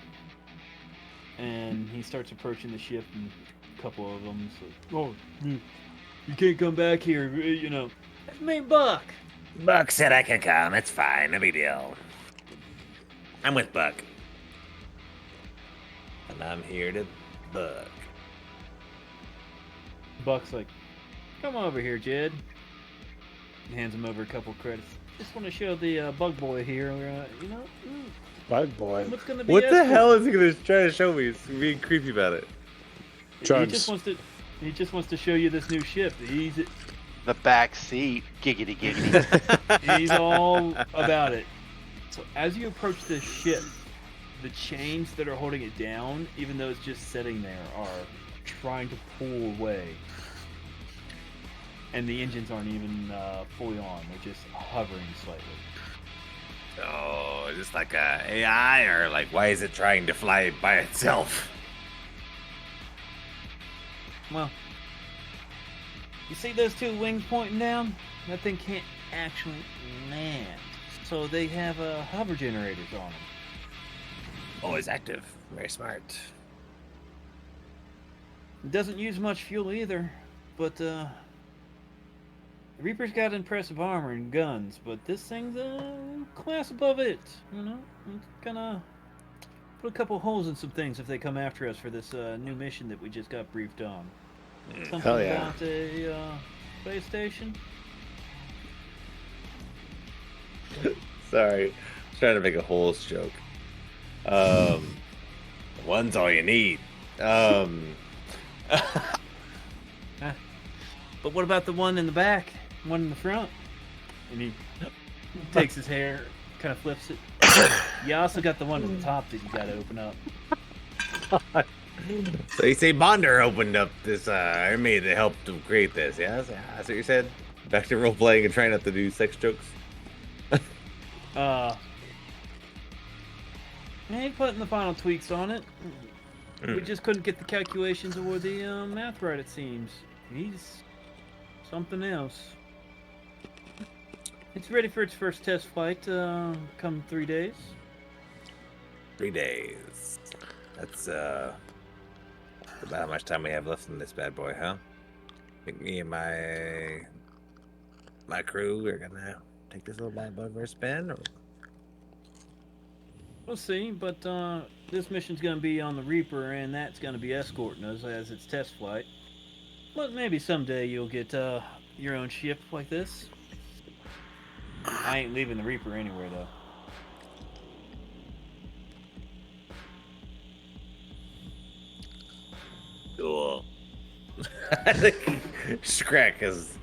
And he starts approaching the ship, and a couple of them say, oh, you can't come back here, you know. That's me, Buck. Buck said I can come. It's fine. No big deal. I'm with Buck. and I'm here to bug. Buck's like, come over here, Jed. He hands him over a couple credits. Just want to show the bug boy here. You know, Bug boy. what's gonna be. What the escort. hell is he gonna try to show me? He's being creepy about it. Drugs. He just wants to show you this new ship. The back seat. Giggity, giggity. He's all about it. So as you approach this ship, the chains that are holding it down, even though it's just sitting there, are trying to pull away. And the engines aren't even fully on. They're just hovering slightly. Oh, is this like a AI or like why is it trying to fly by itself? Well, you see those two wings pointing down? That thing can't actually land. So they have hover generators on them. Always active. Very smart. It doesn't use much fuel either, but the Reaper's got impressive armor and guns, but this thing's a class above it. You know, it's gonna put a couple holes in some things if they come after us for this new mission that we just got briefed on. Something Hell yeah. about a space station. Sorry, I was trying to make a holes joke. One's all you need. But what about the one in the back? One in the front? And he takes his hair, kind of flips it. You also got the one at the top that you got to open up. So you say Bonder opened up this army to help to create this, yeah? That's what you said? Back to role-playing and trying not to do sex jokes? He putting the final tweaks on it. We just couldn't get the calculations or the math right, it seems. He's something else. It's ready for its first test flight come 3 days. 3 days. That's about how much time we have left in this bad boy, huh? I think me and my crew are gonna take this little bad boy for a spin, or... We'll see, but this mission's gonna be on the Reaper, and that's gonna be escorting us as its test flight. But maybe someday you'll get your own ship like this. I ain't leaving the Reaper anywhere, though. Cool. I think Scrack is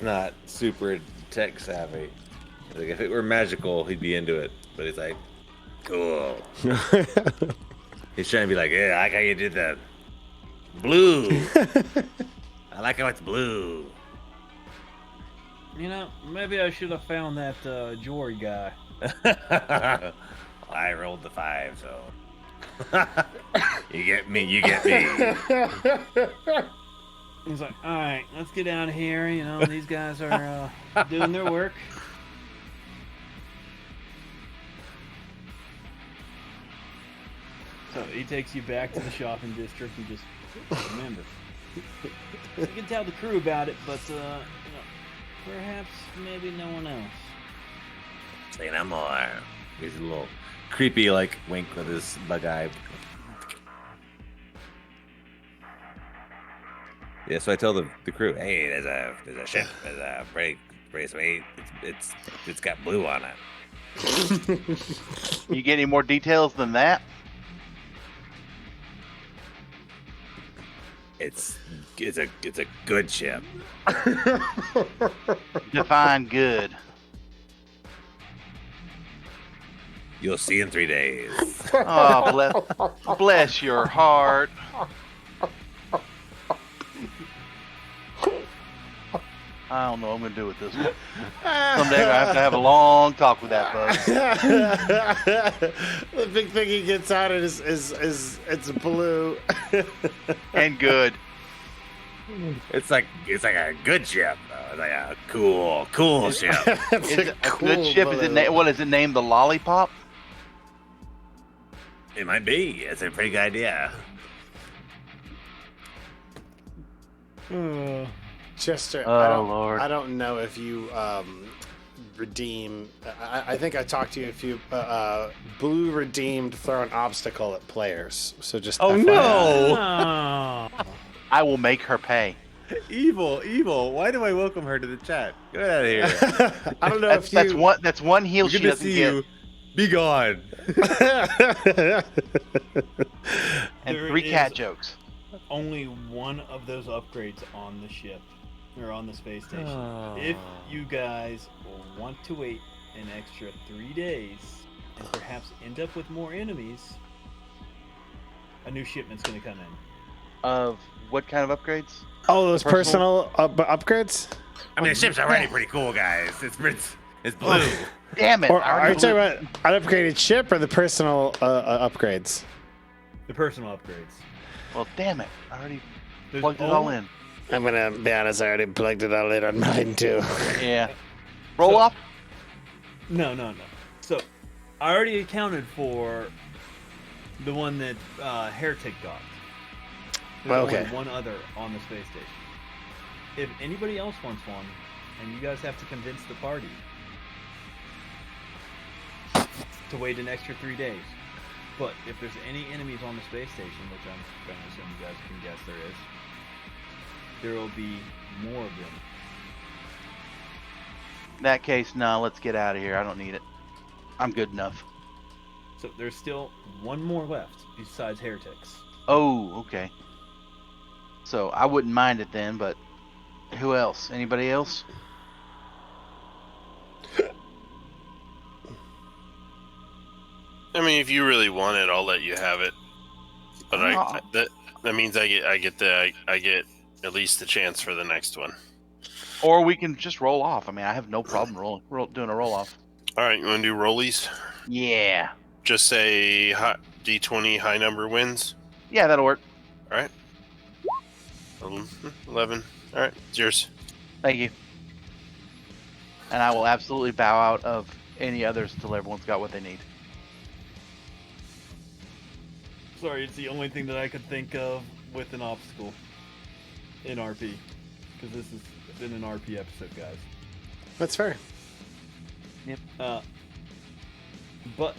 not super tech savvy. Like if it were magical, he'd be into it. But he's like, cool. He's trying to be like, yeah, I like how you did that. Blue. I like how it's blue. You know, maybe I should have found that Jory guy. I rolled the 5, so you get me. He's like, all right, let's get out of here. You know, these guys are doing their work. So he takes you back to the shopping district and just remember. You can tell the crew about it, but you know, perhaps maybe no one else. Say no more. He's a little creepy, like wink with his bug eye. Yeah, so I tell the crew, hey, there's a ship, there's a pretty sweet. It's got blue on it. You get any more details than that? It's a good ship. Define good. You'll see in 3 days. Oh, bless your heart. I don't know what I'm gonna do with this one. Someday I have to have a long talk with that bug. The big thing he gets out of is it's blue. And good. It's like a good ship. It's like a cool ship. It's Is it a good ship? Is it what is it named? The Lollipop? It might be. It's a pretty good idea. Chester, Oh, Lord. I don't know if you redeem. I think I talked to you if you blue redeemed throw an obstacle at players. So just Oh FYI. no! I will make her pay. Evil. Why do I welcome her to the chat? Get out of here. I don't know That's, if you. that's one heal Good she to doesn't see get. you. Be gone. And There 3 cat is- jokes. Only one of those upgrades on the ship, or on the space station. If you guys want to wait an extra 3 days, and perhaps end up with more enemies, a new shipment's going to come in. Of what kind of upgrades? Oh, those Personal- personal upgrades. I mean, the ship's already pretty cool, guys. It's blue. Damn it! Or I are you already talking about an upgraded ship or the personal upgrades? The personal upgrades. Well, damn it! I already There's plugged it all only- in. I'm gonna be honest. I already plugged it all in on mine too. Yeah. Roll off. No. So, I already accounted for the one that Heretic got. There's Okay. only one other on the space station. If anybody else wants one, and you guys have to convince the party to wait an extra 3 days. But if there's any enemies on the space station, which I'm going to assume you guys can guess there will be more of them. In that case, no. Let's get out of here. I don't need it. I'm good enough. So there's still one more left besides heretics. Oh, okay. So I wouldn't mind it then, but who else? Anybody else? I mean, if you really want it, I'll let you have it. But Oh. that means I get at least the chance for the next one. Or we can just roll off. I mean, I have no problem doing a roll off. All right, you want to do rollies? Yeah. Just say D20 high number wins. Yeah, that'll work. All right. 11. All right, it's yours. Thank you. And I will absolutely bow out of any others until everyone's got what they need. Sorry, it's the only thing that I could think of with an obstacle in RP. Because this has been an RP episode, guys. That's fair. But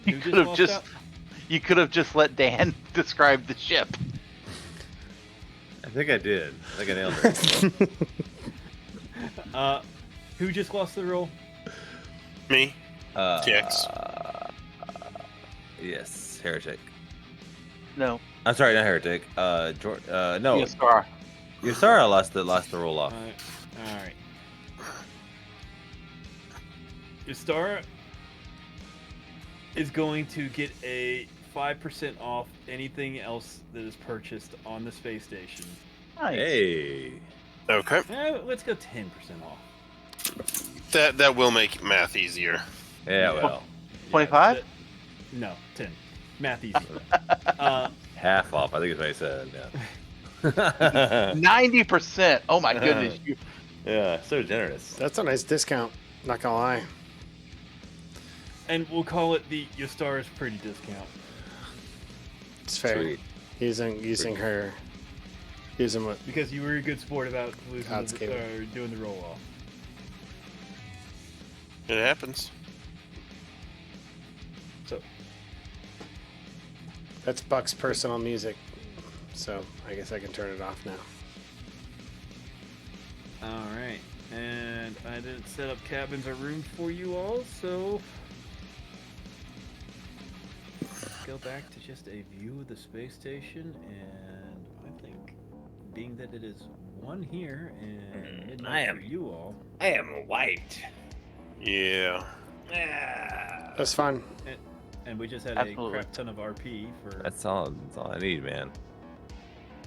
You could have just let Dan describe the ship. I think I did. I think I nailed it. Who just lost the roll? Me. TX. Yes, heretic. No. I'm sorry, not heretic. No. Yes, Star. Yasara lost the roll off. All right. Yastara is going to get a 5% off anything else that is purchased on the space station. Nice. Hey. Okay. Let's go 10% off. That will make math easier. Yeah, well. 25? No, 10. Math easy. Half off, I think is what I said. Yeah. 90%. Oh my goodness. Yeah, so generous. That's a nice discount. Not gonna lie. And we'll call it the Yastara's pretty discount. It's fair. Sweet. Using her. Using what? Because you were a good sport about losing God's cable. or doing the roll off. It happens. So That's Buck's personal music. So I guess I can turn it off now. alright. And I didn't set up cabins or rooms for you all, so let's go back to just a view of the space station, and I think being that it is 1 here and midnight for you all. I am white. Yeah. That's fun. And we just had Absolutely. a crap ton of RP for That's all I need, man.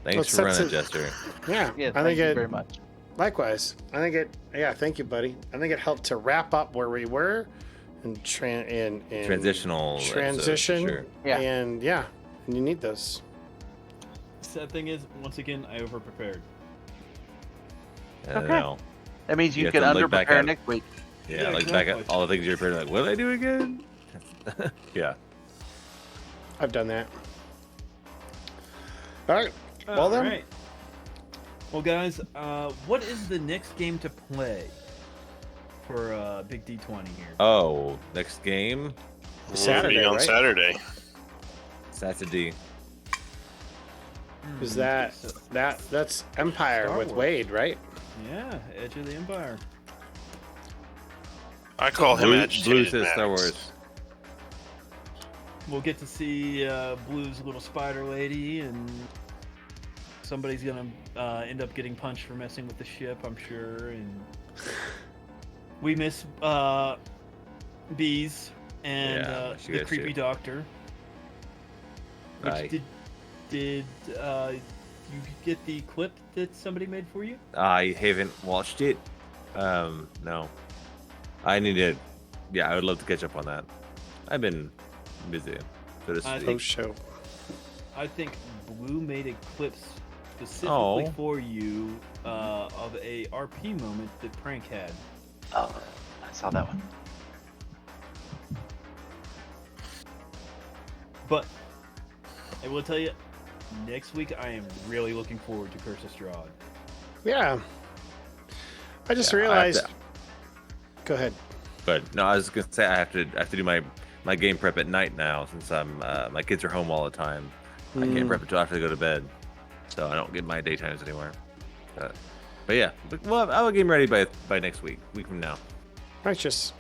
Thanks Let's for running, set Jester. Yeah. Yeah, I thank think you it. very much. Likewise. I think it. Yeah. Thank you, buddy. I think it helped to wrap up where we were, and Transitional episode, transition. sure. Yeah. And yeah, and you need those. sad thing is, once again, I over-prepared. I don't Okay. know. That means you You have can to look back underprepare at- next week. Yeah, Yeah, like back exactly. at all the things you're prepared, like, what did I do again? Yeah. I've done that. All right. Well then. Alright. Well, guys, what is the next game to play for Big D20 here? Oh, next game, Saturday, We'll be on right? Saturday. Saturday. Is that's Empire Star with Wars. Wade, right? Yeah, Edge of the Empire. I call him Blue agitated says Star Max. Wars. We'll get to see Blue's little spider lady, and somebody's gonna end up getting punched for messing with the ship, I'm sure. And we miss Bees and Yeah, she the gets creepy you. doctor. Bye. Which did you get the clip that somebody made for you? I haven't watched it. No. I need to. Yeah, I would love to catch up on that. I've been busy, so to I speak. think- Post show. I think Blue made a clip specifically Oh. for you of a RP moment that Prank had. Oh, I saw that one. But I will tell you, next week I am really looking forward to Curse of Strahd. Yeah. I just Yeah, realized. Go ahead. But no, I was gonna say I have to do my game prep at night now since I'm my kids are home all the time. I can't prep until after they go to bed, so I don't get my daytimes anymore. But yeah, we'll have a game ready by next week from now. Righteous.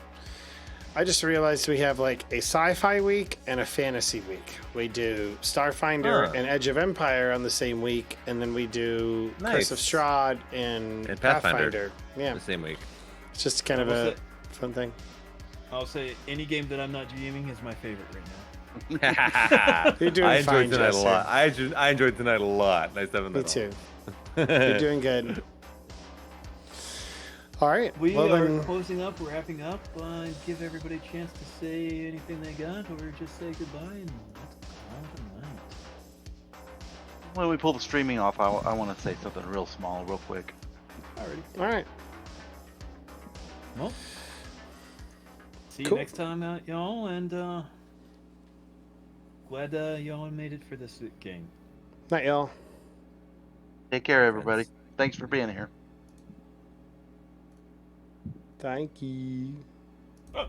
I just realized we have like a sci-fi week and a fantasy week. We do Starfinder and Edge of Empire on the same week, and then we do Curse of Nice. Strahd and Pathfinder. Yeah, The same week. it's just kind of a fun thing. I'll say any game that I'm not GMing is my favorite right now. You're doing I enjoyed fine, tonight Jesse. a lot. I enjoyed tonight a lot. Nice having that. Me too. You're doing good. All right. We well, are then, closing up, wrapping up. Give everybody a chance to say anything they got, or just say goodbye and let's call it a night. When we pull the streaming off, I want to say something real small, real quick. Alrighty. all right. Well, see you Cool. next time out, y'all, and glad y'all made it for this game. Night, y'all. Take care, everybody. Thanks for being here. Thank you. Oh.